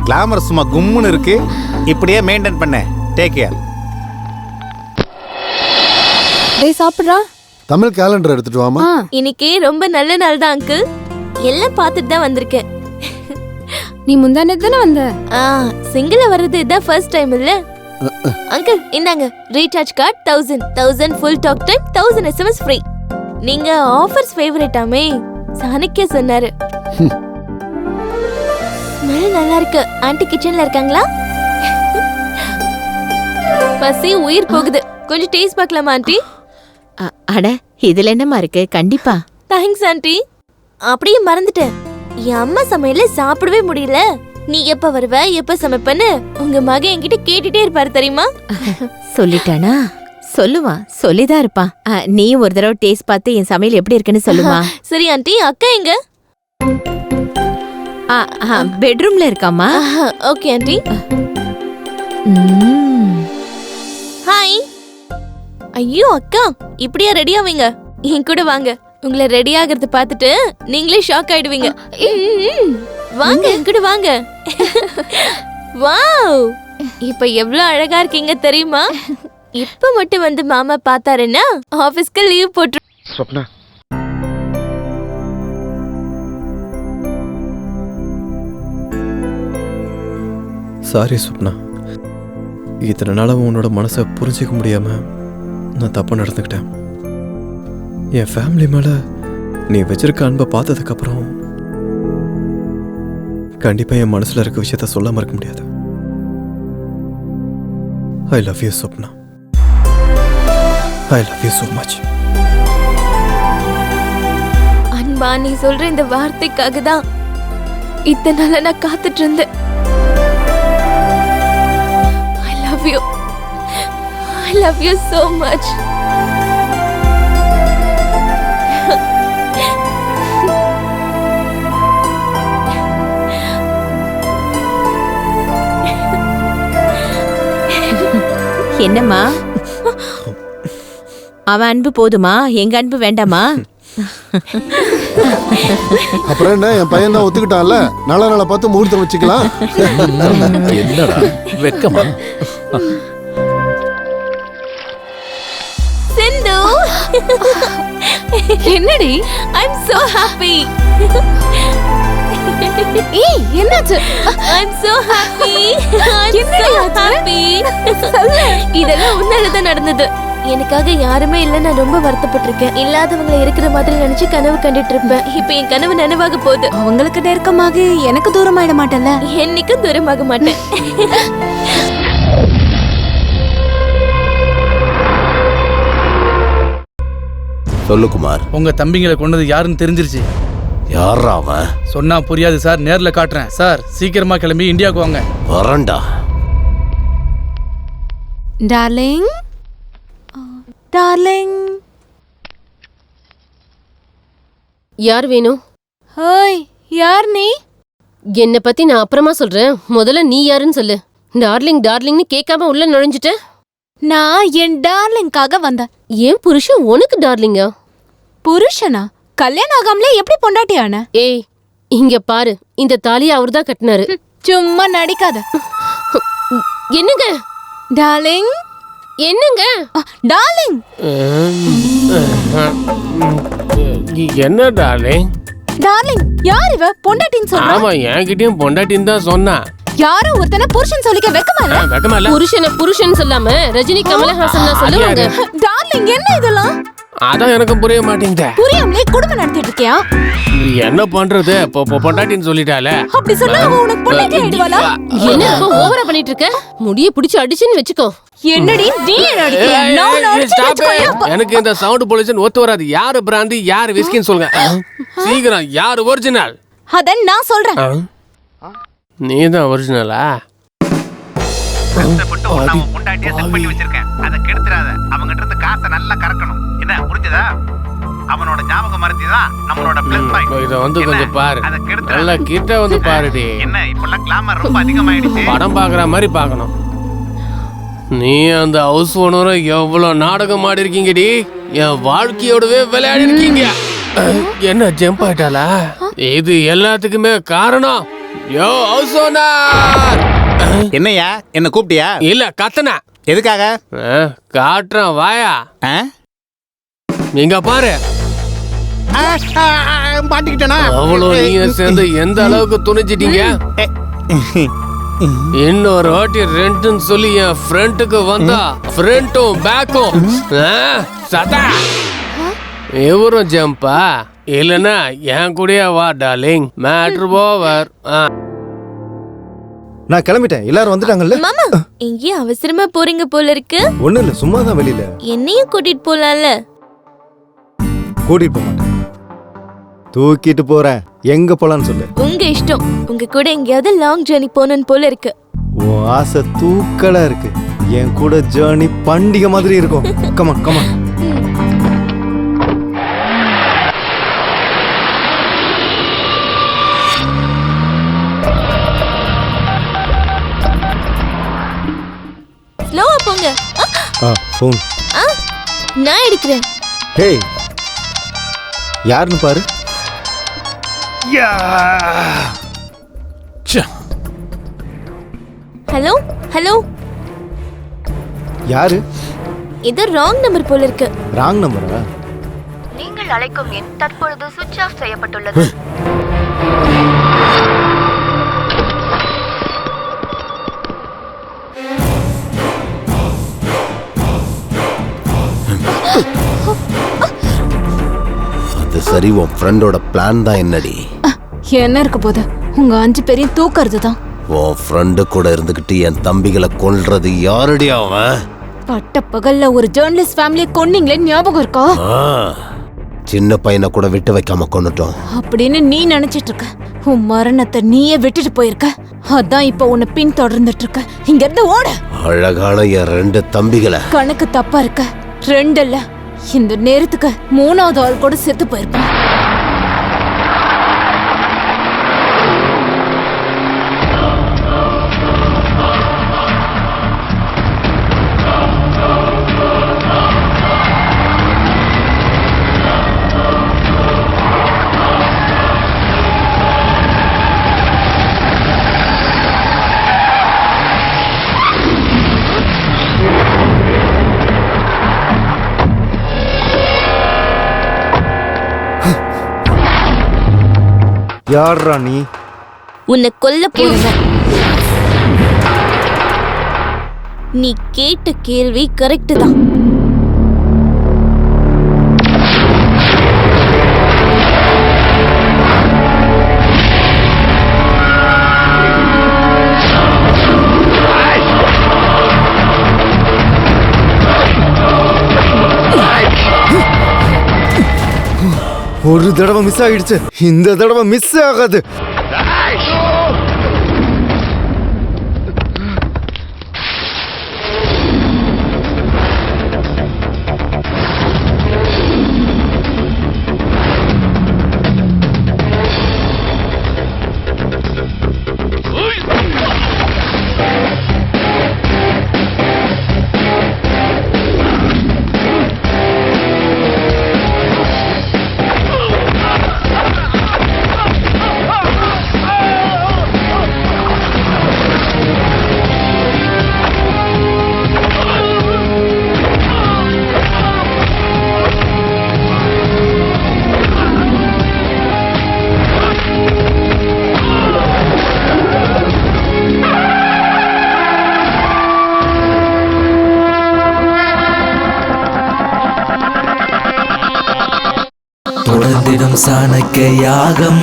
Speaker 2: கிளாமர் சும்மா கும்முன்னு இருக்கு. இப்படியே மெயின்டைன் பண்ண. Take care.
Speaker 12: டேய் சாப்பிடுறா.
Speaker 3: தமிழ் கேலண்டர் எடுத்துட்டு வாமா.
Speaker 8: இன்னைக்கு ரொம்ப நல்ல நாள் தான் அங்கிள். எல்லாம் பார்த்துட்டு தான் வந்திருக்கேன்.
Speaker 12: நீ முந்தானே தானே வந்த?
Speaker 8: சிங்கிளா வர்றது இதான் ஃபர்ஸ்ட் டைம் இல்ல? அங்கிள் இந்தாங்க recharge card 1000 full talk time 1000 SMS free. நீங்க ஆஃபர்ஸ் ஃபேவரட்டாமே சாணிக்கே சொன்னாரு. ஸ்மெல் நல்லா இருக்கு. ஆன்ட்டி கிச்சன்ல இருக்காங்களா? பசி உயிர் போகுது. கொஞ்சம் டேஸ்ட் பார்க்கலாமா ஆன்ட்டி?
Speaker 13: அட இதுல என்னமா இருக்கு? கண்டிப்பா.
Speaker 8: Thanks aunty. அப்படியே மறந்துட்டேன், என் அம்மா சமையல சாப்பிடவே முடியல. நீ எப்ப வருவ, எப்ப சமைப்பன்னு உங்க மகன் என்கிட்ட கேட்டுட்டே இருப்பாரு தெரியுமா?
Speaker 13: சொல்லிட்டானா? சொல்லுவான், சொல்லிதான் இருப்பான். நீ ஒரு தடவை டேஸ்ட் பார்த்து என் சமையல் எப்படி இருக்குன்னு சொல்லுமா?
Speaker 8: சரி ஆன்ட்டி. அக்கா எங்க?
Speaker 13: பெட்ரூம்ல இருக்காமா?
Speaker 8: Okay aunty. ஹாய். ஐயோ அக்கா, இப்படியா ரெடி ஆவீங்க? என் கூட வாங்க. உங்களை ரெடி ஆகிறது பார்த்துட்டு நீங்களே ஷாக் ஆயிடுவீங்க. வாங்க என் கூட வாங்க. வாவ், இப்ப எவ்வளவு அழகா இருக்கீங்க தெரியுமா? இப்ப மட்டும் வந்து மாமா பார்த்தாருன்னா ஆபீஸ்க்கு லீவ் போட்டு.
Speaker 10: ஸ்வப்னா,
Speaker 15: சாரி ஸ்வப்னா. இத்தனை நாளாக உன்னோட மனசை புரிஞ்சிக்க முடியாம நான் தப்பா நடந்துக்கிட்டேன். என் ஃபேமிலி மேல நீ வச்சிருக்க அன்பை பார்த்ததுக்கப்புறம் கண்டிப்பா என் மனசுல இருக்க விஷயத்த சொல்லாம இருக்க முடியாது. ஐ love you Swapna. I love you so much.
Speaker 8: அன்பா, நீ சொல்ற இந்த வார்த்தைக்காக தான் இத்தனை நாளா நான் காத்துட்டு இருந்தேன். ஐ love you. I love you so much.
Speaker 13: என்னம்மா, அவன் அன்பு போதுமா? எங்க அன்பு வேண்டாமா?
Speaker 3: அப்புறம் என்ன, என் பையன் தான் ஒத்துக்கிட்டான்ல, நல்ல நாளை பார்த்து முகூர்த்தம் வச்சுக்கலாம்.
Speaker 9: என்னடா வெக்கமா?
Speaker 8: சிந்து,
Speaker 14: என்னடி?
Speaker 8: I'm so happy.
Speaker 14: ஏய் என்னாச்சு?
Speaker 8: I'm so happy. I'm so happy. இதெல்லாம் உன்னால தான் நடந்தது. எனக்காக யாருமே இல்ல, நான் ரொம்ப வருத்தப்பட்டிருக்கேன். இல்லாதவங்களை இருக்கிற மாதிரி நினைச்சு கனவு கண்டுட்டு இருப்பேன். இப்ப என் கனவு நனவாக போகுது.
Speaker 14: அவங்களுக்கு நெருக்கமாக எனக்கு தூரமாயிட மாட்டேன்ல?
Speaker 8: என்னைக்கும் தூரமாக மாட்டேன்.
Speaker 6: சொல்லு குமார்.
Speaker 4: உங்க தம்பிங்களை கொண்டது யாருன்னு தெரிஞ்சிருச்சு.
Speaker 6: யாரா அவன்?
Speaker 4: சொன்னா புரியாது சார், நேர்ல காட்டுறேன் சார். சீக்கிரமா கிளம்பி இந்தியாவுக்கு வாங்க.
Speaker 6: வரண்டா.
Speaker 14: Darling, darling.
Speaker 18: யார் வேணும்?
Speaker 14: ஹோய், யார் நீ?
Speaker 18: என்னை பத்தி நான் அப்புறமா சொல்றேன். முதல்ல நீ யாருன்னு சொல்லு. டார்லிங் டார்லிங்னு கேட்காம உள்ள நுழைஞ்சிட்ட.
Speaker 14: நான் என் டார்லிங்காக வந்தேன்.
Speaker 18: ஏன் புருஷன் உனக்கு டார்லிங்கா?
Speaker 14: புருஷனா? கல்யாணம் ஆகாமலே எப்படி பொண்டாட்டியான?
Speaker 18: ஏய், இங்க பாரு, இந்த தாலியை அவர்தான் கட்டினாரு.
Speaker 14: சும்மா நடிக்காத.
Speaker 18: என்னங்க
Speaker 14: டார்லிங்?
Speaker 18: என்னங்க
Speaker 14: டார்லிங்?
Speaker 19: என்ன டார்லிங்?
Speaker 14: டார்லிங் யார் இவ? பொண்டாட்டின்னு சொல்றா?
Speaker 19: ஆமா, என்கிட்டயும் பொண்டாட்டின்னு தான் சொன்னா.
Speaker 14: யாரோ ஒருத்தனை புருஷன் சொல்லிக்க வெக்கமா இல்ல?
Speaker 18: புருஷன் சொல்லாம ரஜினி கமலஹாசன் தான் சொல்லுவாங்க.
Speaker 14: டார்லிங் என்ன இதெல்லாம்?
Speaker 19: அதான் எனக்கு புரிய மாட்டேங்குது.
Speaker 14: புரியாமலே குடும்பம் நடத்திட்டு இருக்கியா?
Speaker 19: என்ன பண்றது? பொண்டாட்டின்னு சொல்லிட்டால.
Speaker 14: அப்படி சொன்னா அவ உனக்கு பொண்டாட்டி ஆயிடுவாளா?
Speaker 18: என்ன ஓவரா பண்ணிட்டு இருக்க? முடிய பிடிச்சு அடிச்சுன்னு வெச்சுக்கோ.
Speaker 14: என்னடி நீ அடிக்கிற? நான் அடிச்சேன்.
Speaker 19: எனக்கு இந்த சவுண்ட் பொல்யூஷன் ஒத்து வராது. யாரு பிராந்தி யாரு விஸ்கின்னு சொல்லுங்க. சீக்கிரம் யாரு ஒரிஜினல்?
Speaker 14: அத நான் சொல்றேன்.
Speaker 19: நீ தான் ஒரிஜினலா?
Speaker 2: பொண்டாட்டியை செட் பண்ணி வச்சிருக்கேன். அதை கெடுத்துறாத. அவங்கிட்ட இருந்து காசை நல்லா கறக்கணும். என்ன புரிஞ்சதா? அவனோட ஞாபகம் மறதி தான் நம்மளோட ப்ளஸ் பாயிண்ட்.
Speaker 19: இத வந்து கொஞ்சம் பாரு. நல்லா கிட்ட வந்து பாருடி.
Speaker 2: என்ன இப்பெல்லாம் கிளாமர் ரொம்ப அதிகமாயிடுச்சு.
Speaker 19: படம் பாக்குற மாதிரி பார்க்கணும். நீ அந்த ஹவுஸ் ஓனரை எவ்வளவு நாடகம் ஆடி இருக்கீங்கடி. என் வாழ்க்கையோடவே விளையாடி இருக்கீங்க. என்ன ஜம்ப் ஆயிட்டாளா? இது எல்லாத்துக்குமே காரணம் யோ ஹவுஸ் ஓனர்.
Speaker 2: என்னையா என்ன கூப்பிட்டியா?
Speaker 19: இல்ல, கத்தனா.
Speaker 2: எதுக்காக?
Speaker 19: காட்டுறேன் வாயா. நீங்க பாரு.
Speaker 2: மாட்டிக்கிட்டனா?
Speaker 19: அவ்வளோ நீங்க சேர்ந்து எந்த அளவுக்கு துணிச்சிட்டீங்க. இன்னொரு வாட்டி ரெண்டுன்னு சொல்லி என் ஃப்ரண்ட்டுக்கு வந்தா ஃப்ரண்ட்டும் பேக்கும் சதா. இவரும் ஜம்பா இல்லனா என் கூடயே வா டார்லிங். Matter over.
Speaker 10: நான் கிளம்பிட்டேன். எல்லாரும் வந்துட்டாங்கல்ல?
Speaker 8: மாமா எங்கேயும் அவசரமா போறீங்க போல இருக்கு.
Speaker 10: ஒண்ணு இல்ல, சும்மா தான் வெளியில.
Speaker 8: என்னையும் கூட்டிட்டு போலாம்ல?
Speaker 10: கூட்டிட்டு போக மாட்டேன், தூக்கிட்டு போறேன். எங்க போலான்னு சொல்லு.
Speaker 8: உங்க இஷ்டம். உங்க கூட எங்கேயாவது லாங் ஜர்னி போகணும்னு போல இருக்கு.
Speaker 10: ஓ ஆசை தூக்கலா இருக்கு. என் கூட ஜர்னி பண்டிகை மாதிரி இருக்கும். Come on come on.
Speaker 8: ஸ்லோவா போங்க.
Speaker 10: ஃபோன்
Speaker 8: நான் எடுக்கிறேன்.
Speaker 10: ஹே, யாருன்னு பாரு.
Speaker 8: Hello hello.
Speaker 10: யாரு?
Speaker 8: இது ராங் நம்பர் போல இருக்கு.
Speaker 10: ராங் நம்பரா?
Speaker 21: நீங்கள் அழைக்கும் எண் தற்பொழுது சுவிட்ச் ஆஃப் செய்யப்பட்டுள்ளது.
Speaker 6: அது சரி, உன் ஃப்ரெண்டோட பிளான் தான் என்னடி?
Speaker 14: என்ன இருக்க போது? உங்க 5 பேரையும் தூக்குறது தான்.
Speaker 6: உன் ஃப்ரெண்டு கூட இருந்துகிட்டு என் தம்பிகளை கொல்றது யாரடி அவன்?
Speaker 14: பட்ட பகல்ல ஒரு ஜர்னலிஸ்ட் ஃபேமிலியை கொன்னீங்களே, ஞாபகம் இருக்கா?
Speaker 6: சின்ன பையனை கூட விட்டு வைக்காம கொன்னுட்டோம்
Speaker 14: அப்படின்னு நீ நினைச்சிட்டு இருக்க. உன் மரணத்தை நீயே விட்டுட்டு போயிருக்க. அதான் இப்ப உன்னை பின் தொடர்ந்துட்டு இருக்க. இங்க இருந்து ஓட.
Speaker 6: அழகான என் 2 தம்பிகளை.
Speaker 14: கணக்கு தப்பா இருக்க. 2 இல்ல, இந்த நேரத்துக்கு 3வது ஆள் கூட செத்து போயிருப்பான்.
Speaker 10: யார்ரா நீ?
Speaker 8: உன்னை கொல்ல போறேன். நீ கேட்ட கேள்வி கரெக்ட் தான்.
Speaker 10: ஒரு தடவை மிஸ் ஆகிடுச்சு, இந்த தடவை மிஸ் ஆகாது.
Speaker 17: தொடர்ந்திடும் சாணக்கிய யாகம்,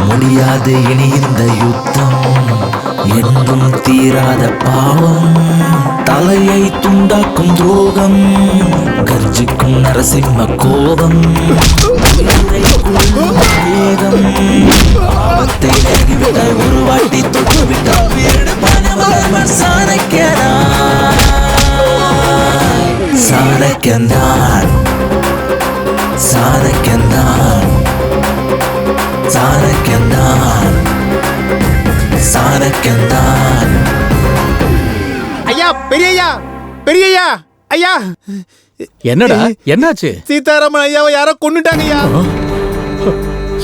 Speaker 17: முடியாது இனி இந்த யுத்தம். என்றும் தீராத பாவம், தலையை துண்டாக்கும் துரோகம், கர்ஜிக்கும் நரசிம்ம கோபம், வேகம், ஆபத்தை நெருங்கிவிட ஒரு வாட்டி தொட்டுவிட்டால் வீடுமானவர் சாணக்கியனா. சாணக்கியன்தான், சாணக்கியன்தான், சாணக்கியன்தான், சாணக்கியன்தான்.
Speaker 2: ஐயா, பெரியய்யா, பெரியய்யா, ஐயா.
Speaker 1: என்னடா, என்னாச்சு?
Speaker 2: சீதாராமன் ஐயாவை யாரோ கொன்னுட்டாங்க ஐயா.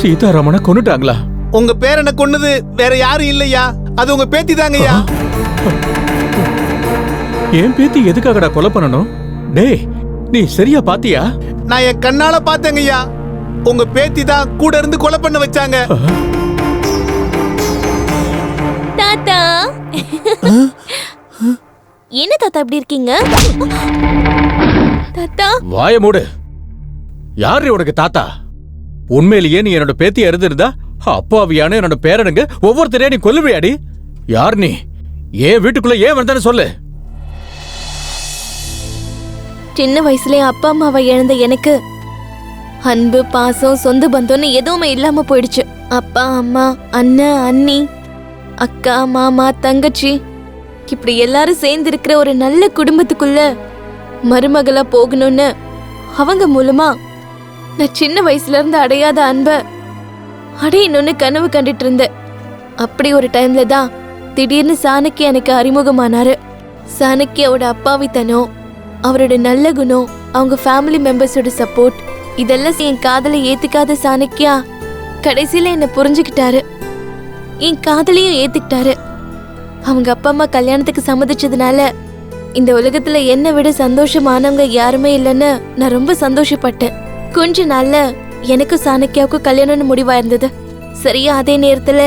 Speaker 1: சீதாராமனை கொன்னுட்டாங்களா?
Speaker 2: உங்க பேரனை கொன்னது வேற யாரும் இல்லையா, அது உங்க பேத்தி தாங்க ஐயா.
Speaker 1: என் பேத்தி எதுக்காகடா கொலை பண்ணணும்? டேய், நீ சரியா பாத்தியா?
Speaker 2: நான் என் கண்ணால பார்த்தேங்க ஐயா. உங்க பேத்தி தான் கூட இருந்து கொலை பண்ண வச்சாங்க.
Speaker 8: தாத்தா, என்ன தாத்தா இப்படி இருக்கீங்க? தாத்தா,
Speaker 1: வாய மூடு. யாரு உனக்கு தாத்தா? உண்மையிலேயே நீ என்னோட பேத்தியா இருந்திருந்தா அப்பாவியான என்னோட பேரனுங்க ஒவ்வொருத்தரையா நீ கொல்லுவியாடி? யார் நீ? ஏன் வீட்டுக்குள்ள ஏன் வந்தான்னு சொல்லு.
Speaker 8: சின்ன வயசுல அப்பா அம்மாவை இழந்த எனக்கு அன்பு, பாசம், சொந்த பந்தம்னு எதுவுமே இல்லாம போயிடுச்சு. அப்பா, அம்மா, அண்ணன், அண்ணி, அக்கா, மாமா, தங்கச்சி, இப்படி எல்லாரும் சேர்ந்து இருக்கிற ஒரு நல்ல குடும்பத்துக்குள்ள மருமகளா போகணும்னு அவங்க மூலமா நான் சின்ன வயசுல இருந்து அடையாத அன்ப அடையணும்னு கனவு கண்டுட்டு இருந்தேன். அப்படி ஒரு டைம்ல தான் திடீர்னு சாணக்கிய எனக்கு அறிமுகமானாரு. சாணக்கியோட அப்பாவித்தனம், அவரோட நல்ல குணம், அவங்க ஃபேமிலி மெம்பர்ஸோட சப்போர்ட், இதெல்லாம் என் காதலை ஏத்துக்காத சாணக்கியா கடைசியில என்ன புரிஞ்சுக்கிட்டாரு. என் காதலையும் ஏத்துக்கிட்டாரு. அவங்க அப்பா அம்மா கல்யாணத்துக்கு சம்மதிச்சதுனால இந்த உலகத்துல என்னை விட சந்தோஷமானவங்க யாருமே இல்லைன்னு நான் ரொம்ப சந்தோஷப்பட்டேன். கொஞ்ச நாள்ல எனக்கும் சாணக்கியாவுக்கும் கல்யாணம்னு முடிவா இருந்தது. சரியா அதே நேரத்துல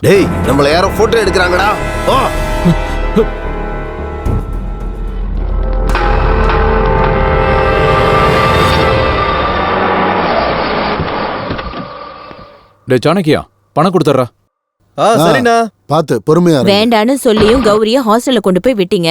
Speaker 6: டேய், நம்மள யாரோ போட்டோ எடுக்கிறாங்கடா. ஓ,
Speaker 9: டேய் சாணக்கியா, பணம் கொடுத்துறா.
Speaker 3: சரிண்ணா. பாத்து பொறுமையா இரு.
Speaker 13: வேண்டான்னு சொல்லியும் கௌரிய ஹாஸ்டல்ல கொண்டு போய் விட்டீங்க.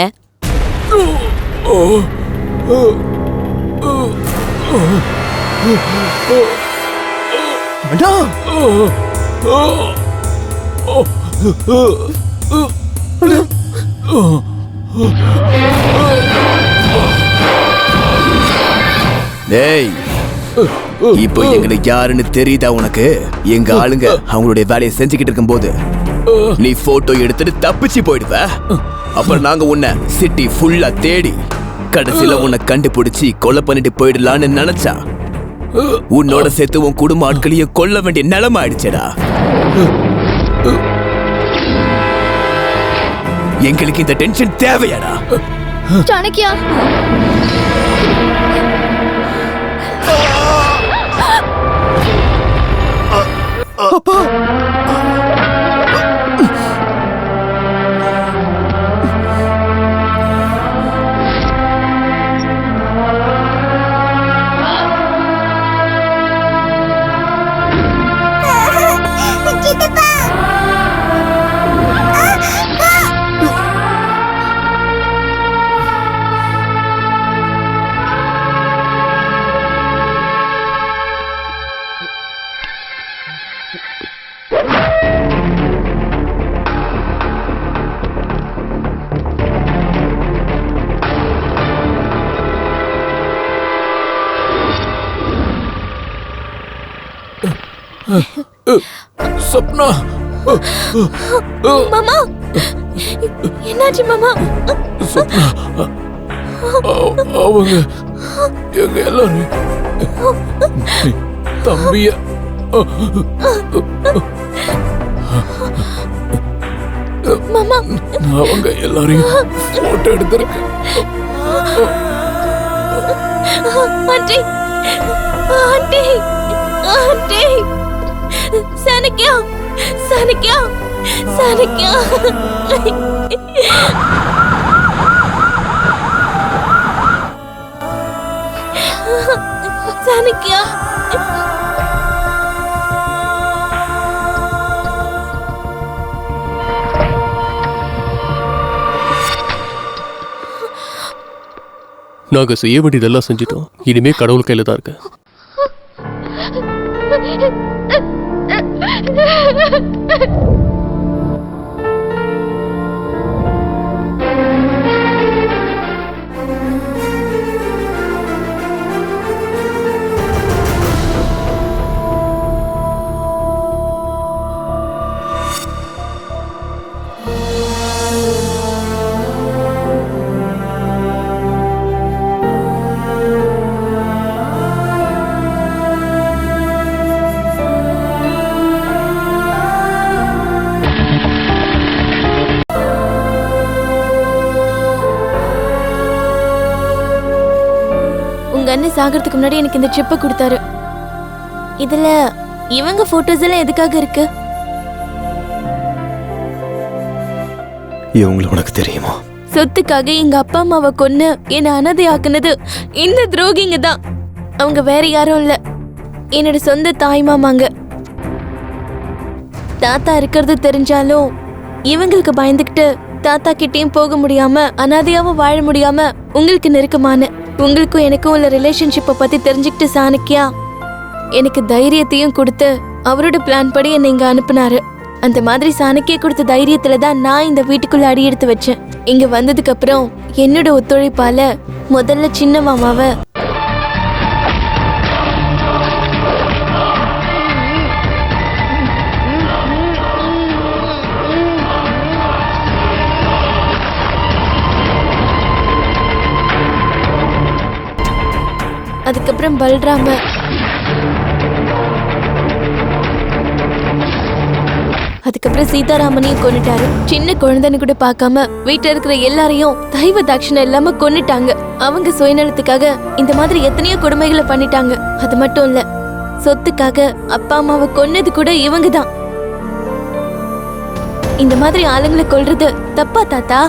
Speaker 7: டேய், இப்போ எங்களுக்கு யாருன்னு தெரியுதா உனக்கு? எங்க ஆளுங்க அவங்களுடைய வேலையை செஞ்சுக்கிட்டு இருக்கும் போது நீ போட்டோ எடுத்துட்டு தப்பிச்சு போயிடுவ. அப்புறம் நாங்க உன்னை சிட்டி ஃபுல்லா தேடி கடைசியில உன்னை கண்டுபிடிச்சி கொலை பண்ணிட்டு போயிடலான்னு நினைச்சா உன்னோட சேர்த்து உன் குடும்ப ஆட்களையும் கொல்ல வேண்டிய நிலைமை ஆயிடுச்சடா. எங்களுக்கு இந்த டென்ஷன் தேவையாடா?
Speaker 16: சாணக்கியா,
Speaker 10: அப்பா,
Speaker 9: சப்னா
Speaker 8: மாமா என்னாச்சு மாமா?
Speaker 9: சப்னா அவங்க எங்க எல்லாரும் தம்பிய
Speaker 8: மாமா
Speaker 9: அவங்க எல்லாரையும் போட்டோ எடுத்திருக்கேன்.
Speaker 8: Aunty aunty aunty Chanakya Chanakya Chanakya Chanakya
Speaker 19: நாங்க செய்ய வேண்டியதெல்லாம் செஞ்சிட்டோம். இனிமே கடவுள் கையில தான் இருக்கு.
Speaker 8: உங்க அண்ணன் சாகிறதுக்கு முன்னாடி எனக்கு இந்த சிப்பை கொடுத்தாரு. இதுல இவங்க போட்டோஸ் எல்லாம் எதுக்காக இருக்கு?
Speaker 7: இவங்கள உனக்கு தெரியுமா?
Speaker 8: சொத்துக்காக எங்க அப்பா அம்மாவை கொன்னு என்ன அனாதையாக்குனது இந்த துரோகிங்க தான். அவங்க வேற யாரும் இல்ல, என்னோட சொந்த தாய் மாமாங்க. தாத்தா இருக்கிறது தெரிஞ்சாலும் இவங்களுக்கு பயந்துகிட்டு தாத்தா கிட்டேயும் போக முடியாம அனாதையாவும் வாழ முடியாம உங்களுக்கு நெருக்கமான உங்களுக்கும் எனக்கும் உள்ள ரிலேஷன்ஷிப்பை பத்தி தெரிஞ்சுக்கிட்டு சாணக்கியா எனக்கு தைரியத்தையும் கொடுத்து அவரோட பிளான் படி என்னை இங்க அனுப்புனாரு. அந்த மாதிரி சாணக்கியா கொடுத்த தைரியத்துல தான் நான் இந்த வீட்டுக்குள்ள அடி எடுத்து வச்சேன். இங்க வந்ததுக்கு அப்புறம் என்னோட ஒத்துழைப்பால முதல்ல சின்ன மாமாவை அதுக்கப்புறம் பல்ராம அதுக்கப்புறம் சீதாராமனையும் கொன்னுட்டாரு. சின்ன குழந்தைன்னு கூட பார்க்காம வீட்டுல இருக்கிற எல்லாரையும் தெய்வ தாட்சணம் இல்லாம கொன்னுட்டாங்க. அவங்க சுயநலத்துக்காக இந்த மாதிரி எத்தனையோ கொடுமைகளை பண்ணிட்டாங்க. அது மட்டும் இல்ல, சொத்துக்காக அப்பா அம்மாவை கொன்னது கூட இவங்க தான். இந்த மாதிரி ஆளுங்களை கொல்றது தப்பா தாத்தா?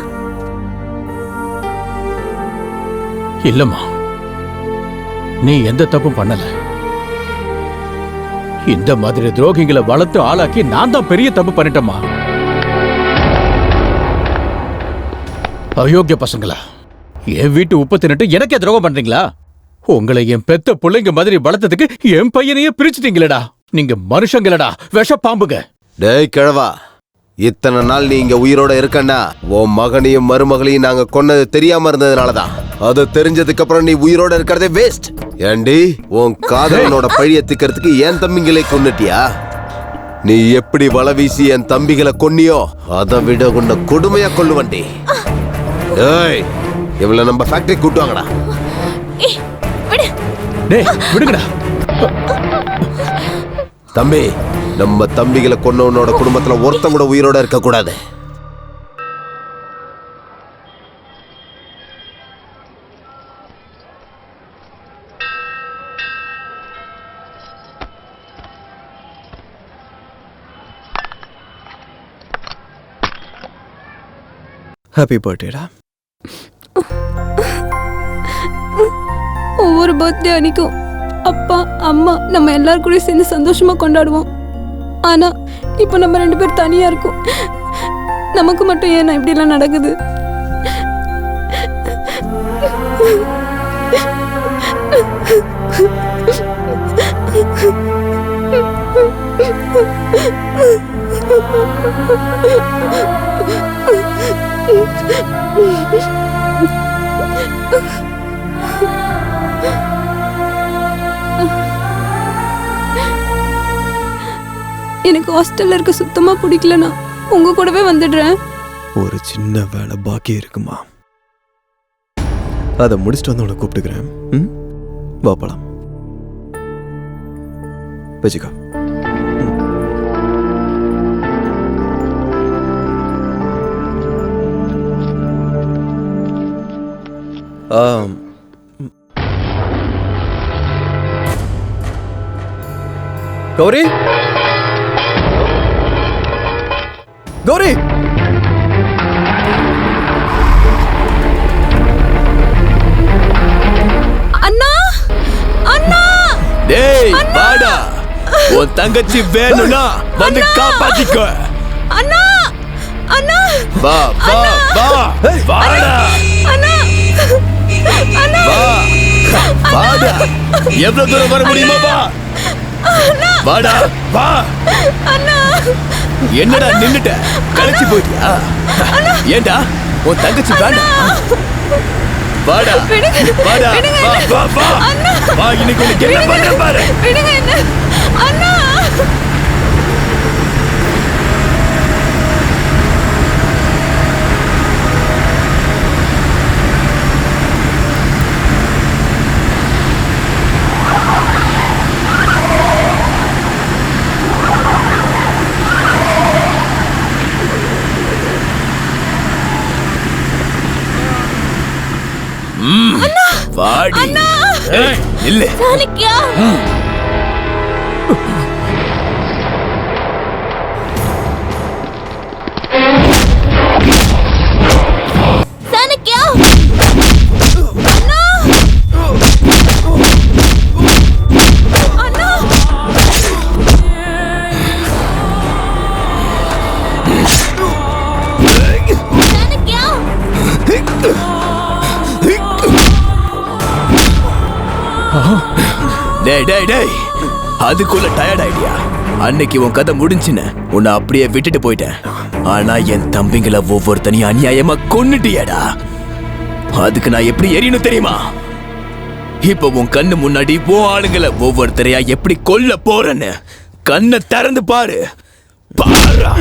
Speaker 1: இல்லம்மா, நீ எந்த தப்பும் பண்ணல. இந்த மாதிரி துரோகிங்களை வளர்த்து ஆளாக்கி நான் தான் பெரிய தப்பு பண்ணிட்டேம்மா. அயோக்கிய பசங்களா, என் வீட்டு உப்பு தின்னுட்டு எனக்கே துரோகம் பண்றீங்களா? உங்களை என் பெத்த பிள்ளைங்க மாதிரி வளர்த்ததுக்கு என் பையனையே பிரிச்சுட்டீங்களடா. நீங்க மனுஷங்களடா, விஷ பாம்புங்க.
Speaker 6: டேய் கிழவா, இத்தனை நாள் நீ இங்க உயிரோட இருக்கன்னா உன் மகனையும் மருமகளையும் நாங்க கொன்னது தெரியாம இருந்ததுனாலதான். அது தெரிஞ்சதுக்கு அப்புறம் நீ உயிரோட இருக்கிறதே வேஸ்ட். ஏண்டி, உன் காதலனோட பழிய திக்கிறதுக்கு என் தம்பிகளை கொன்னுட்டியா? நீ எப்படி வலை வீசி என் தம்பிகளை கொன்னியோ அதை விட உன்னை கொடுமையா கொல்லுவண்டி. டேய், இவளை நம்ம ஃபேக்டரி கூட்டுவாங்கடா.
Speaker 1: விடுங்கடா
Speaker 6: தம்பி, நம்ம தம்பிகளை கொன்னவனோட குடும்பத்துல ஒருத்தன் கூட உயிரோட இருக்க கூடாது.
Speaker 15: ஹாப்பி பர்த்டேடா.
Speaker 12: ஒவ்வொரு பர்த்டே அன்னைக்கும் அப்பா அம்மா நம்ம எல்லாரும் கூட சேர்ந்து சந்தோஷமா கொண்டாடுவோம். ஆனா இப்போ நம்ம 2 பேர் தனியா இருக்கோம். நமக்கு மட்டும் ஏன் இப்படி எல்லாம் நடக்குது? எனக்கு ஹாஸ்டல்ல இருக்க சுத்தமா பிடிக்கலண்ணா. உங்க கூடவே வந்துடுறேன்.
Speaker 15: ஒரு சின்ன வேலை பாக்கி இருக்குமா, அதை முடிச்சுட்டு வந்து உன்னை கூப்பிட்டுக்கிறேன். ம், வா போலாம். வச்சுக்கோ. கௌரி, கௌரி,
Speaker 14: அண்ணா, அண்ணா,
Speaker 7: டேய் வாடா, உன் தங்கச்சி வேணும்னா வந்து காப்பாத்திக்கோ.
Speaker 14: அண்ணா, அண்ணா,
Speaker 7: வா வா வா, வாடா
Speaker 14: அண்ணா, அண்ணா,
Speaker 7: வா வாடா, எவ்வளவு தூரம் வர முடியுமா? வா வாடா வா. என்னடா நின்னுட்ட, களைச்சு போயிட்டியா? ஏண்டா உன் தங்கச்சி வேண்டாம்? வாடா வாடா, வா வா வா வா, இன்னைக்கு உனக்கு என்ன பண்ண பாரு.
Speaker 14: அண்ணா,
Speaker 7: வாடி. ஏய், நில்லு.
Speaker 8: சாணக்கியா, சாணக்கியா, அண்ணா, அண்ணா, சாணக்கியா.
Speaker 7: டேய் டேய் டேய், அதுக்குள்ள டயர்ட் ஆயிட்டியா? அன்னைக்கு உன் கதை முடிஞ்சுன்னு உன்னை அப்படியே விட்டுட்டு போயிட்டேன். ஆனா என் தம்பிங்களை ஒவ்வொருத்தனையும் அநியாயமா கொன்னுட்டியடா. அதுக்கு நான் எப்படி எரியணும் தெரியுமா? இப்ப உன் கண்ணு முன்னாடி உன் ஆளுங்களை ஒவ்வொருத்தரையா எப்படி கொல்ல போறேன்னு கண்ணை திறந்து பாரு. பாரா.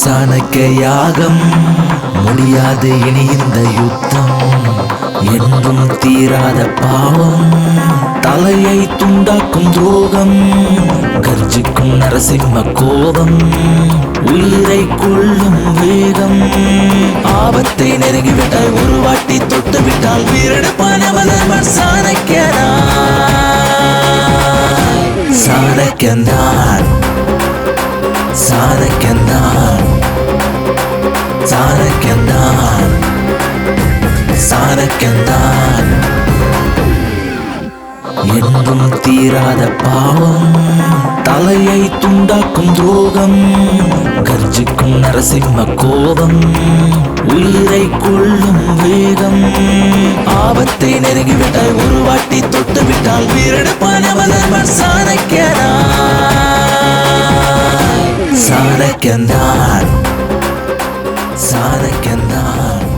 Speaker 17: சாணக்கிய யாகம் முடியாது இனி இந்த யுத்தம். என்றும் தீராத பாவம், தலையை துண்டாக்கும் துரோகம், கர்ஜிக்கும் நரசிம்ம கோபம், உயிரை கொள்ளும் வேகம். ஆபத்தை நெருங்கிவிட்டால் ஒரு வாட்டி தொட்டு விட்டால் வீரெடுப்பான் அவதர்மன் சாணக்கியந்தான். சாணக்கியந்தான், சாணக்கியந்தான், சாணக்கியந்தான். என்றும் தீராத பாவம், தலையை துண்டாக்கும் துரோகம், கர்ஜிக்கும் நரசிம்ம கோபம், உயிரை கொள்ளும் வேகம். ஆபத்தை நெருங்கிவிட்டால் ஒரு வாட்டி தொட்டு விட்டால் வீரெடுப்பான் அவதர்மன் சாணக்கியந்தான். சாணக்கியந்தான், சாணக்கியந்தான்.